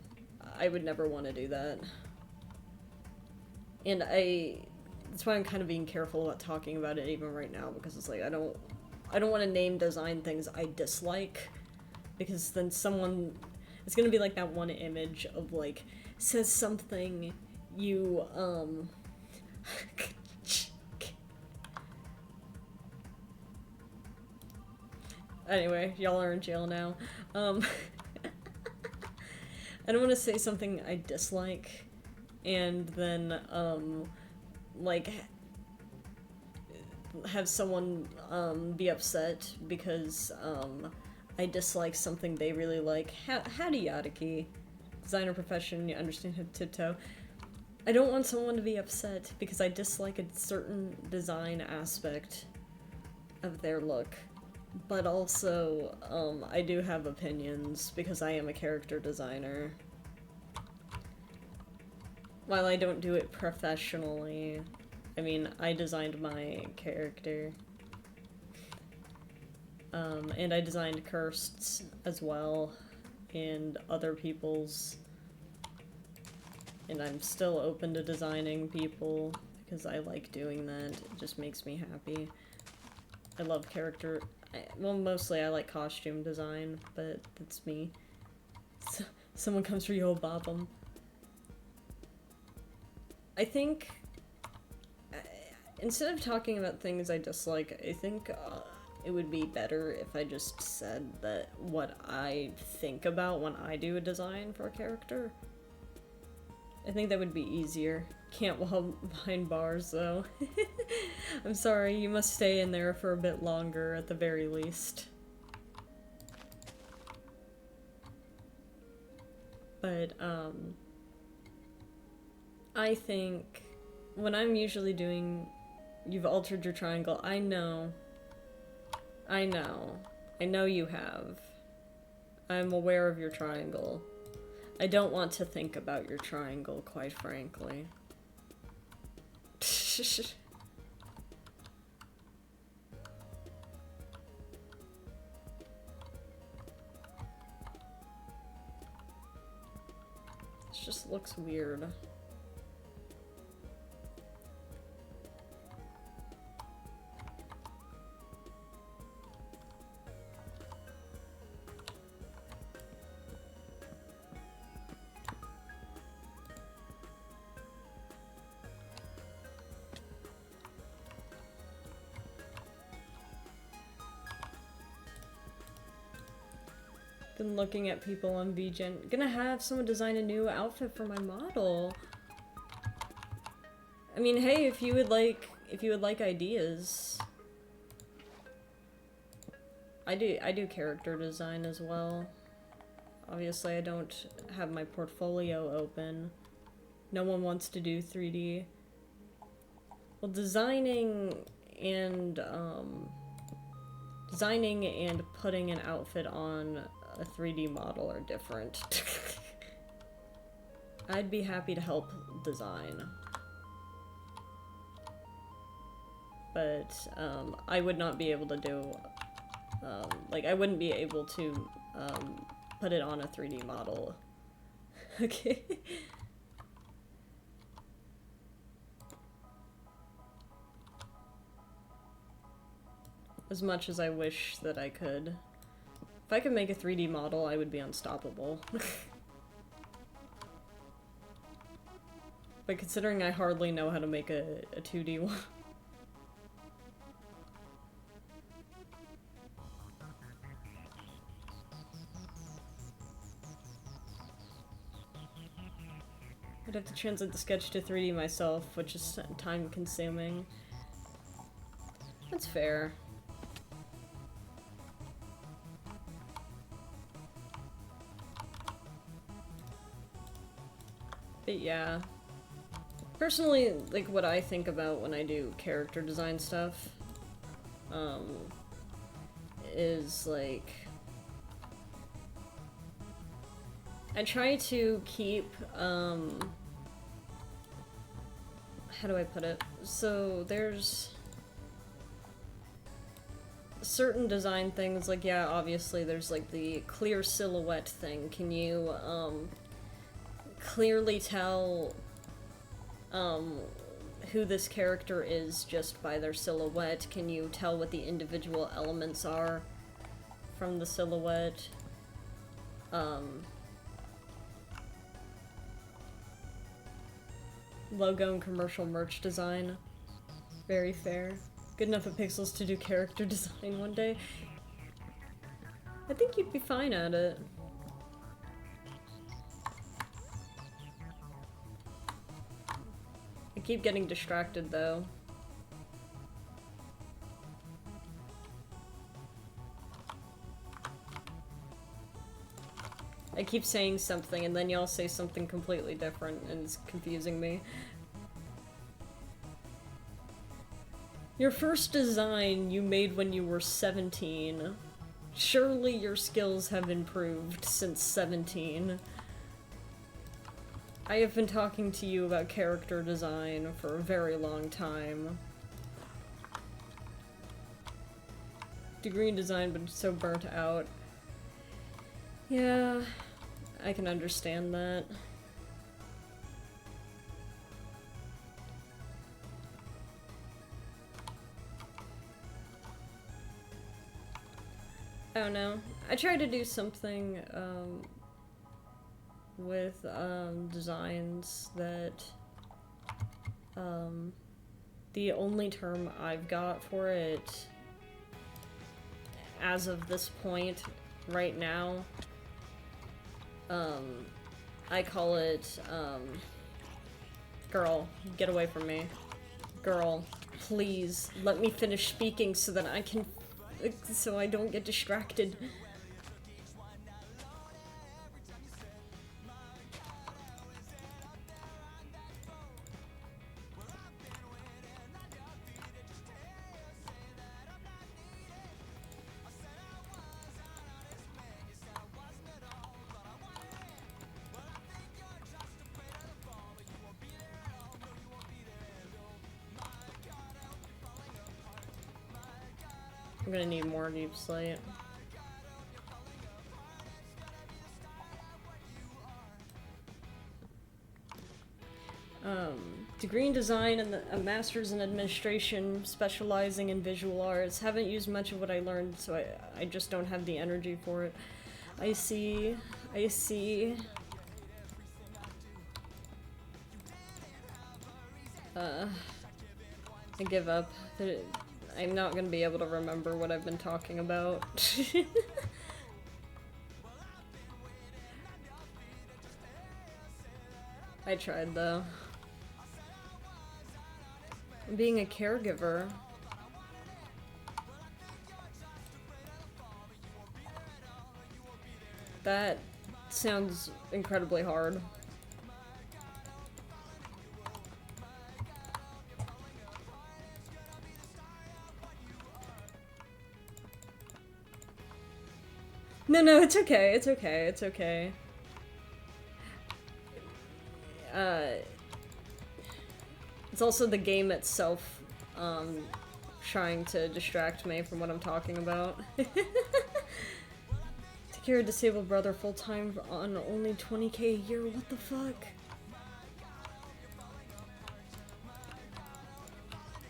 I would never want to do that. And that's why I'm kind of being careful about talking about it even right now, because it's like, I don't want to name design things I dislike, because then it's gonna be like that one image of, like, says something you, Anyway, y'all are in jail now. I don't want to say something I dislike, and then, like, have someone, be upset because, I dislike something they really like. Howdy Yadaki. Designer profession, you understand how to tiptoe. I don't want someone to be upset because I dislike a certain design aspect of their look. But also, I do have opinions because I am a character designer. While I don't do it professionally, I mean, I designed my character. And I designed Kirst's as well, and other people's. And I'm still open to designing people, because I like doing that. It just makes me happy. I love character... well, mostly I like costume design, but that's me. Someone comes for you, oh, bop 'em. I think... instead of talking about things I dislike, I think it would be better if I just said that what I think about when I do a design for a character. I think that would be easier. Can't walk behind bars, though. I'm sorry, you must stay in there for a bit longer, at the very least. But, I think when I'm usually doing You've Altered Your Triangle, I know you have. I'm aware of your triangle. I don't want to think about your triangle, quite frankly. This just looks weird. Been looking at people on VGen. Gonna have someone design a new outfit for my model. I mean, hey, if you would like ideas. I do character design as well. Obviously, I don't have my portfolio open. No one wants to do 3D. Well, designing and putting an outfit on a 3D model are different. I'd be happy to help design. But, I would not be able to do, like, I wouldn't be able to, put it on a 3D model. Okay. As much as I wish that I could. If I could make a 3D model, I would be unstoppable. But considering I hardly know how to make a 2D one. I'd have to translate the sketch to 3D myself, which is time consuming. That's fair. But yeah. Personally, like, what I think about when I do character design stuff, is, like... I try to keep, how do I put it? So, there's certain design things, like, yeah, obviously there's, like, the clear silhouette thing. Can you, clearly tell, who this character is just by their silhouette? Can you tell what the individual elements are from the silhouette? Logo and commercial merch design. Very fair. Good enough at Pixels to do character design one day. I think you'd be fine at it. I keep getting distracted though. I keep saying something and then y'all say something completely different and it's confusing me. Your first design you made when you were 17. Surely your skills have improved since 17. I have been talking to you about character design for a very long time. Degree in design, but so burnt out. Yeah, I can understand that. I don't know. I try to do something, with, designs that, the only term I've got for it as of this point, right now, I call it, girl, get away from me. Girl, please, let me finish speaking so that I can, so I don't get distracted. I'm gonna need more deep slate. Degree in design and a master's in administration, specializing in visual arts. Haven't used much of what I learned, so I just don't have the energy for it. I see. I see. I give up. I'm not gonna be able to remember what I've been talking about. I tried though. Being a caregiver. That sounds incredibly hard. No, it's okay, it's okay, it's okay. it's also the game itself, trying to distract me from what I'm talking about. Take care of a disabled brother full-time on only 20K a year, what the fuck?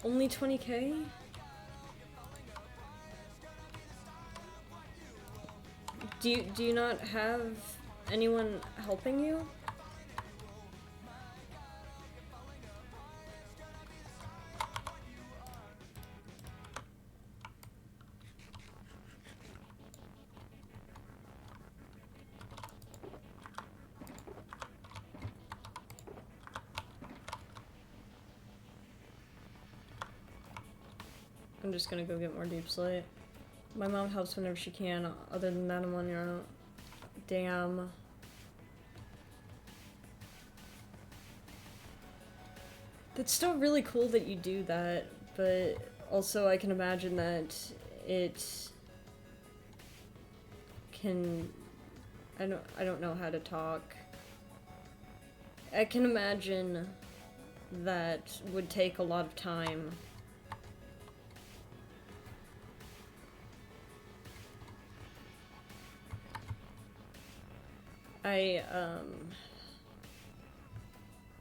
Only 20K? Do you not have anyone helping you? I'm just gonna go get more deep slate. My mom helps whenever she can. Other than that, I'm on your own. Damn. That's still really cool that you do that, but also I can imagine that it can... I don't know how to talk. I can imagine that would take a lot of time.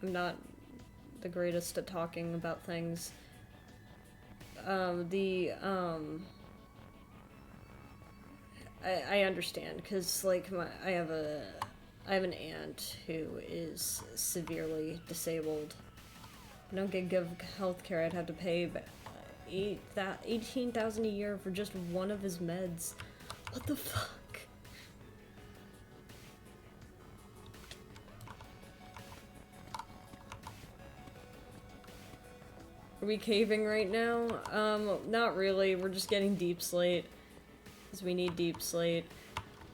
I'm not the greatest at talking about things. I understand, because, like, I have an aunt who is severely disabled. I don't get good healthcare. I'd have to pay $18,000 a year for just one of his meds. What the fuck? Are we caving right now? Not really. We're just getting deep slate. Because we need deep slate.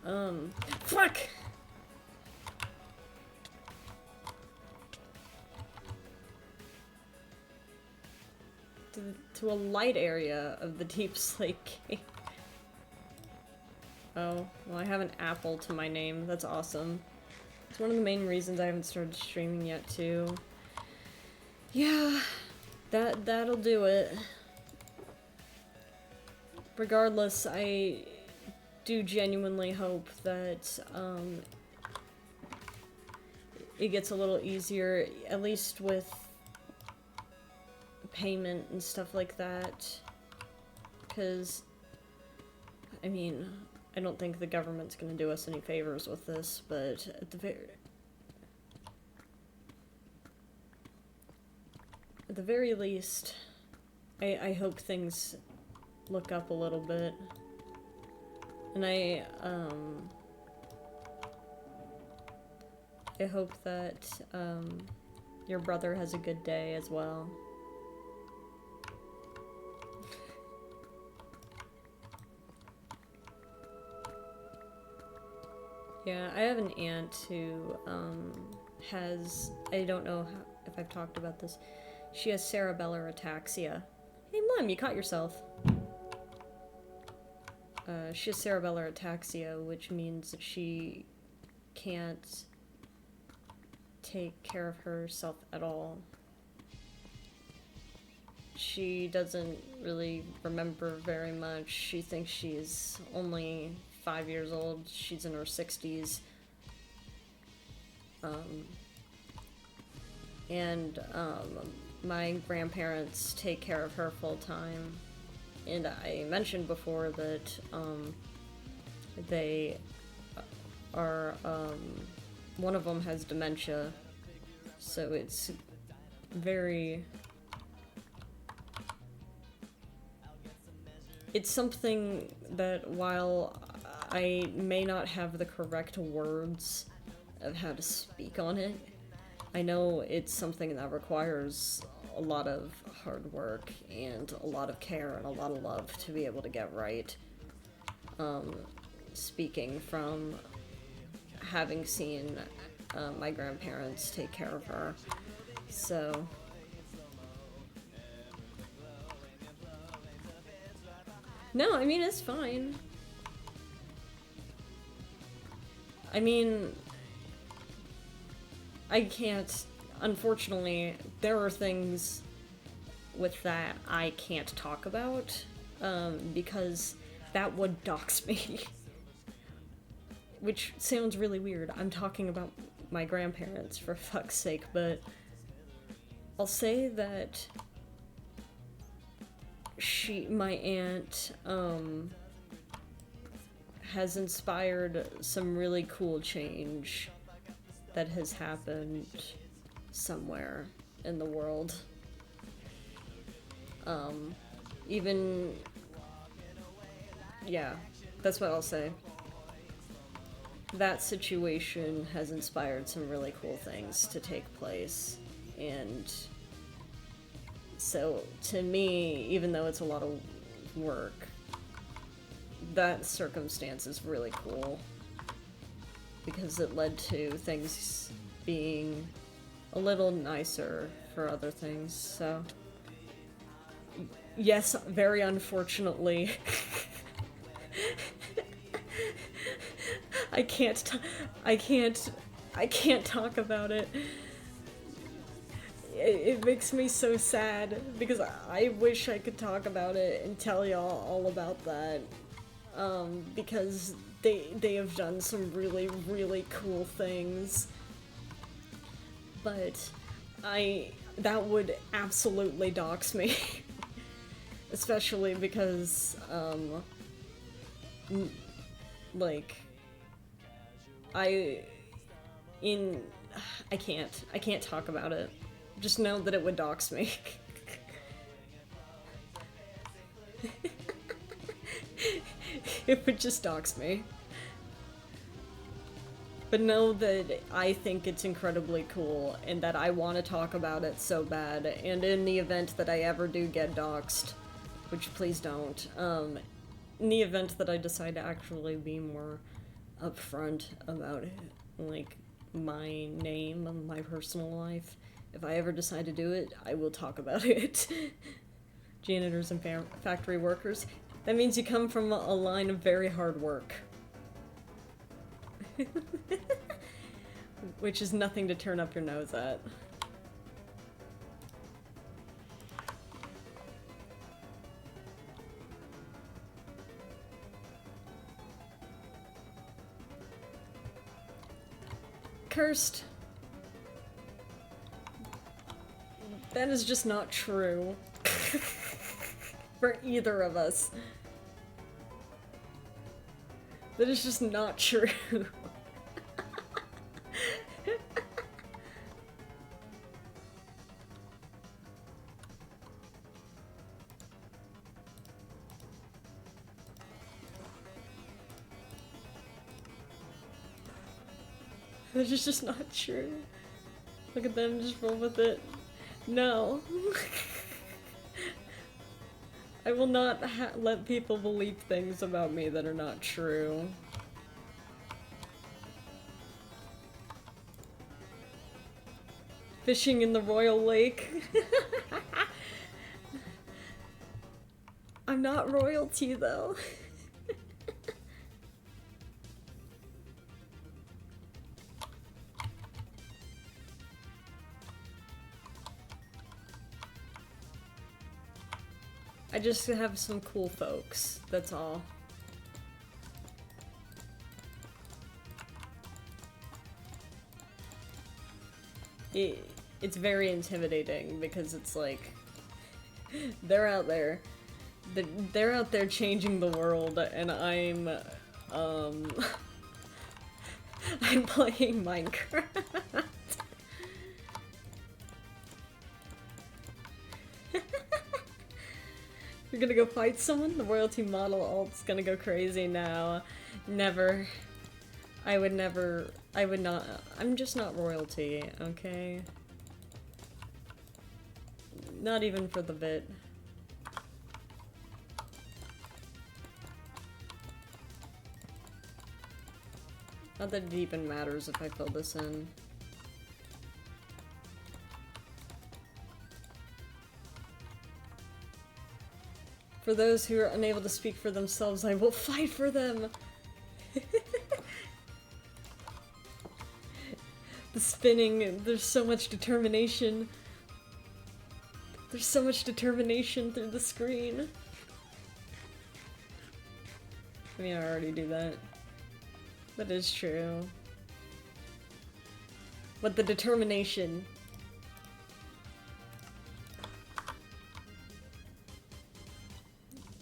Fuck! To a light area of the deep slate cave. Oh, well, I have an apple to my name. That's awesome. It's one of the main reasons I haven't started streaming yet, too. Yeah. That'll do it. Regardless, I do genuinely hope that, it gets a little easier, at least with payment and stuff like that. Because, I mean, I don't think the government's gonna do us any favors with this, but at the very least, I hope things look up a little bit. And I hope that, your brother has a good day as well. Yeah, I have an aunt who, has, I don't know if I've talked about this, she has cerebellar ataxia. Hey Mom, you caught yourself. She has cerebellar ataxia, which means that she can't take care of herself at all. She doesn't really remember very much. She thinks she's only 5 years old. She's in her 60s. My grandparents take care of her full time. And I mentioned before that, they are, one of them has dementia, so it's it's something that while I may not have the correct words of how to speak on it, I know it's something that requires a lot of hard work and a lot of care and a lot of love to be able to get right. Speaking from having seen my grandparents take care of her, so no, I mean, it's fine. I mean, I can't unfortunately, there are things with that I can't talk about, because that would dox me. Which sounds really weird. I'm talking about my grandparents, for fuck's sake, but I'll say that my aunt, has inspired some really cool change that has happened somewhere in the world. Yeah, that's what I'll say. That situation has inspired some really cool things to take place, and so to me, even though it's a lot of work, that circumstance is really cool because it led to things being a little nicer for other things. So yes, very unfortunately, I can't talk about it. It makes me so sad because I wish I could talk about it and tell y'all all about that. Because they have done some really, really cool things. But that would absolutely dox me. Especially because, I can't talk about it. Just know that it would dox me. It would just dox me. But know that I think it's incredibly cool, and that I want to talk about it so bad, and in the event that I ever do get doxed, which please don't, in the event that I decide to actually be more upfront about it, like my name and my personal life, if I ever decide to do it, I will talk about it. Janitors and factory workers. That means you come from a line of very hard work. Which is nothing to turn up your nose at. Cursed. That is just not true. For either of us. That is just not true. That is just not true. Look at them, just roll with it. No. I will not let people believe things about me that are not true. Fishing in the Royal Lake. I'm not royalty, though. I just have some cool folks, that's all. It's very intimidating because it's like, they're out there. They're out there changing the world, and I'm playing Minecraft. You're gonna go fight someone? The royalty model alt's gonna go crazy now. Never. I would not. I'm just not royalty, okay? Not even for the bit. Not that it even matters if I fill this in. For those who are unable to speak for themselves, I will fight for them! spinning. There's so much determination. There's so much determination through the screen. I mean, I already do that. That is true. But the determination.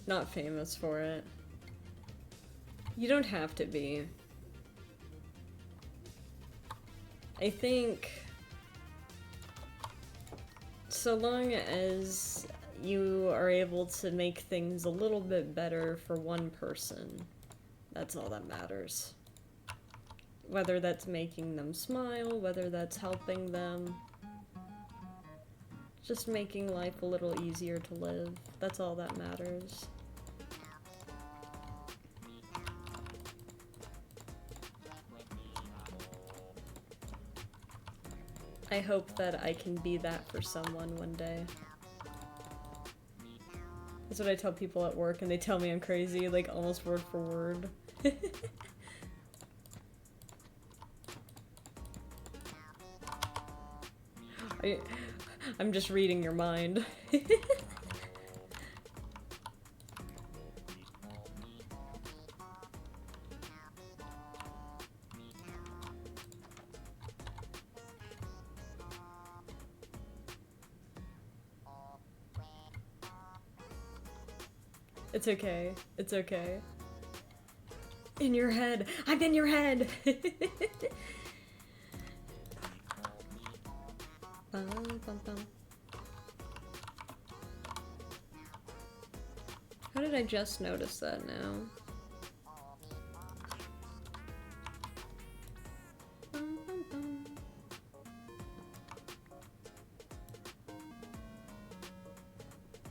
Not famous for it. You don't have to be. I think so long as you are able to make things a little bit better for one person, that's all that matters. Whether that's making them smile, whether that's helping them, just making life a little easier to live, that's all that matters. I hope that I can be that for someone one day. That's what I tell people at work, and they tell me I'm crazy, like almost word for word. I'm just reading your mind. It's okay. It's okay. In your head. I'm in your head! Bum, bum, bum. How did I just notice that now? Bum, bum, bum.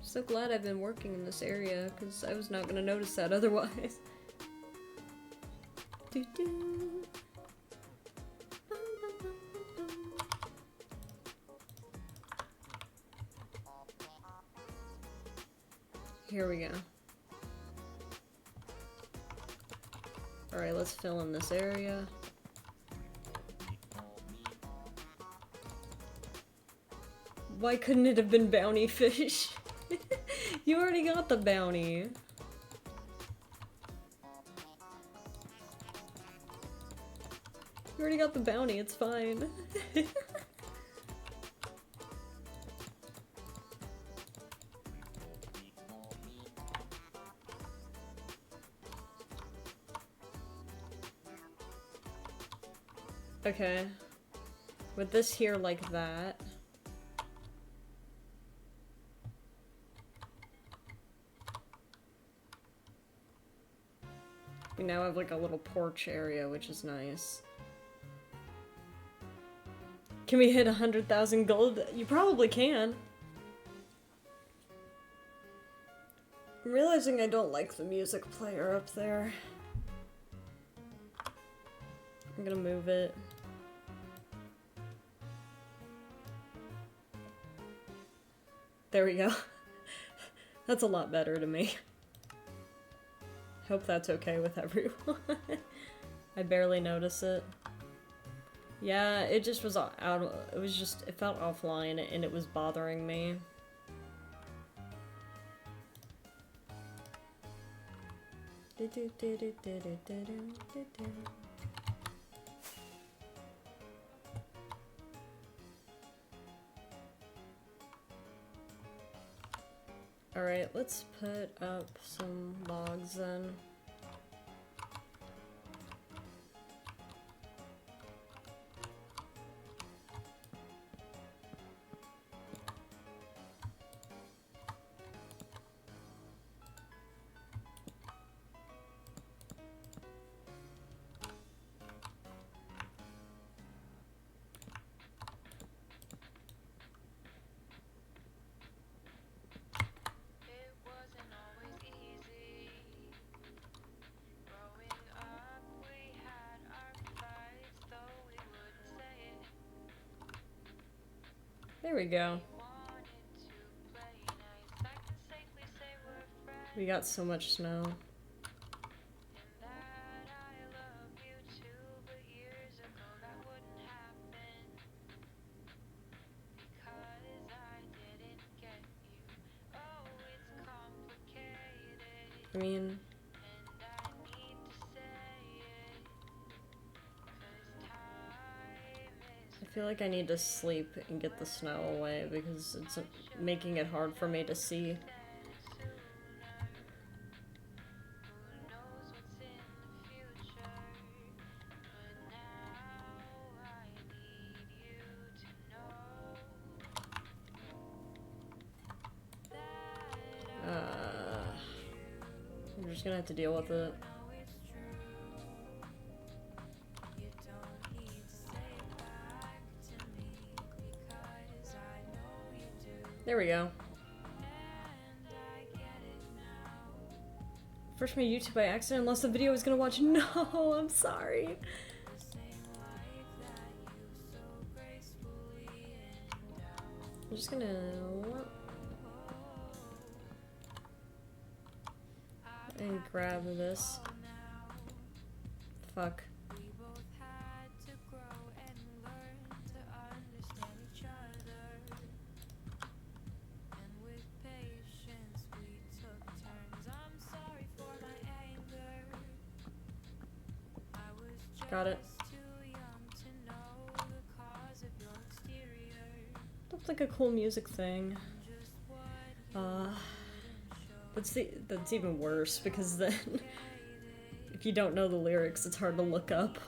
So glad I've been working in this area, because I was not gonna notice that otherwise. Doo -doo. Bum, bum, bum, bum, bum. Here we go. Alright, let's fill in this area. Why couldn't it have been bounty fish? You already got the bounty. You already got the bounty, it's fine. Okay. With this here like that. We now have like a little porch area, which is nice. Can we hit 100,000 gold? You probably can. I'm realizing I don't like the music player up there. I'm gonna move it. There we go. That's a lot better to me. Hope that's okay with everyone. I barely notice it. Yeah, it just was out. It was just, it felt offline and it was bothering me. Alright, let's put up some logs then. There we go. We got so much snow. I mean, I feel like I need to sleep and get the snow away because it's making it hard for me to see. I'm just gonna have to deal with it. There we go. First made YouTube by accident, lost the video I was gonna watch. No, I'm sorry. I'm just gonna... and grab this. Fuck. Got it. Looks like a cool music thing. That's even worse because then if you don't know the lyrics, it's hard to look up.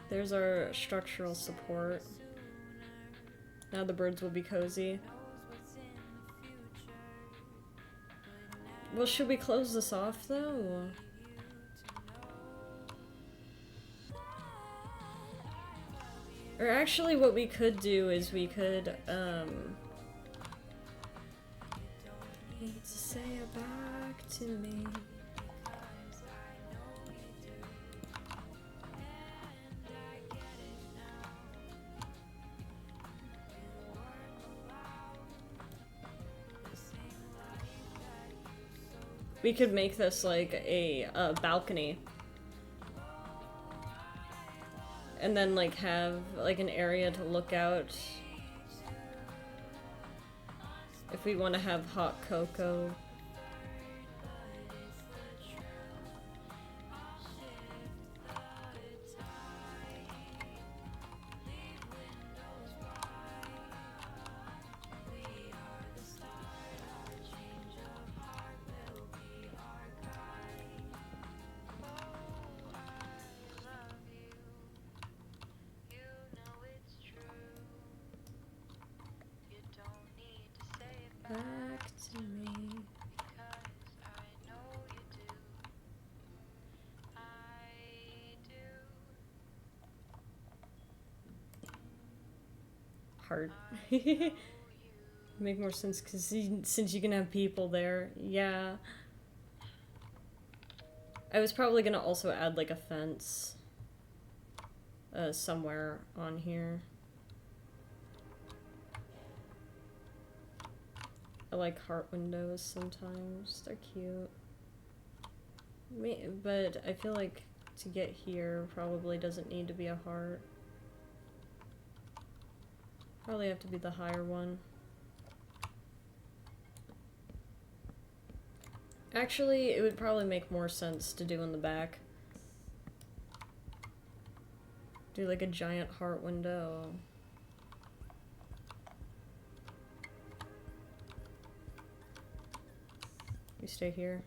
There's our structural support. Now the birds will be cozy. Well, should we close this off though? Or actually what we could do is we could, need to say it back to me. We could make this like a balcony. And then like have like an area to look out. If we want to have hot cocoa. Back to me. Heart. Make more sense because since you can have people there. Yeah. I was probably gonna also add like a fence somewhere on here. I like heart windows sometimes. They're cute. But I feel like to get here probably doesn't need to be a heart. Probably have to be the higher one. Actually, it would probably make more sense to do in the back. Do like a giant heart window. You stay here.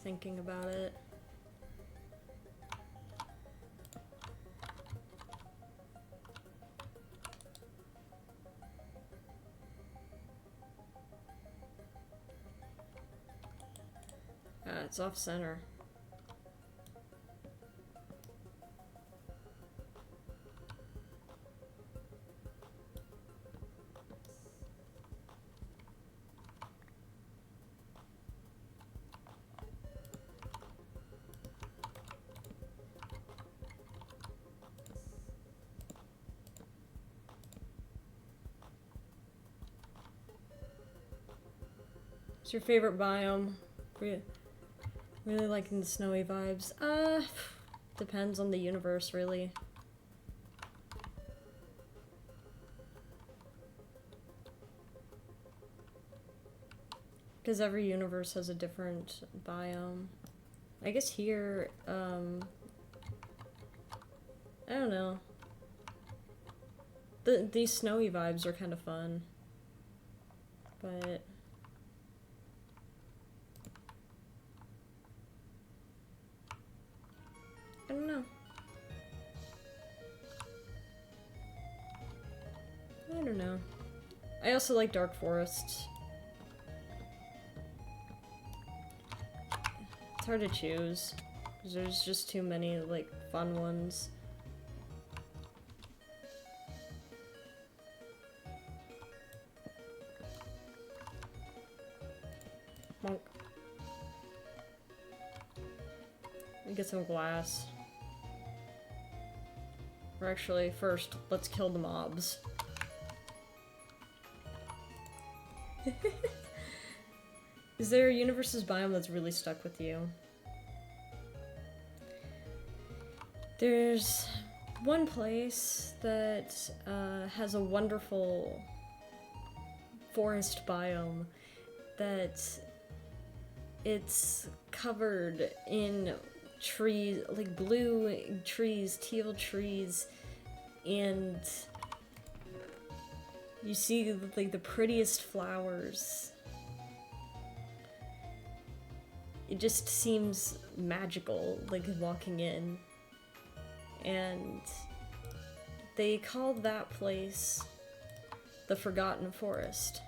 Thinking about it. it's off center. What's your favorite biome? Really liking the snowy vibes. Depends on the universe, really. Because every universe has a different biome. I guess here, I don't know. These snowy vibes are kind of fun. But I don't know. I don't know. I also like dark forests. It's hard to choose, because there's just too many, like, fun ones. Monk. Let me get some glass. Or actually, first, let's kill the mobs. Is there a universe's biome that's really stuck with you? There's one place that has a wonderful forest biome that it's covered in trees, like blue trees, teal trees, and you see like the prettiest flowers. It just seems magical, like walking in. And they called that place the Forgotten Forest.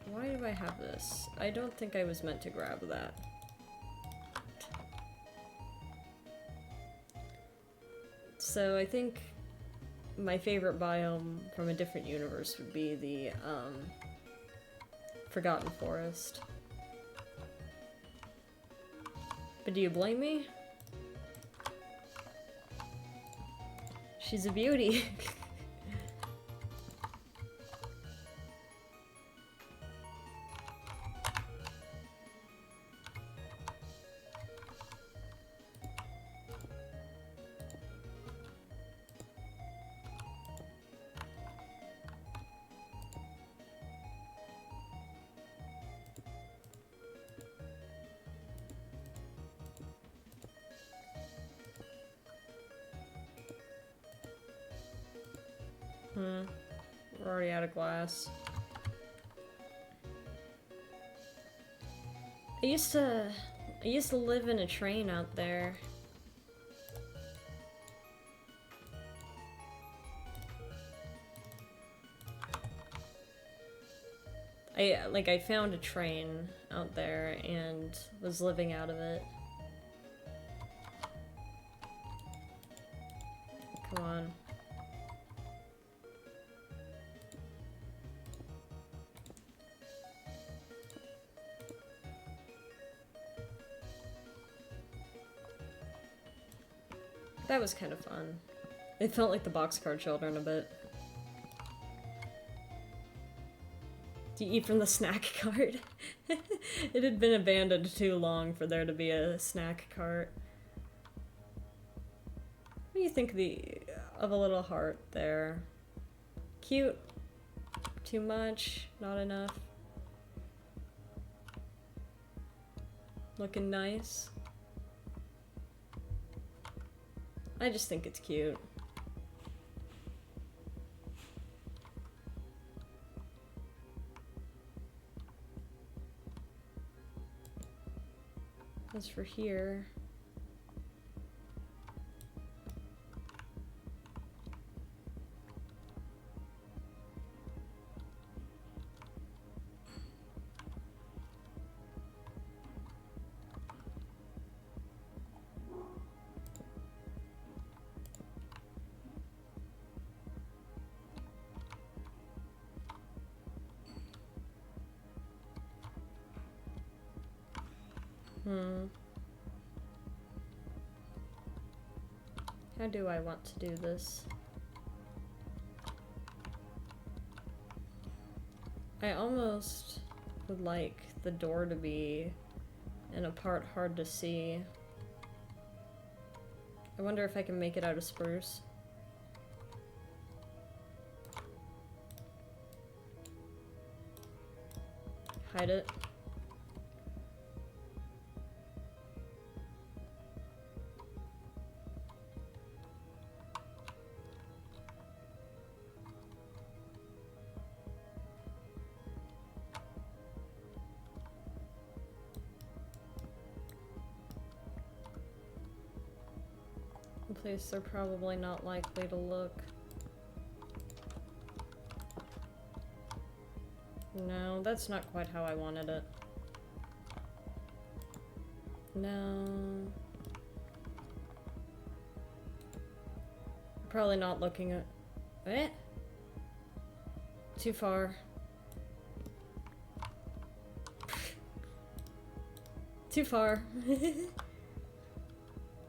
Why do I have this? I don't think I was meant to grab that. So I think my favorite biome from a different universe would be the Forgotten Forest. But do you blame me? She's a beauty. We're already out of glass. I used to live in a train out there. I found a train out there and was living out of it. Come on. That was kind of fun. It felt like the Boxcar Children a bit. Do you eat from the snack cart? It had been abandoned too long for there to be a snack cart. What do you think of a little heart there? Cute? Too much? Not enough? Looking nice? I just think it's cute. As for here... How do I want to do this? I almost would like the door to be in a part hard to see. I wonder if I can make it out of spruce. Hide it. A place they're probably not likely to look. No, that's not quite how I wanted it. No. Probably not looking at... Eh? Too far. Too far.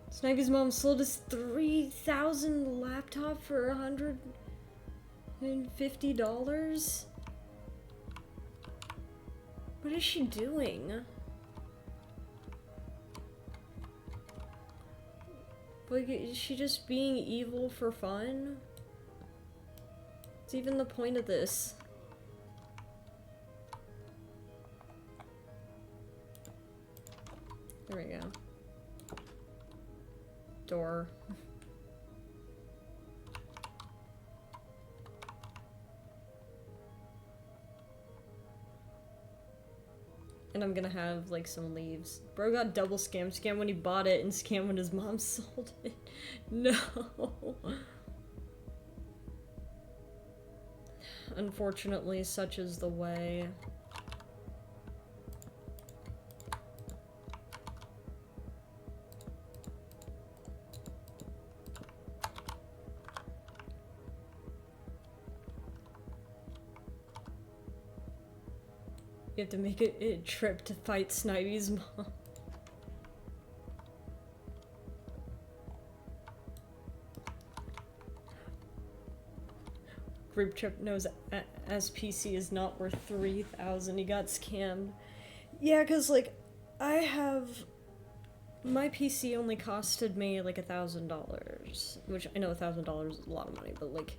Snivey's mom sold his 3,000 laptop for $150? What is she doing? Like, is she just being evil for fun? What's even the point of this? There we go. Door. And I'm gonna have, like, some leaves. Bro got double scammed. Scam when he bought it and scam when his mom sold it. No. Unfortunately, such is the way. You have to make a trip to fight Snivey's mom. Group trip knows as PC is not worth 3,000. He got scammed. Yeah, cause like, I have... My PC only costed me like $1,000, which I know $1,000 is a lot of money, but like...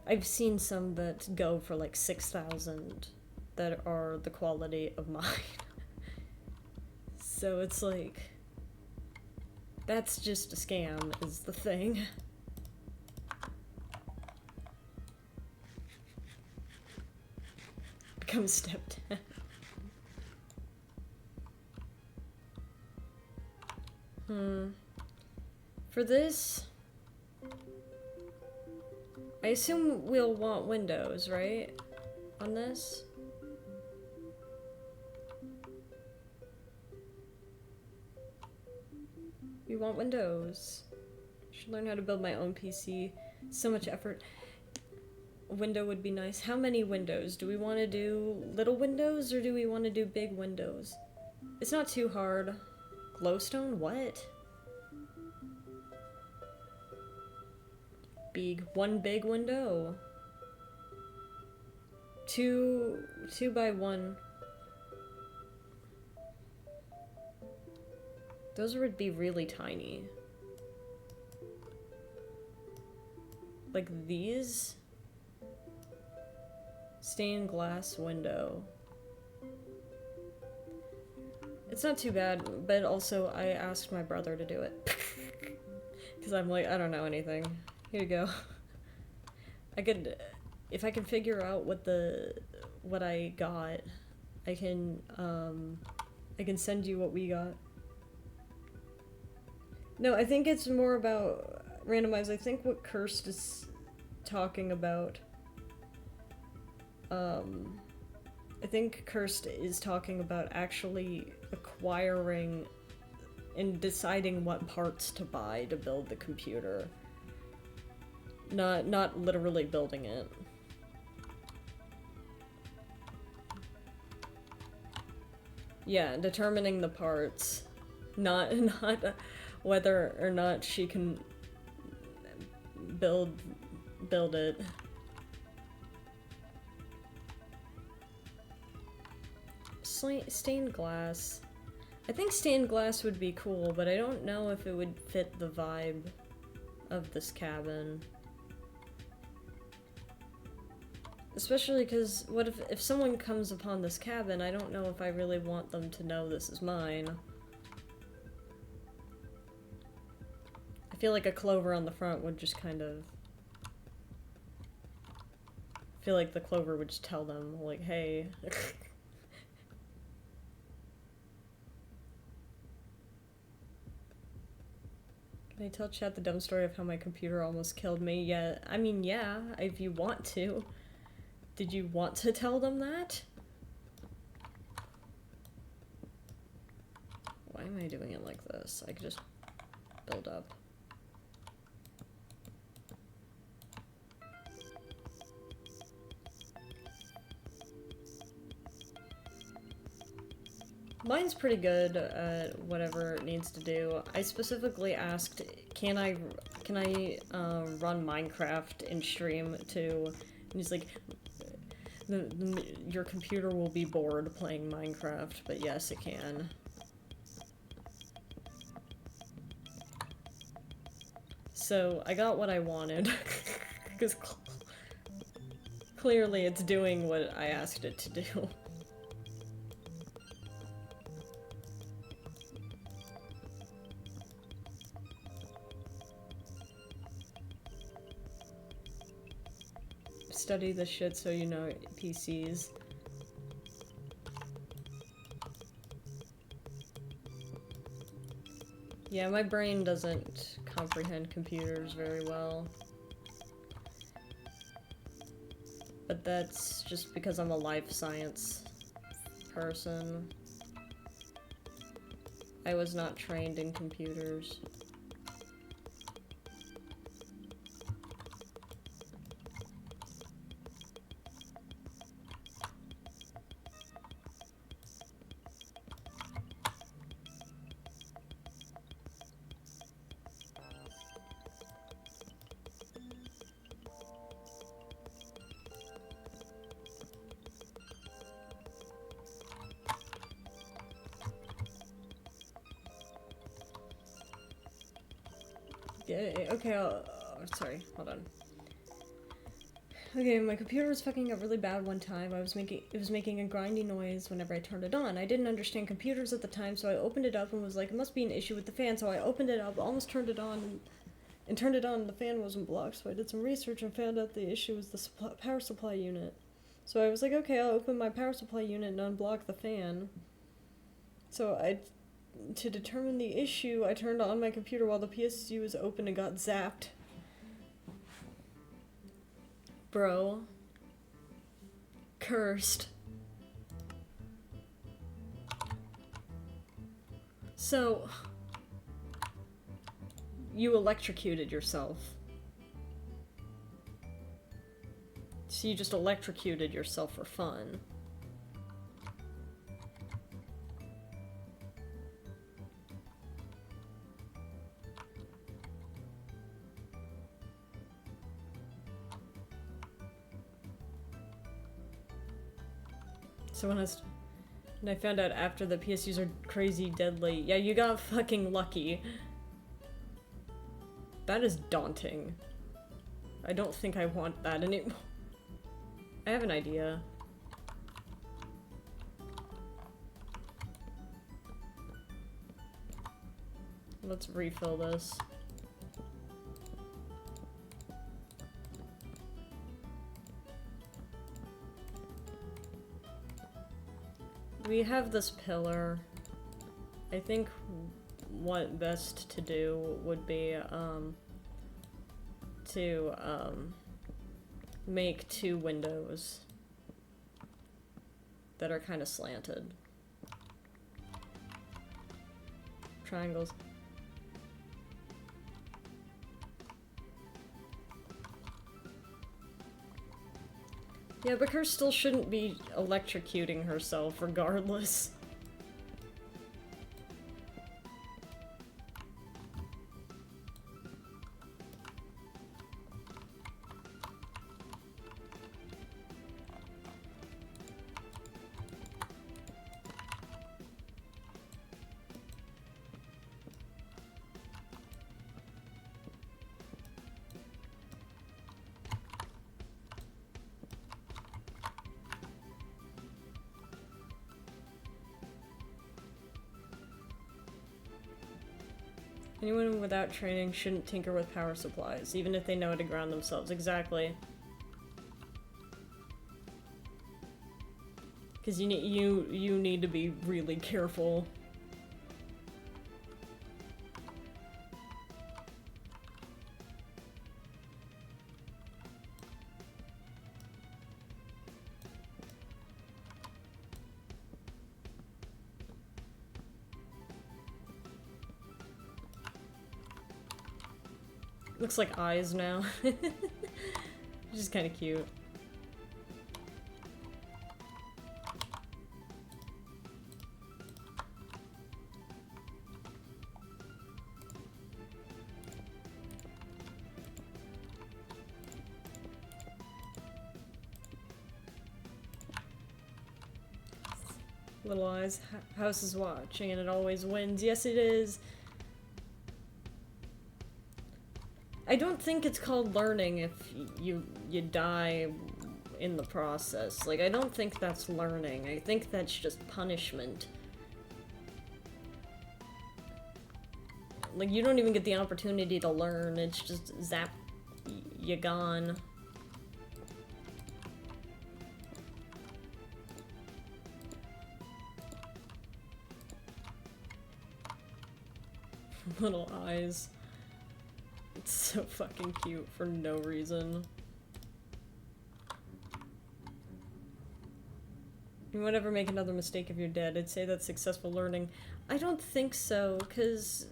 I've seen some that go for like 6,000 that are the quality of mine. So it's like, that's just a scam is the thing. Become stepdad. For this, I assume we'll want windows, right? On this? We want windows. Should learn how to build my own PC. So much effort. A window would be nice. How many windows? Do we want to do little windows or do we want to do big windows? It's not too hard. Glowstone? What? One big window. Two by one. Those would be really tiny. Like these? Stained glass window. It's not too bad, but also I asked my brother to do it. Because I'm like, I don't know anything. Here you go. I could, if I can figure out what I got, I can send you what we got. No, I think it's more about randomized. I think what Cursed is talking about, I think Cursed is talking about actually acquiring and deciding what parts to buy to build the computer. Not literally building it. Yeah, determining the parts. Not whether or not she can build it. Stained glass. I think stained glass would be cool, but I don't know if it would fit the vibe of this cabin. Especially because what if someone comes upon this cabin, I don't know if I really want them to know this is mine. I feel like a clover on the front would just kind of... I feel like the clover would just tell them, like, hey. Can I tell chat the dumb story of how my computer almost killed me? Yeah, I mean, yeah, if you want to. Did you want to tell them that? Why am I doing it like this? I could just build up. Mine's pretty good at whatever it needs to do. I specifically asked, can I run Minecraft in stream too? And he's like, your computer will be bored playing Minecraft, but yes, it can. So I got what I wanted, because clearly it's doing what I asked it to do. Study the shit so you know PCs. Yeah, my brain doesn't comprehend computers very well. But that's just because I'm a life science person. I was not trained in computers. Yeah, okay, sorry, hold on. Okay, my computer was fucking up really bad one time. It was making a grindy noise whenever I turned it on. I didn't understand computers at the time, so I opened it up and was like, it must be an issue with the fan. So I opened it up, almost turned it on, and turned it on, and the fan wasn't blocked. So I did some research and found out the issue was the power supply unit. So I was like, okay, I'll open my power supply unit and unblock the fan. So to determine the issue, I turned on my computer while the PSU was open and got zapped. Bro. Cursed. So, you electrocuted yourself. So you just electrocuted yourself for fun. So when I found out after the PSUs are crazy deadly, yeah, you got fucking lucky. That is daunting. I don't think I want that anymore. I have an idea. Let's refill this. We have this pillar. I think what best to do would be to make 2 windows that are kind of slanted. Triangles. Yeah, but Kerr still shouldn't be electrocuting herself regardless. Anyone without training shouldn't tinker with power supplies, even if they know how to ground themselves. Exactly. Because you need to be really careful. Looks like eyes now. Which is kind of cute. Little eyes. House is watching and it always wins. Yes, it is. I don't think it's called learning if you die in the process. Like, I don't think that's learning. I think that's just punishment. Like, you don't even get the opportunity to learn. It's just zap, you gone. Little eyes. It's so fucking cute for no reason. You won't ever make another mistake if you're dead. I'd say that's successful learning. I don't think so, because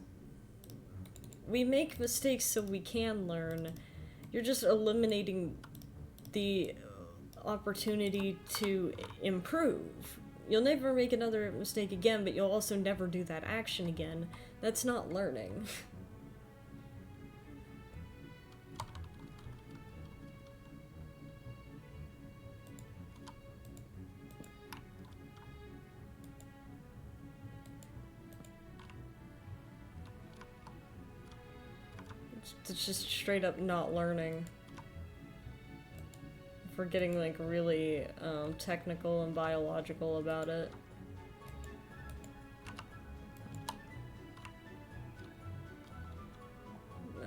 we make mistakes so we can learn. You're just eliminating the opportunity to improve. You'll never make another mistake again, but you'll also never do that action again. That's not learning. It's just straight up not learning. If we're getting like really technical and biological about it. No.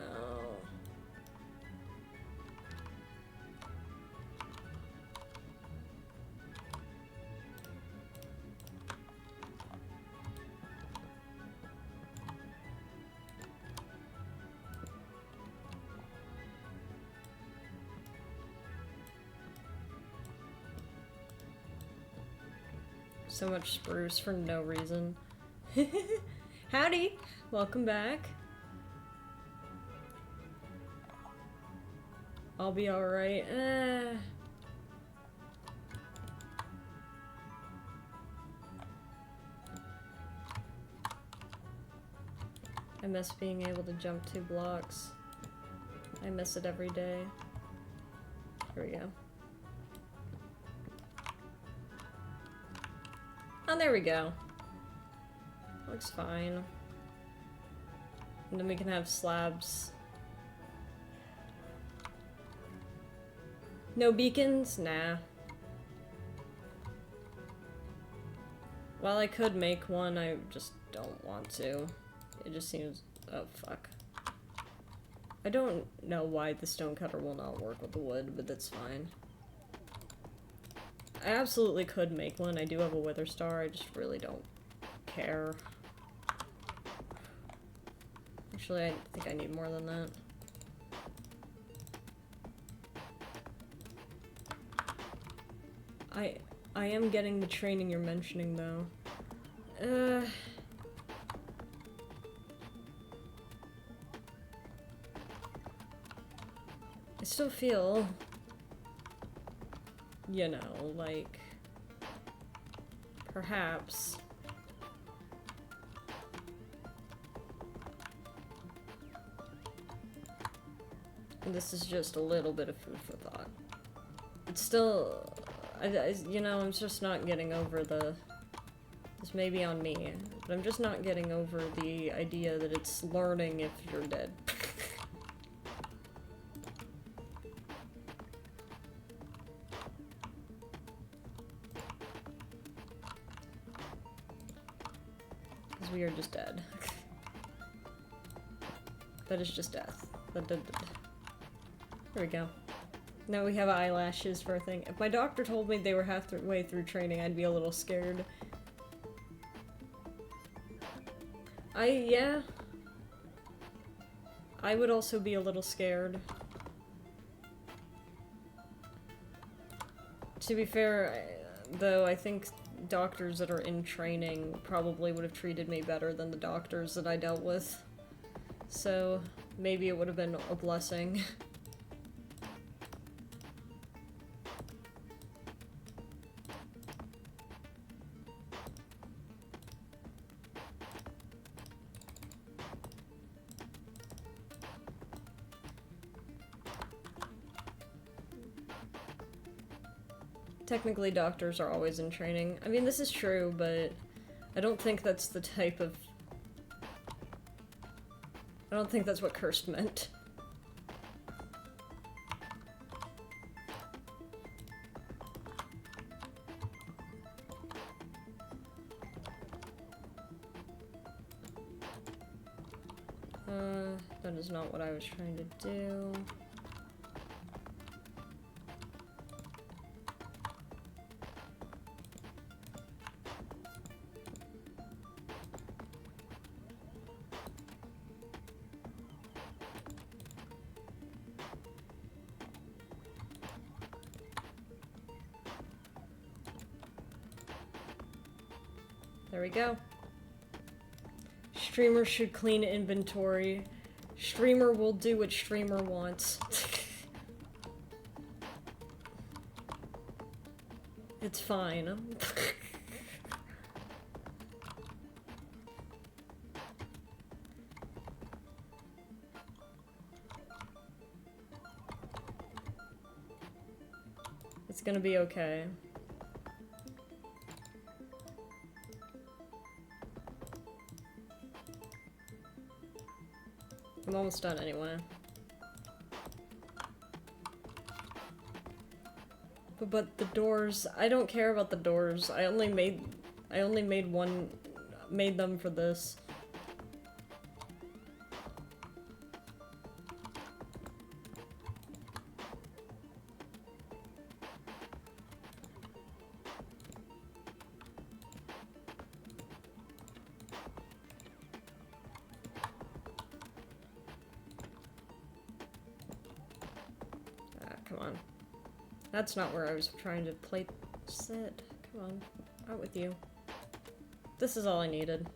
So much spruce for no reason. Howdy! Welcome back. I'll be alright. I miss being able to jump 2 blocks. I miss it every day. Here we go. Oh, there we go. Looks fine. And then we can have slabs. No beacons? Nah. While I could make one, I just don't want to. It just seems... oh, fuck. I don't know why the stonecutter will not work with the wood, but that's fine. I absolutely could make one. I do have a wither star, I just really don't care. Actually, I think I need more than that. I am getting the training you're mentioning, though. I still feel... you know, like... perhaps... this is just a little bit of food for thought. It's still... you know, I'm just not getting over the... this may be on me, but I'm just not getting over the idea that it's learning if you're dead. Because we are just dead. That is just death. There we go. Now we have eyelashes for a thing. If my doctor told me they were halfway through training, I'd be a little scared. Yeah. I would also be a little scared. To be fair, though, I think doctors that are in training probably would have treated me better than the doctors that I dealt with. So, maybe it would have been a blessing. Technically, doctors are always in training. I mean, this is true, but I don't think that's the type of... I don't think that's what cursed meant. That is not what I was trying to do. There we go. Streamer should clean inventory. Streamer will do what streamer wants. It's fine. It's gonna be okay. I'm almost done anyway. But the doors, I don't care about the doors. I only made them for this. Come on. That's not where I was trying to place it. Come on. Out with you. This is all I needed.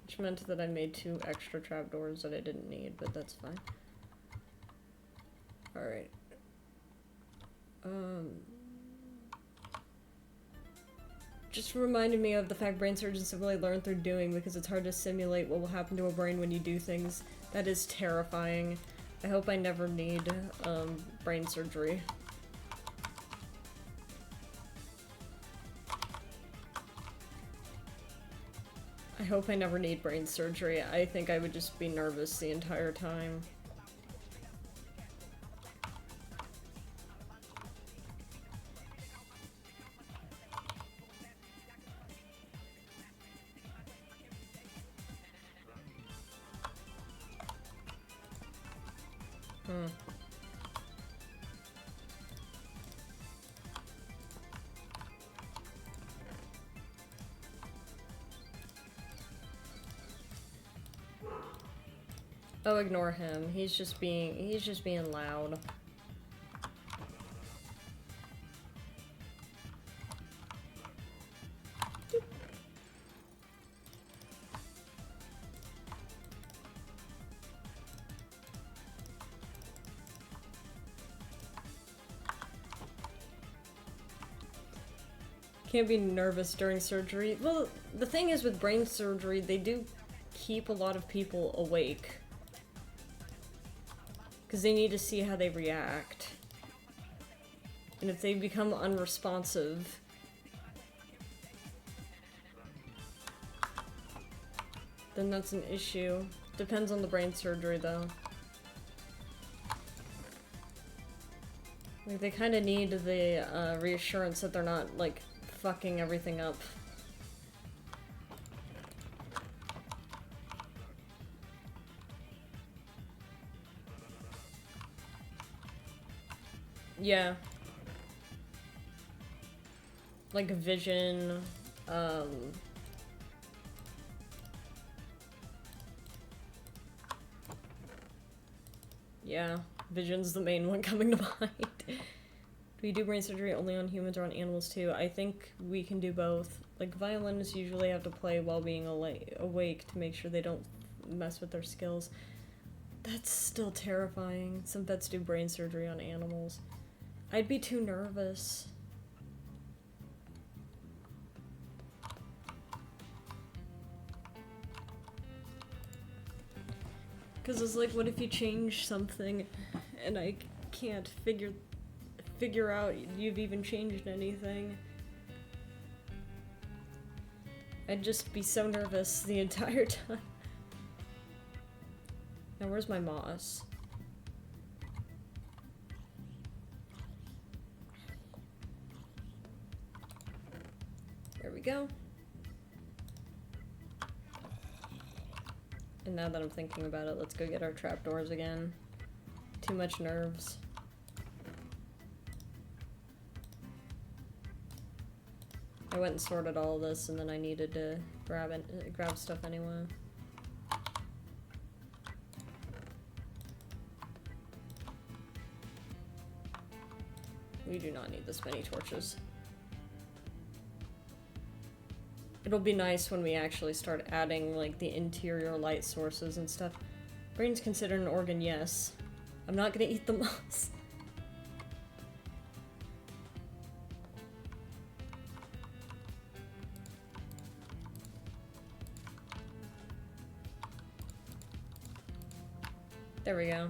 Which meant that I made 2 extra trapdoors that I didn't need, but that's fine. Alright. Just reminded me of the fact brain surgeons have really learned through doing, because it's hard to simulate what will happen to a brain when you do things. That is terrifying. I hope I never need, brain surgery. I hope I never need brain surgery. I think I would just be nervous the entire time. Oh, ignore him. He's just being loud. Can't be nervous during surgery. Well, the thing is with brain surgery, they do keep a lot of people awake. Because they need to see how they react. And if they become unresponsive, then that's an issue. Depends on the brain surgery, though. Like, they kind of need the reassurance that they're not, like, fucking everything up. Yeah. Like vision, yeah, vision's the main one coming to mind. Do we do brain surgery only on humans or on animals too? I think we can do both. Like, violinists usually have to play while being awake to make sure they don't mess with their skills. That's still terrifying. Some vets do brain surgery on animals. I'd be too nervous. Because it's like, what if you change something and I can't figure out you've even changed anything? I'd just be so nervous the entire time. Now, where's my moss? There we go. And now that I'm thinking about it, let's go get our trapdoors again. Too much nerves. I went and sorted all of this, and then I needed to grab stuff anyway. We do not need this many torches. It'll be nice when we actually start adding, like, the interior light sources and stuff. Brain's considered an organ, yes. I'm not gonna eat the moss. There we go.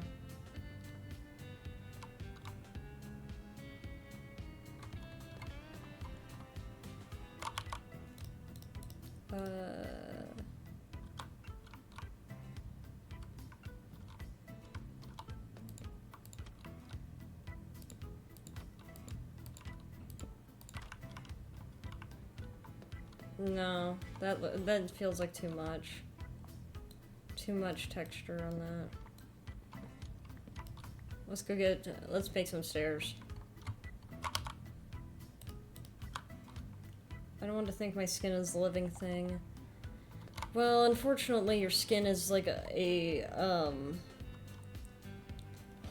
No, that feels like too much. Too much texture on that. Let's make some stairs. I don't want to think my skin is a living thing. Well, unfortunately, your skin is like a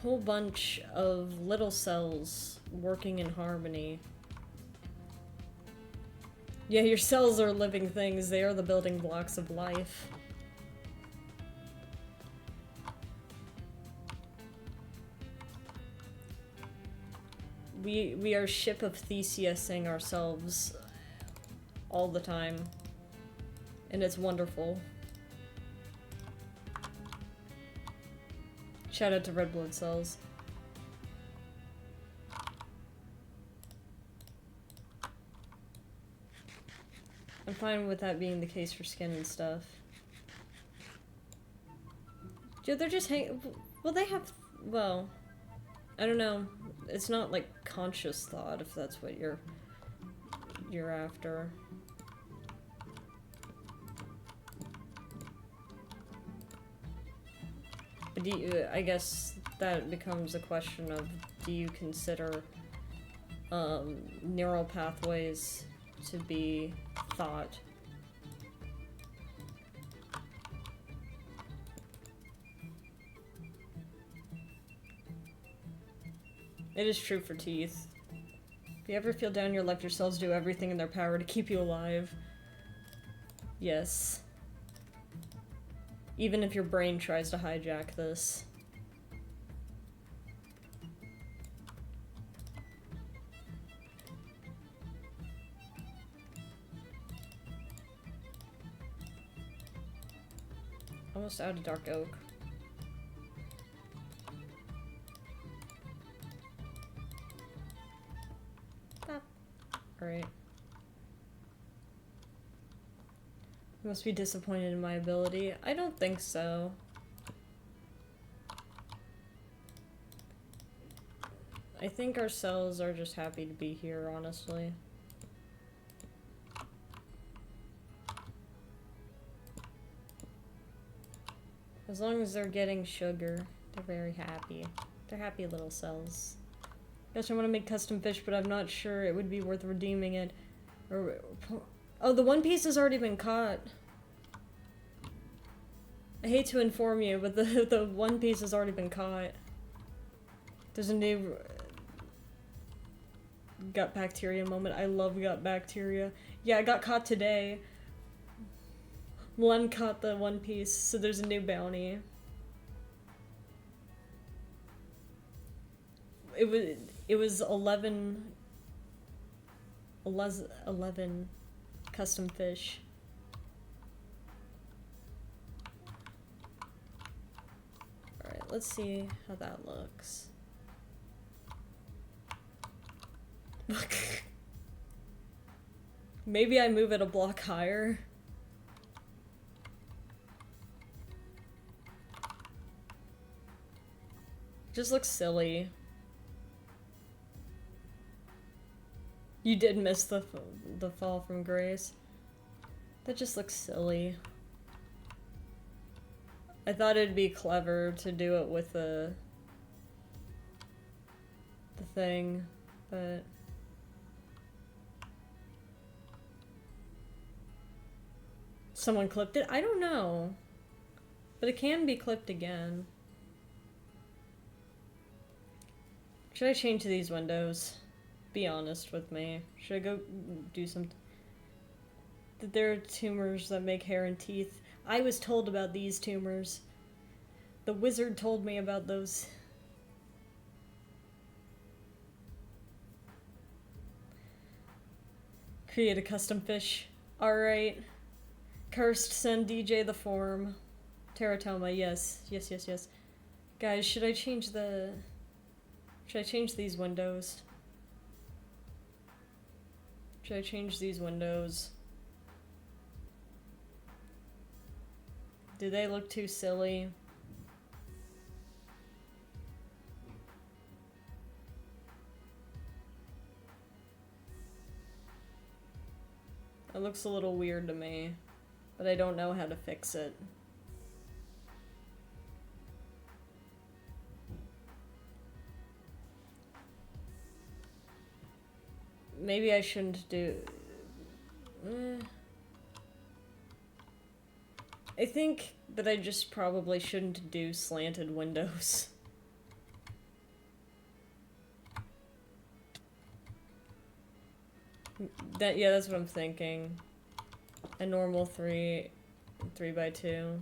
whole bunch of little cells working in harmony. Yeah, your cells are living things. They are the building blocks of life. We are ship of Theseusing ourselves all the time. And it's wonderful. Shout out to red blood cells. I'm fine with that being the case for skin and stuff. Dude, they're just well, they have... Well, I don't know. It's not, like, conscious thought, if that's what you're after. But I guess that becomes a question of, do you consider neural pathways to be thought? It is true for teeth. If you ever feel down, your left, your cells do everything in their power to keep you alive. Yes. Even if your brain tries to hijack this. Almost out of dark oak. Alright. You must be disappointed in my ability. I don't think so. I think our cells are just happy to be here, honestly. As long as they're getting sugar, they're very happy. They're happy little cells. Gosh, I want to make custom fish, but I'm not sure it would be worth redeeming it. Oh, the One Piece has already been caught. I hate to inform you, but the One Piece has already been caught. There's a new gut bacteria moment. I love gut bacteria. Yeah, I got caught today. One caught the One Piece, so there's a new bounty. It was 11 custom fish. Alright, let's see how that looks. Maybe I move it a block higher. Just looks silly. You did miss the fall from grace. That just looks silly. I thought it'd be clever to do it with the thing, but someone clipped it? I don't know. But it can be clipped again. Should I change these windows? Be honest with me. Should I go do some... That there are tumors that make hair and teeth. I was told about these tumors. The wizard told me about those. Create a custom fish. Alright. Cursed, send DJ the form. Teratoma, yes. Yes, yes, yes. Guys, should I change the... Should I change these windows? Should I change these windows? Do they look too silly? It looks a little weird to me, but I don't know how to fix it. Maybe I shouldn't do... I think that I just probably shouldn't do slanted windows. Yeah, that's what I'm thinking. A normal 3x2.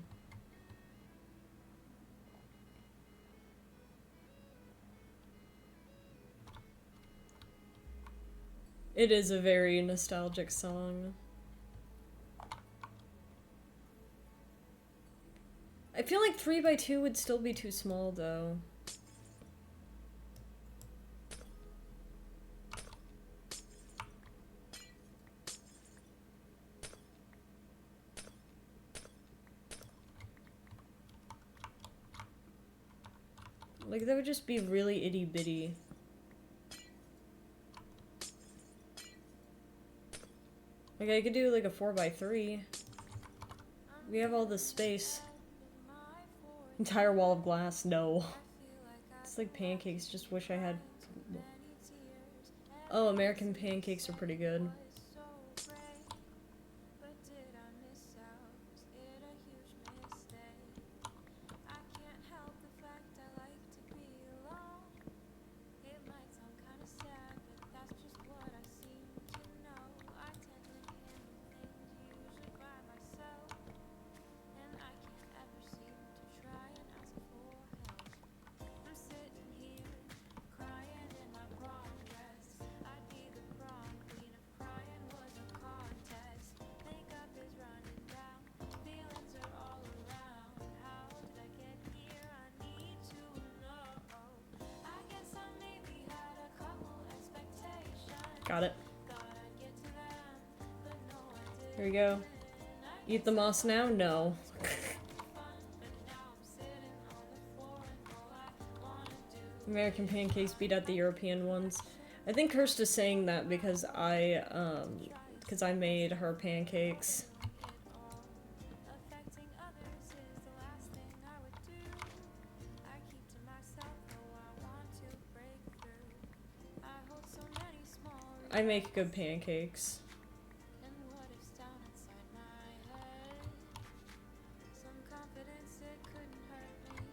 It is a very nostalgic song. I feel like 3x2 would still be too small, though. Like, that would just be really itty-bitty. Like, I could do, like, a 4x3. We have all this space. Entire wall of glass, no. It's like pancakes, just wish I had... Oh, American pancakes are pretty good. Got it. Here we go. Eat the moss now? No. American pancakes beat out the European ones. I think Kirst is saying that because I made her pancakes. I make good pancakes. And what if's down inside my head? Some confidence it couldn't hurt me.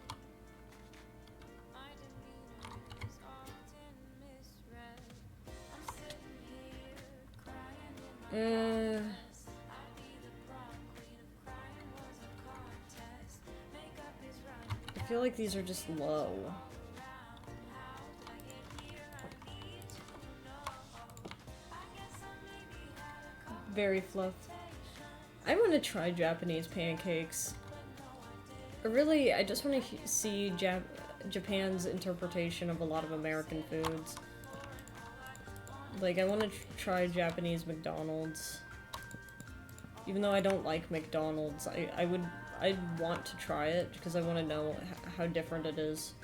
My demeanor is often misread. I'm sitting here crying in my dress. I'd be the prom queen if crying was a contest. Makeup is running I feel like these are just low. around. How did I get here? I need to know. I guess I maybe had a couple Very fluff. I want to try Japanese pancakes. I just want to see Japan's interpretation of a lot of American foods. Like, I want to try Japanese McDonald's. Even though I don't like McDonald's, I'd want to try it because I want to know how different it is.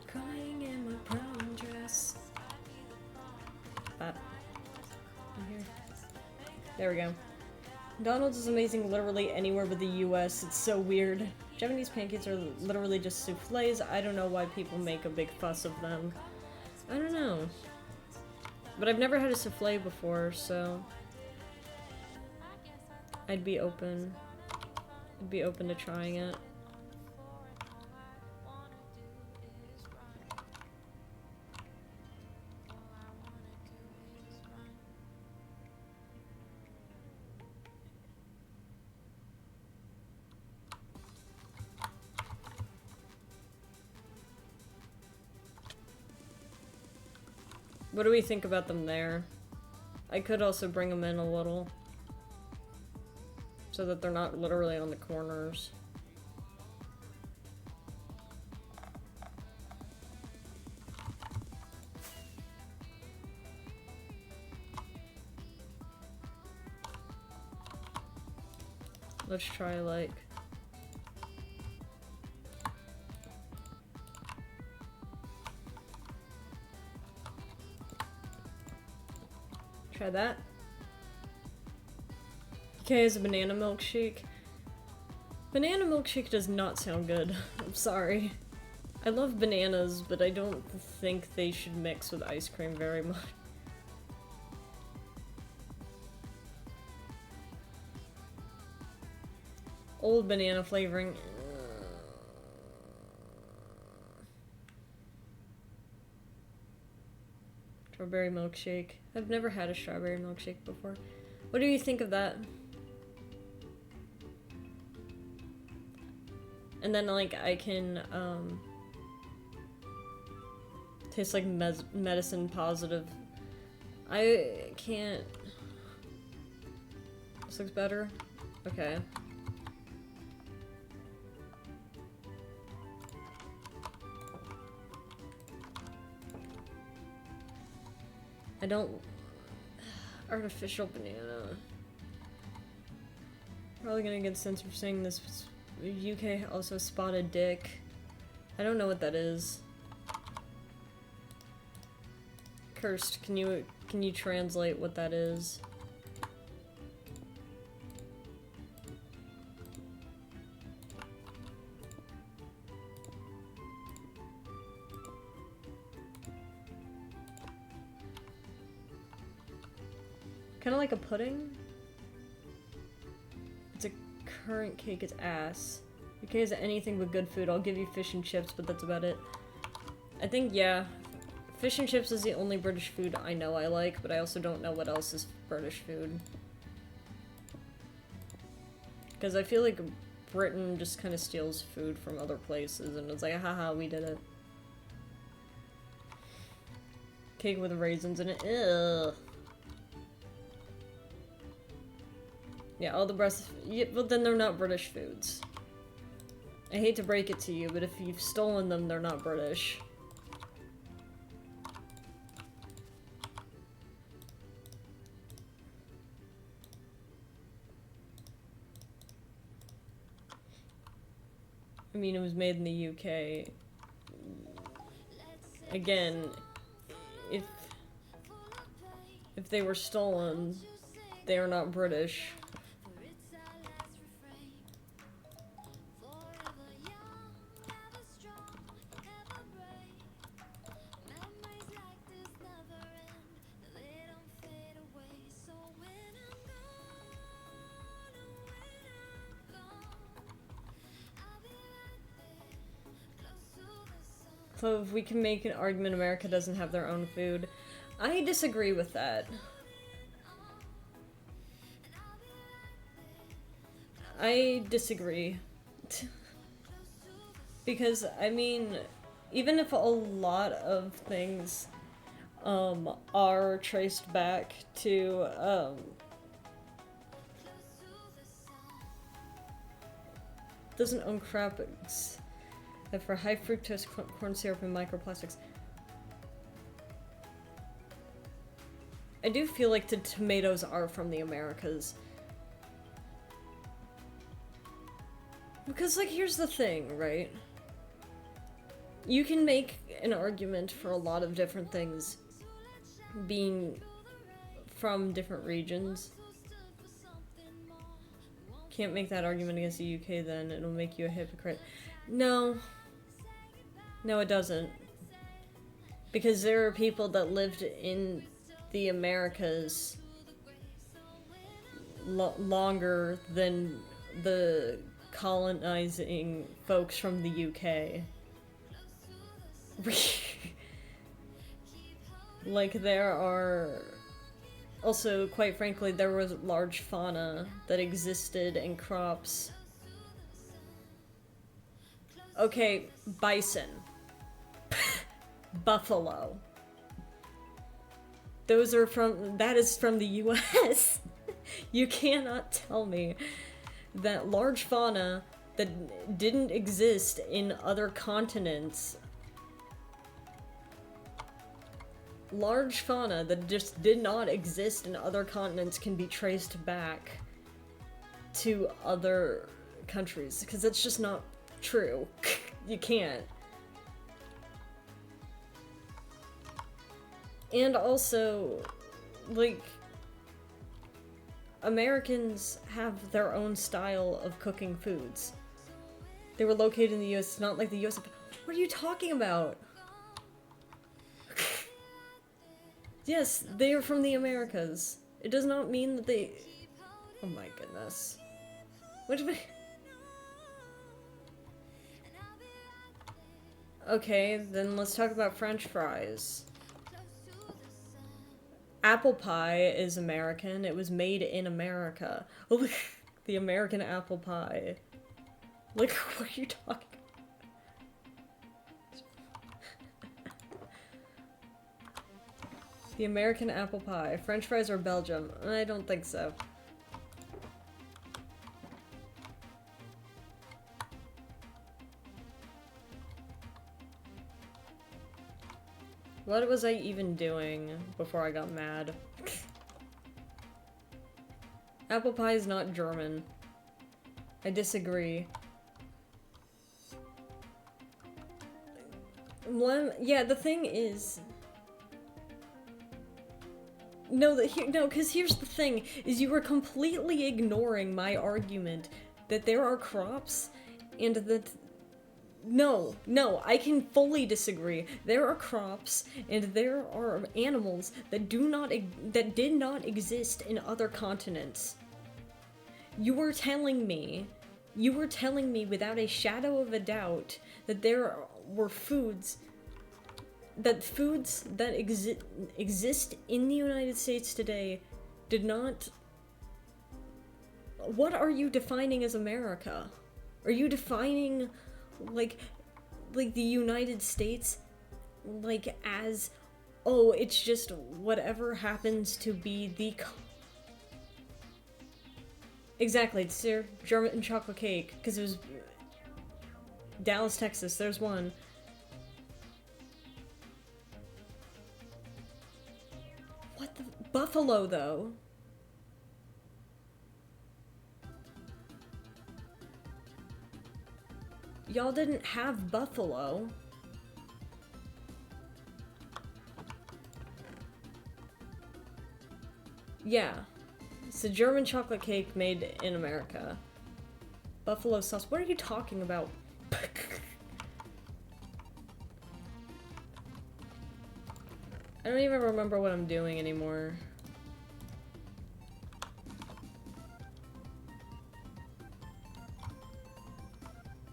Crying in my brown dress. Here. There we go. McDonald's is amazing literally anywhere but the US. It's so weird. Japanese pancakes are literally just souffles. I don't know why people make a big fuss of them. I don't know. But I've never had a souffle before, so I'd be open to trying it. What do we think about them there? I could also bring them in a little so that they're not literally on the corners. Let's try like try that. Okay, is a banana milkshake. Banana milkshake does not sound good. I'm sorry. I love bananas, but I don't think they should mix with ice cream very much. Old banana flavoring. Strawberry milkshake. I've never had a strawberry milkshake before. What do you think of that? And then, like, I can, taste like medicine positive. I can't. This looks better? Okay. I don't... Artificial banana. Probably gonna get censored for saying this. UK also spotted dick. I don't know what that is. Cursed, can you translate what that is? Kind of like a pudding. It's a current cake. It's ass. UK is anything but good food. I'll give you fish and chips, but that's about it. I think, yeah. Fish and chips is the only British food I know I like, but I also don't know what else is British food. Because I feel like Britain just kind of steals food from other places, and it's like, haha, we did it. Cake with raisins in it. Ugh. Yeah, all the breast. Yeah, but then they're not British foods. I hate to break it to you, but if you've stolen them, they're not British. I mean, it was made in the UK. Again, if they were stolen, they are not British. Clove, we can make an argument America doesn't have their own food. I disagree with that. I disagree. Because, I mean, even if a lot of things are traced back to doesn't own crap for high fructose corn syrup and microplastics. I do feel like the tomatoes are from the Americas. Because, like, here's the thing, right? You can make an argument for a lot of different things being from different regions. Can't make that argument against the UK then, it'll make you a hypocrite. No. No, it doesn't. Because there are people that lived in the Americas longer than the colonizing folks from the UK. Like, there are... Also, quite frankly, there was large fauna that existed and crops. Okay, bison. Buffalo. Those are from... That is from the US. You cannot tell me that large fauna that didn't exist in other continents... Large fauna that just did not exist in other continents can be traced back to other countries, because that's just not true. You can't. And also, like, Americans have their own style of cooking foods. They were located in the US, it's not like the US... What are you talking about? Yes, they are from the Americas. It does not mean that they... Oh my goodness. What do I... Okay, then let's talk about French fries. Apple pie is American. It was made in America. Oh, look, the American apple pie. Like, what are you talking? The American apple pie. French fries are Belgium. I don't think so. What was I even doing before I got mad? Apple pie is not German. I disagree. Yeah, the thing is... No, because here's the thing, is you were completely ignoring my argument that there are crops and that... No, I can fully disagree. There are crops and there are animals that did not exist in other continents. You were telling me without a shadow of a doubt that there were foods that exist in the United States today did not... What are you defining as America? Are you defining, like the United States, like, as, oh, it's just whatever happens to be the... Exactly, it's their German chocolate cake, because it was... Dallas, Texas, there's one. What the... Buffalo, though. Y'all didn't have buffalo. Yeah. It's a German chocolate cake made in America. Buffalo sauce. What are you talking about? I don't even remember what I'm doing anymore.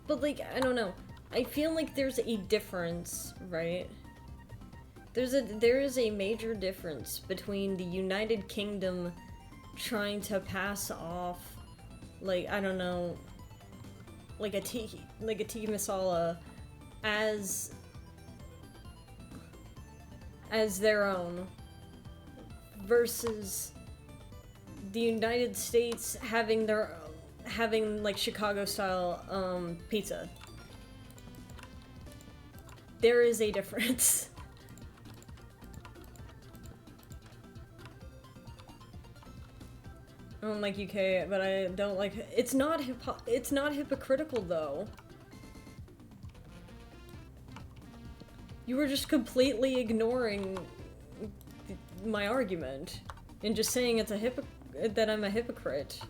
But, like, I don't know. I feel like there's a difference, right? There is a major difference between the United Kingdom trying to pass off, like, I don't know, like a tiki masala as their own, versus the United States having like Chicago style pizza. There is a difference. I don't like UK, but I don't like it's not hypocritical though. You were just completely ignoring my argument and just saying it's that I'm a hypocrite.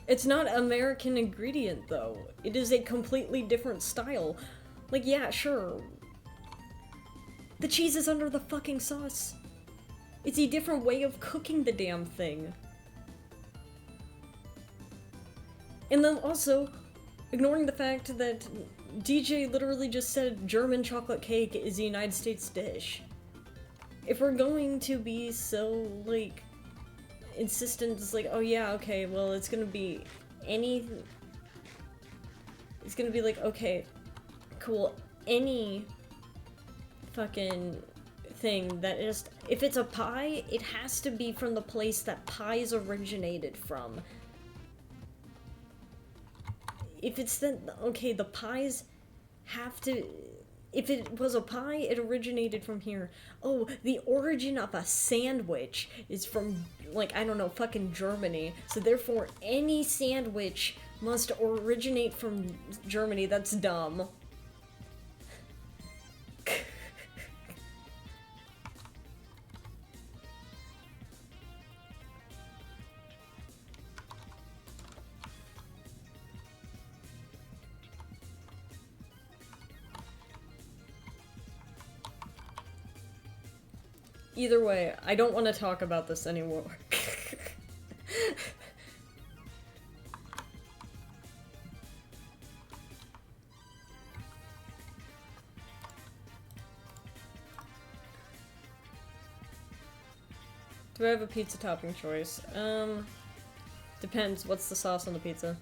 It's not American ingredient, though. It is a completely different style. Like, yeah, sure. The cheese is under the fucking sauce. It's a different way of cooking the damn thing. And then also, ignoring the fact that DJ literally just said German chocolate cake is a United States dish. If we're going to be so, like, insistent, it's like, oh yeah, okay, well, it's gonna be it's gonna be like, okay, cool, any fucking thing that is, if it's a pie, it has to be from the place that pies originated from. If it's then, okay, the pies have to, if it was a pie, it originated from here. Oh, the origin of a sandwich is from, like, I don't know, fucking Germany. So therefore, any sandwich must originate from Germany. That's dumb. Either way, I don't want to talk about this anymore. Do I have a pizza topping choice? Depends. What's the sauce on the pizza?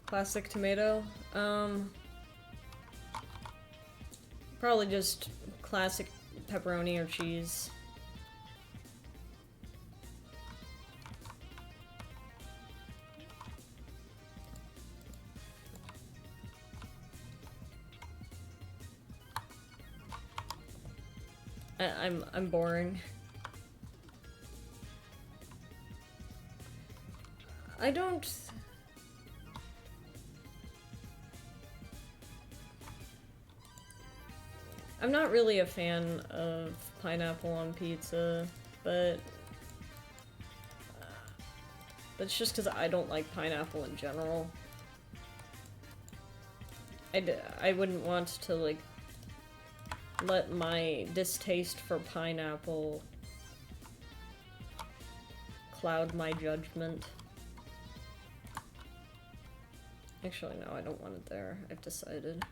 Classic tomato? Probably just classic pepperoni or cheese. I'm boring. I don't... I'm not really a fan of pineapple on pizza, but that's just because I don't like pineapple in general. I wouldn't want to, like, let my distaste for pineapple cloud my judgment. Actually, no, I don't want it there. I've decided.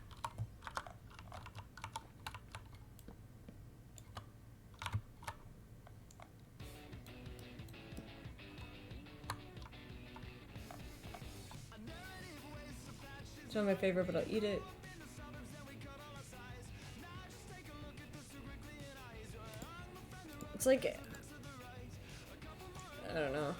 It's not my favorite, but I'll eat it. It's like, I don't know.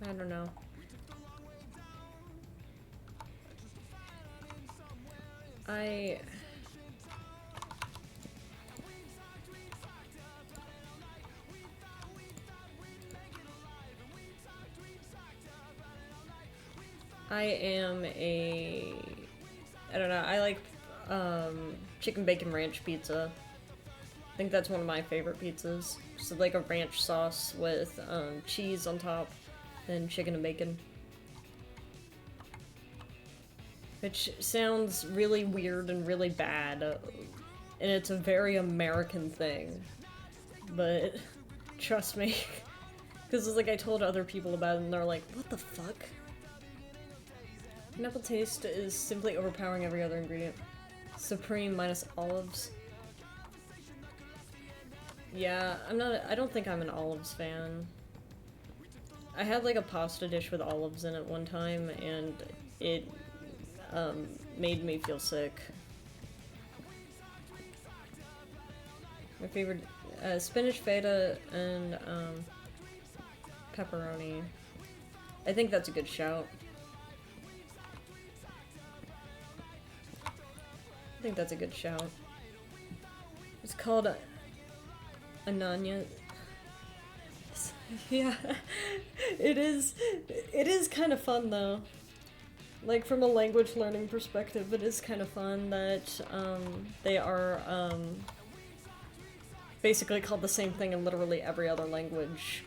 I don't know. I am a... I don't know, I like chicken bacon ranch pizza. I think that's one of my favorite pizzas. So like a ranch sauce with cheese on top and chicken and bacon. Which sounds really weird and really bad, and it's a very American thing. But trust me, because it's like I told other people about it and they're like, what the fuck? Pineapple taste is simply overpowering every other ingredient. Supreme minus olives. Yeah, I don't think I'm an olives fan. I had like a pasta dish with olives in it one time and it made me feel sick. My favorite, spinach feta and pepperoni. I think that's a good shout. I think that's a good shout. It's called Ananya. Yeah, it is kind of fun though. Like from a language learning perspective, it is kind of fun that they are basically called the same thing in literally every other language.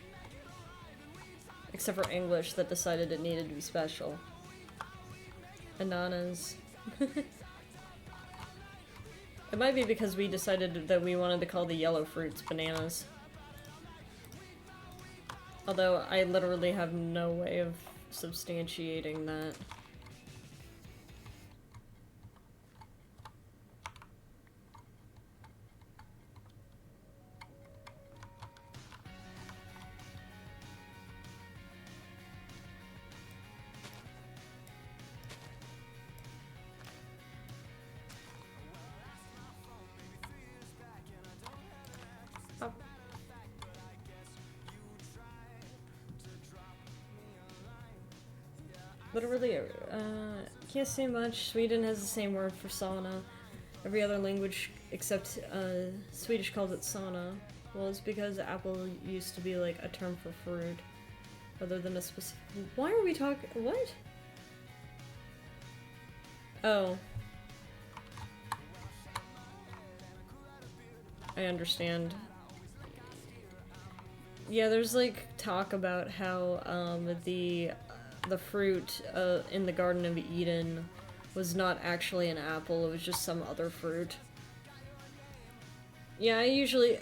Except for English that decided it needed to be special. Ananas. It might be because we decided that we wanted to call the yellow fruits bananas. Although I literally have no way of substantiating that. Literally, can't say much. Sweden has the same word for sauna. Every other language except Swedish calls it sauna. Well, it's because apple used to be like a term for fruit, rather than a specific. Why are we talking? What? Oh. I understand. Yeah, there's like talk about how the fruit in the Garden of Eden was not actually an apple, it was just some other fruit. Yeah, I usually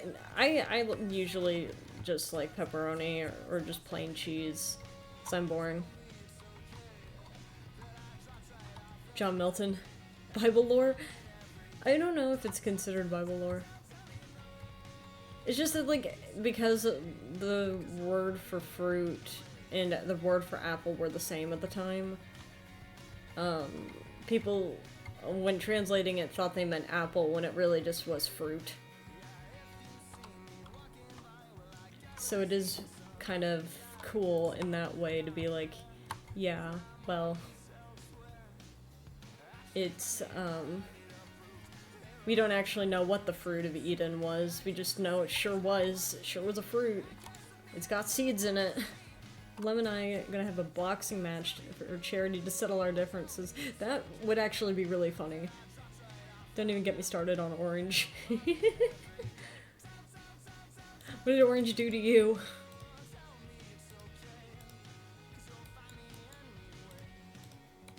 just like pepperoni or just plain cheese, 'cause I'm boring. John Milton. Bible lore? I don't know if it's considered Bible lore. It's just that, like, because the word for fruit and the word for apple were the same at the time, people, when translating it, thought they meant apple when it really just was fruit. So it is kind of cool in that way to be like, yeah, well, it's, we don't actually know what the fruit of Eden was, we just know it sure was a fruit. It's got seeds in it. Lem and I are gonna have a boxing match for charity to settle our differences. That would actually be really funny. Don't even get me started on Orange. What did Orange do to you?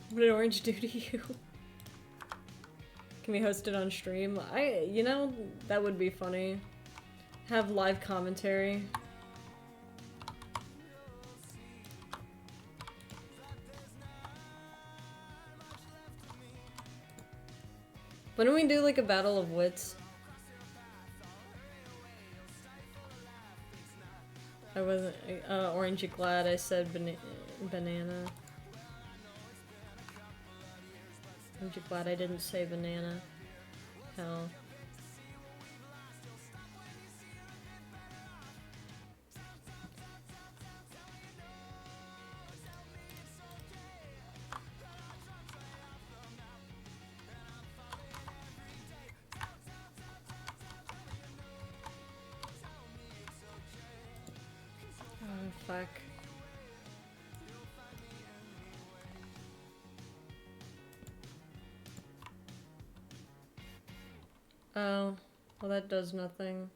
What did Orange do to you? Can we host it on stream? You know, that would be funny. Have live commentary. Why don't we do like a battle of wits? I wasn't, Orange, you glad I said banana. Aren't you glad I didn't say banana? Hell. Oh, fuck. Oh, well that does nothing.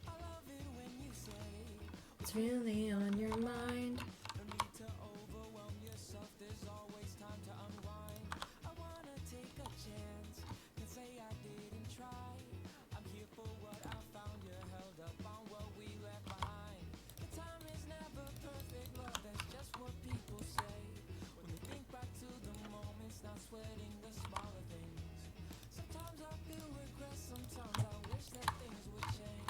I love it when you say It's really on your mind. no need to overwhelm yourself. There's always time to unwind. I wanna take a chance. Can say I didn't try. I'm here for what I found. You're held up on what we left behind. The time is never perfect, love. That's just what people say. When they think back to the moments, not sweating the smaller things. Sometimes I feel regret. Sometimes I wish that things would change.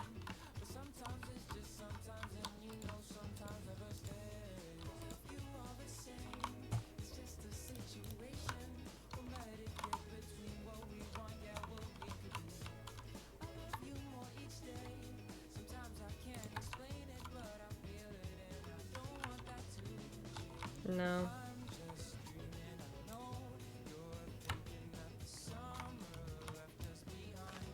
But sometimes it's just sometimes, and you know sometimes never stays. If you are the same, it's just a situation. We'll let it get between what we want, yeah, what we could do. I love you more each day. Sometimes I can't explain it, but I feel it, and I don't want that to change. No. I'm just dreaming. I know you're thinking that the summer left us behind.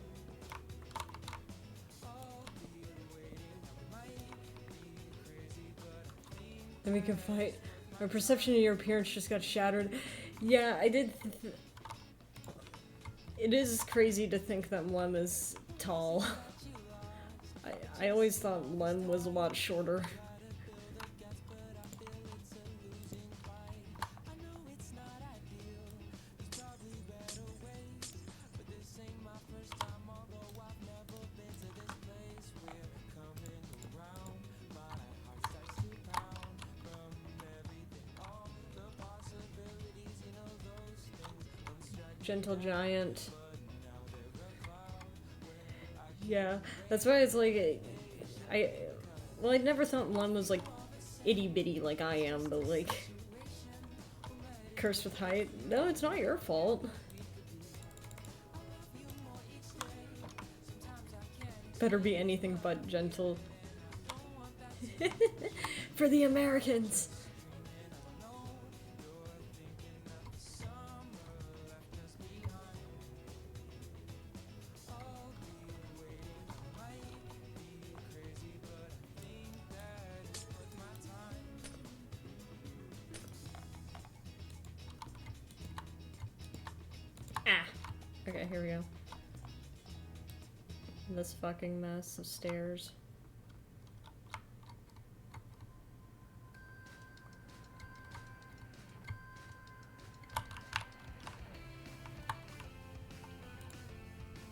I'll be waiting. I might be crazy, but I think Then we can fight. My perception of your appearance just got shattered. Yeah, I did. It is crazy to think that Lem is tall. I always thought Lem was a lot shorter. I know it's not ideal. There's probably better ways, but this ain't my first time. Although I've never been to this place. We're coming around. My heart starts to pound from everything, all the possibilities. You know those things once tried to Gentle giant. but now they're a cloud. Yeah, that's why it's like well, I never thought Lem was like itty bitty like I am, but like cursed with height. No, it's not your fault. Better be anything but gentle. For the Americans. Ah. Okay, here we go. This fucking mess of stairs.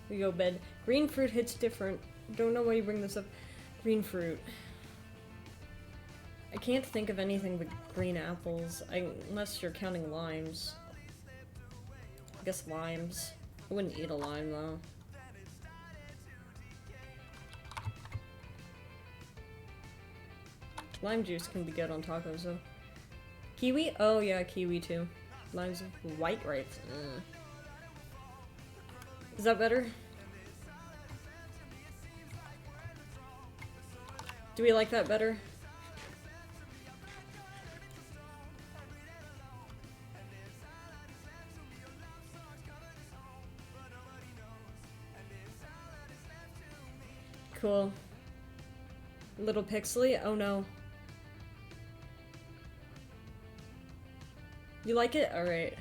We go bed. Green fruit hits different. Don't know why you bring this up. Green fruit. I can't think of anything but green apples, unless you're counting limes. I guess limes. I wouldn't eat a lime though. Lime juice can be good on tacos though. Kiwi? Oh yeah, kiwi too. Limes, white grapes. Ugh. Is that better? Do we like that better? Cool. Little pixely? Oh no. You like it? Alright.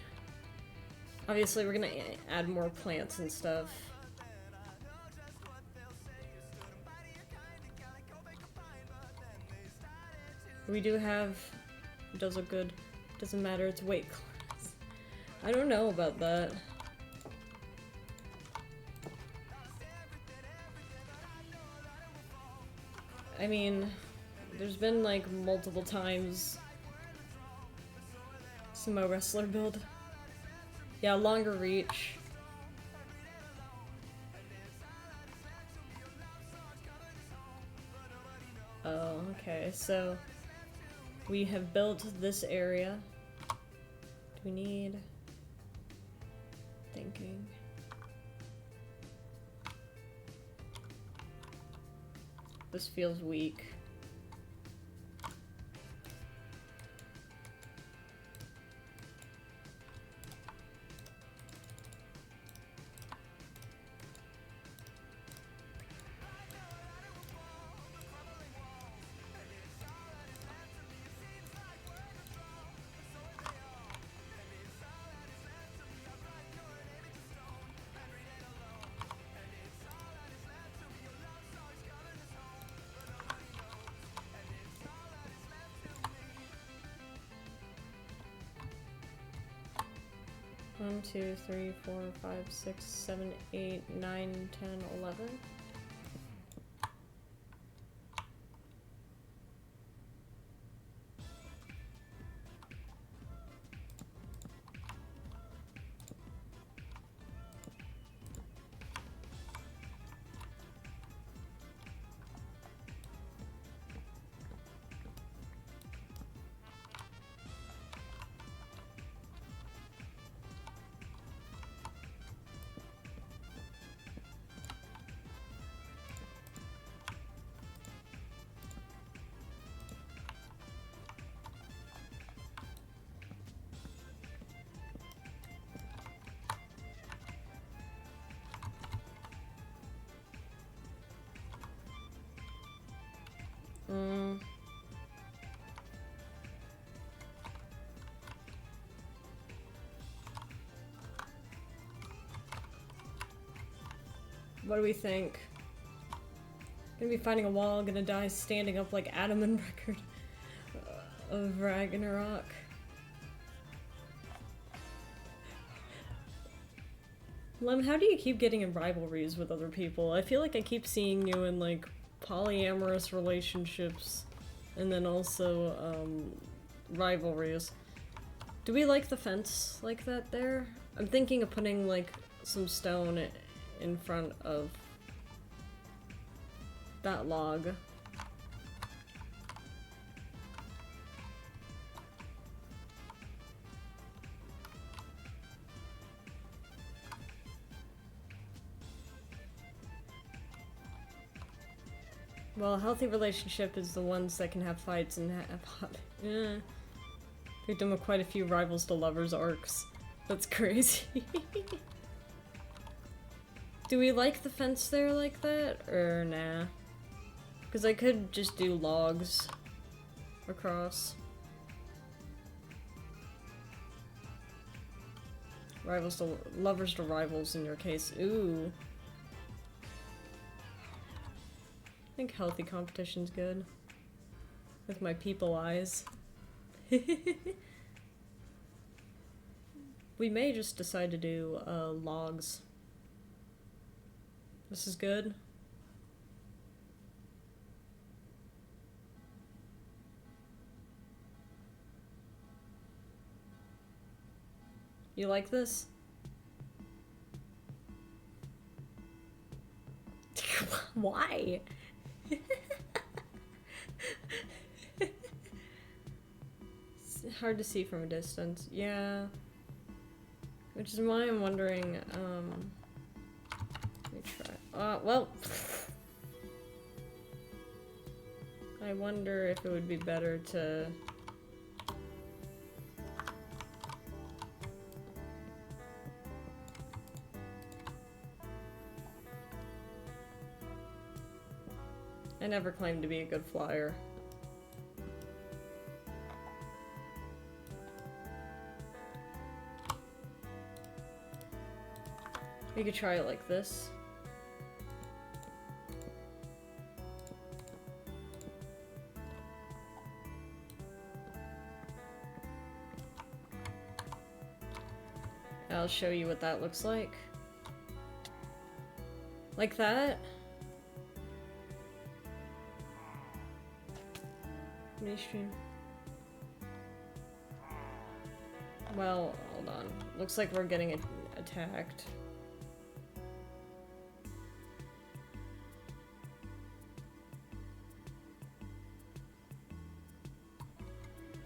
Obviously we're gonna add more plants and stuff. We do have... It does look good. Doesn't matter, it's weight class. I don't know about that. I mean, there's been like multiple times sumo wrestler build. Yeah, longer reach. Oh, okay, so we have built this area. Do we need thinking? This feels weak. 1, 2, 3, 4, 5, 6, 7, 8, 9, 10, 11. What do we think? Gonna be fighting a wall, gonna die standing up like Adam in Record of Ragnarok. Lem, how do you keep getting in rivalries with other people? I feel like I keep seeing you in like polyamorous relationships and then also rivalries. Do we like the fence like that there? I'm thinking of putting like some stone in front of that log. Well, a healthy relationship is the ones that can have fights and have hot. Victim of quite a few rivals to lovers arcs. That's crazy. Do we like the fence there like that, or nah? Because I could just do logs across. Rivals to lovers to rivals in your case. Ooh. I think healthy competition's good. With my people eyes. We may just decide to do logs. This is good. You like this? Why? It's hard to see from a distance. Yeah. Which is why I'm wondering, let me try. Well. I wonder if it would be better to... I never claimed to be a good flyer. We could try it like this. I'll show you what that looks like. Like that. Stream. Well, hold on. Looks like we're getting attacked.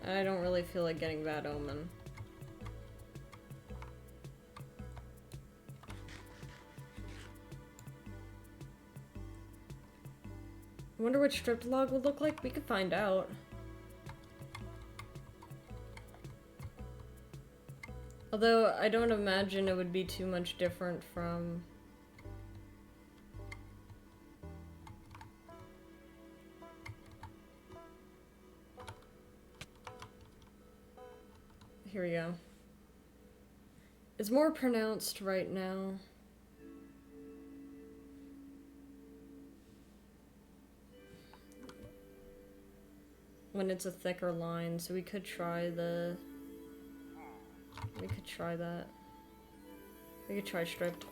I don't really feel like getting Bad Omen. I wonder what stripped log would look like. We could find out. Although, I don't imagine it would be too much different from... Here we go. It's more pronounced right now. When it's a thicker line, so we could try the... We could try that. We could try stripped.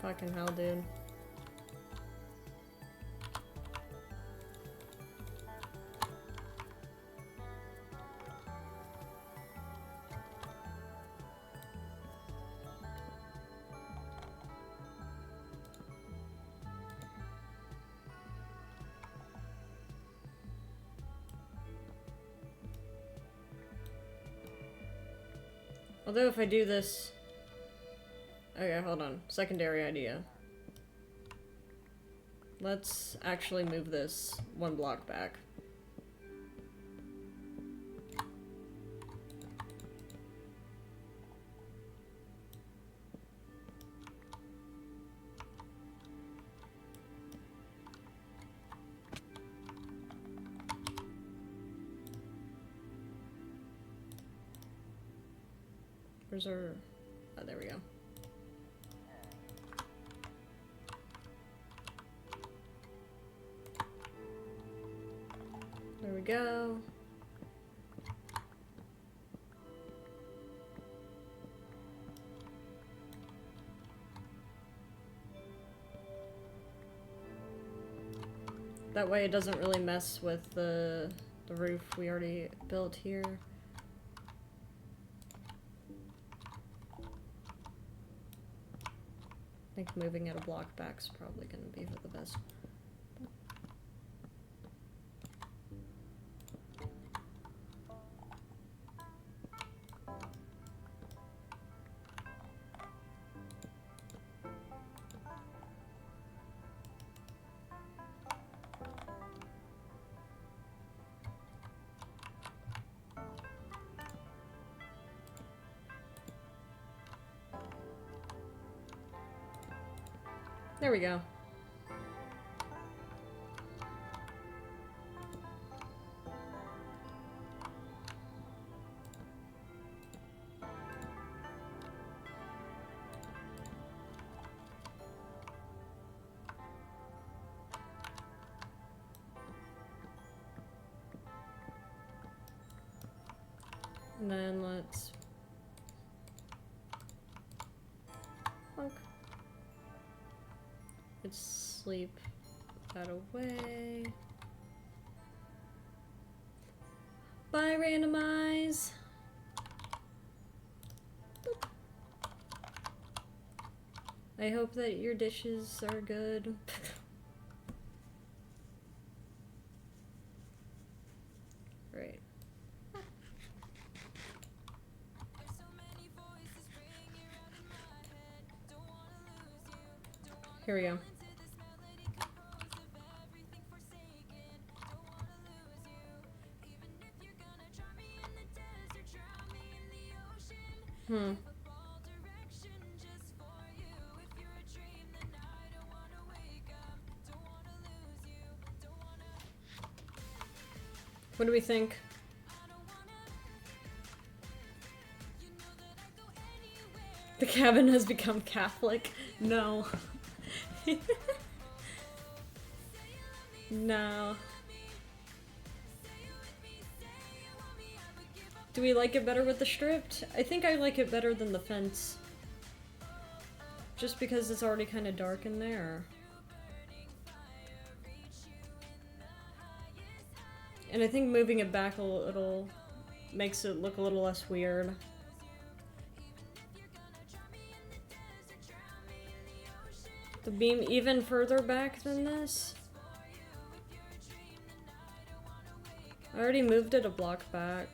Fucking hell, dude. Although if I do this... Okay, hold on. Secondary idea. Let's actually move this one block back. Where's our... Oh, there we go. There we go. That way it doesn't really mess with the roof we already built here. I think moving it a block back is probably going to be for the best. There we go. And then let's plunk. Let's sleep that away. Bye, randomize. Boop. I hope that your dishes are good. Right. Here we go. What do we think? The cabin has become Catholic? No. No. Do we like it better with the stripped? I think I like it better than the fence. Just because it's already kind of dark in there. And I think moving it back a little makes it look a little less weird. The beam even further back than this? I already moved it a block back.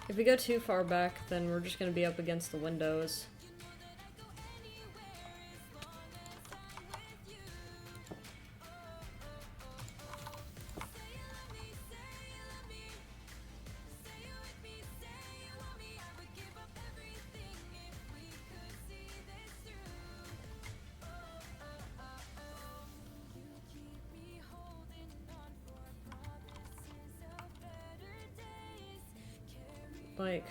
If we go too far back, then we're just gonna be up against the windows. Like...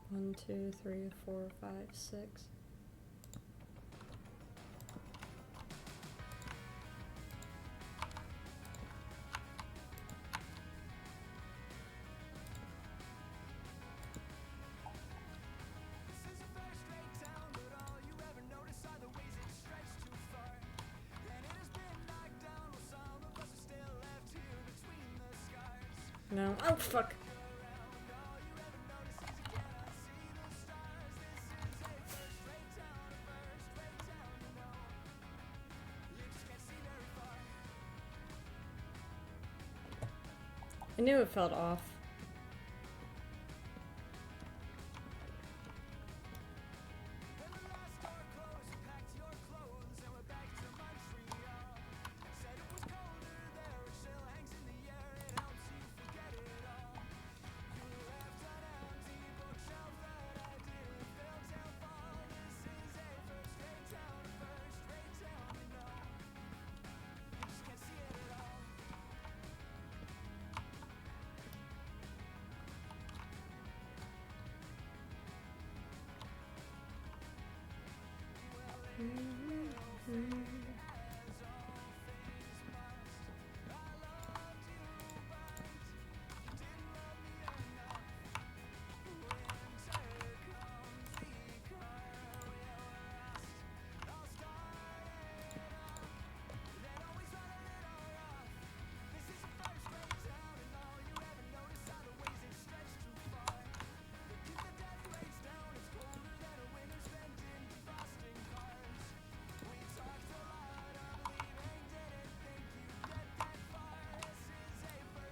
One, two, three, four, five, six. No. Oh, fuck. I knew it felt off.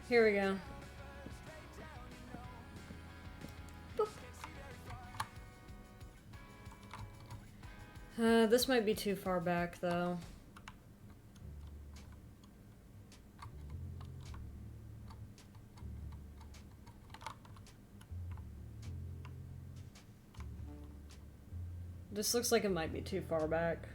Here we go. Boop. This might be too far back, though. This looks like it might be too far back.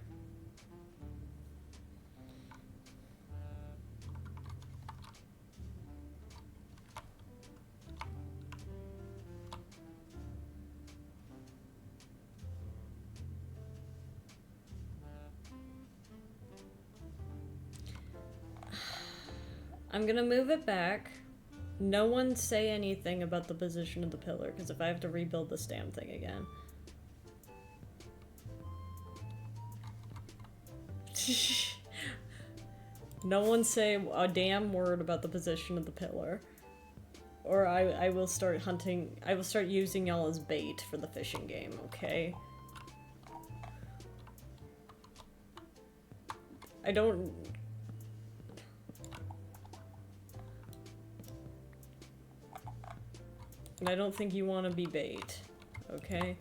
I'm gonna move it back. No one say anything about the position of the pillar, because if I have to rebuild this damn thing again. No one say a damn word about the position of the pillar. Or I will start hunting, I will start using y'all as bait for the fishing game, okay? I don't... And I don't think you want to be bait, okay?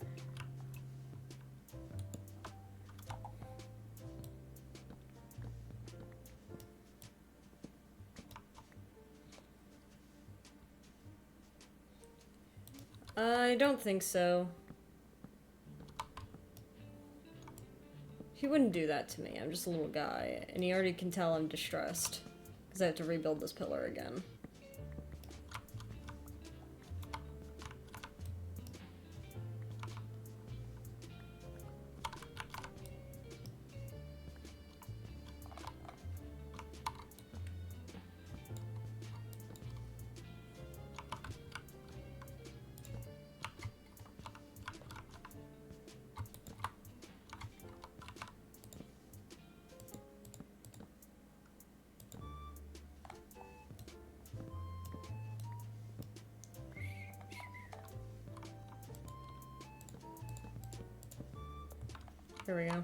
I don't think so. He wouldn't do that to me. I'm just a little guy, and he already can tell I'm distressed because I have to rebuild this pillar again. Here we go.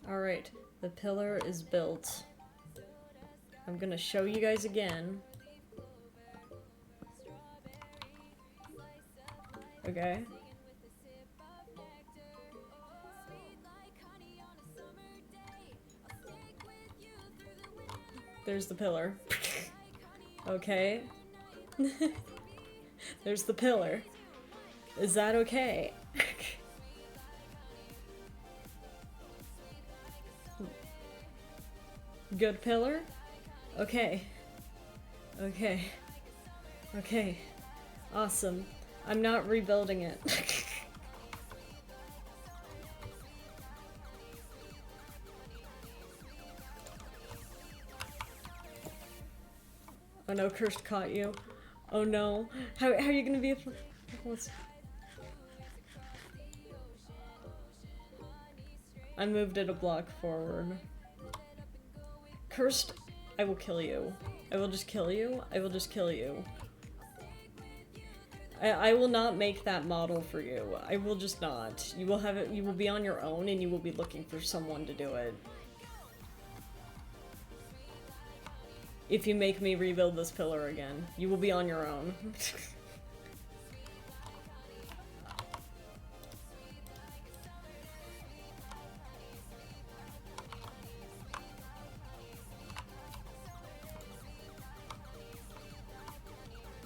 Alright, the pillar is built. I'm gonna show you guys again. Okay. There's the pillar. Okay. There's the pillar. Is that okay? Good pillar? Okay. Okay. Okay. Awesome. I'm not rebuilding it. Oh no, Cursed caught you. Oh no. How are you gonna be what's... I moved it a block forward. Cursed, I will kill you. I will just kill you. I will just kill you. I will not make that model for you. I will just not. You will have it. You will be on your own, and you will be looking for someone to do it. If you make me rebuild this pillar again, you will be on your own.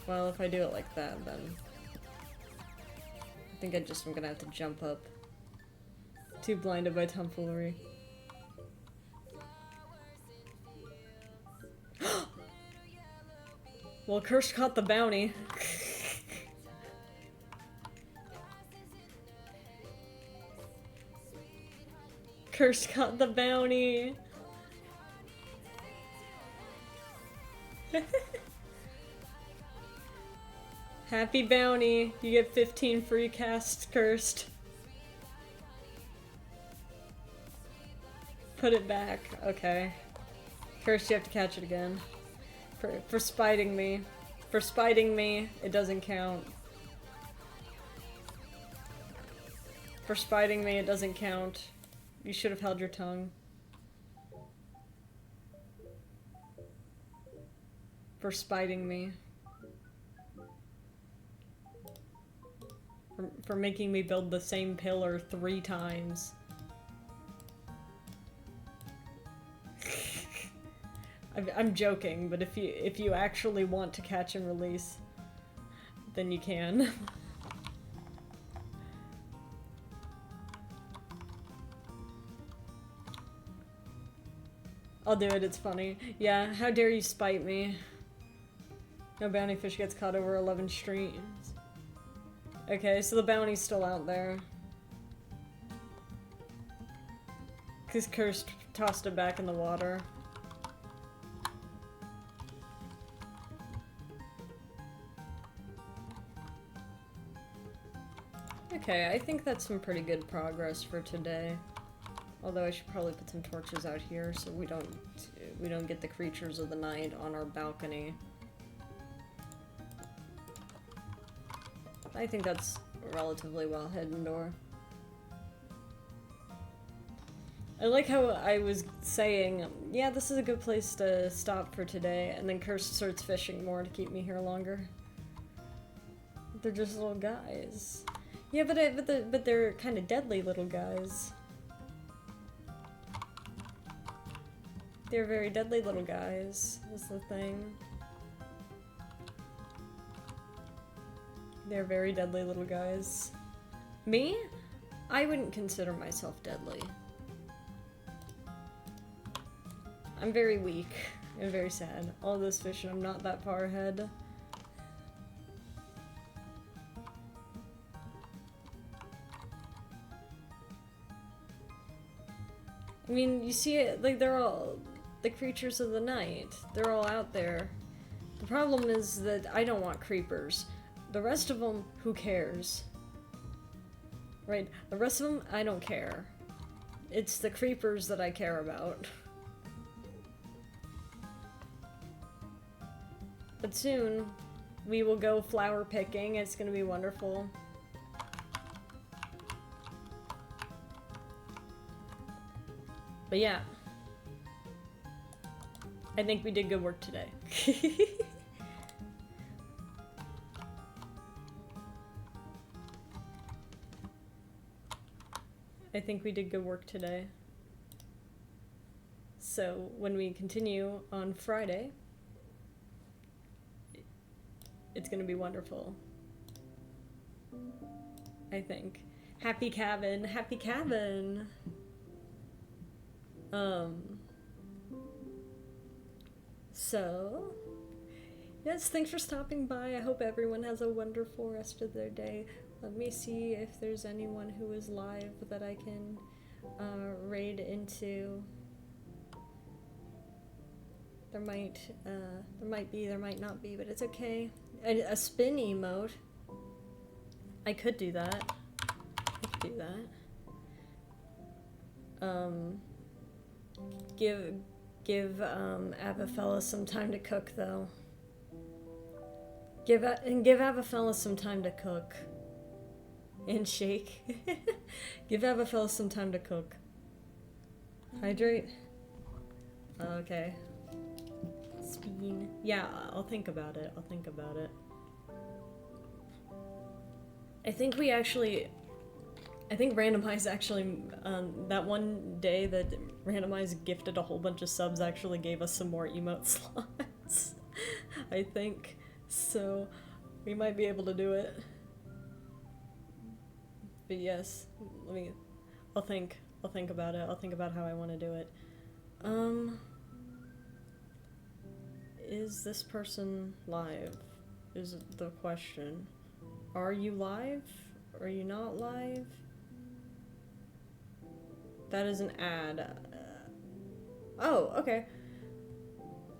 Well, if I do it like that, then I think I'm gonna have to jump up. Too blinded by tomfoolery. Well, Cursed caught the bounty. Cursed caught the bounty. Happy bounty. You get 15 free casts, Cursed. Put it back. Okay. Cursed, you have to catch it again. For spiting me. For spiting me, it doesn't count. For spiting me, it doesn't count. You should have held your tongue. For spiting me. For making me build the same pillar 3 times. I'm joking, but if you actually want to catch and release, then you can. I'll do it, it's funny. Yeah, how dare you spite me? No bounty fish gets caught over 11 streams. Okay, so the bounty's still out there. 'Cause Cursed tossed it back in the water. Okay, I think that's some pretty good progress for today. Although I should probably put some torches out here so we don't get the creatures of the night on our balcony. I think that's a relatively well hidden door. I like how I was saying, yeah, this is a good place to stop for today, and then Cursed starts fishing more to keep me here longer. They're just little guys. Yeah, but they're kind of deadly little guys. They're very deadly little guys, is the thing. They're very deadly little guys. Me? I wouldn't consider myself deadly. I'm very weak and very sad. All this fish and I'm not that far ahead. I mean, you see it, like, they're all the creatures of the night. They're all out there. The problem is that I don't want creepers. The rest of them, who cares? Right? The rest of them, I don't care. It's the creepers that I care about. But soon, we will go flower picking. It's gonna be wonderful. But yeah. I think we did good work today. I think we did good work today. So when we continue on Friday, it's gonna be wonderful. I think. Happy cabin, happy cabin. So, yes, thanks for stopping by. I hope everyone has a wonderful rest of their day. Let me see if there's anyone who is live that I can raid into. There might be, there might not be, but it's okay. A spin emote. I could do that. I could do that. Give Avafella some time to cook, though. Give Avafella some time to cook. And shake. Give Avafella some time to cook. Hydrate. Okay. Spin. Yeah, I'll think about it. I'll think about it. I think Randomize actually, that one day that Randomize gifted a whole bunch of subs actually gave us some more emote slots. I think. So, we might be able to do it. But yes, I'll think about it. I'll think about how I want to do it. Is this person live? Is the question. Are you live? Are you not live? That is an ad. Oh, okay.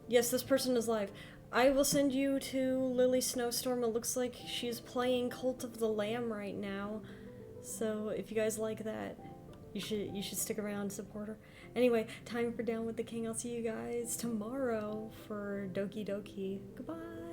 Yes, this person is live. I will send you to Lily Snowstorm. It looks like she's playing Cult of the Lamb right now. So if you guys like that, you should stick around and support her. Anyway, time for Down with the King. I'll see you guys tomorrow for Doki Doki. Goodbye.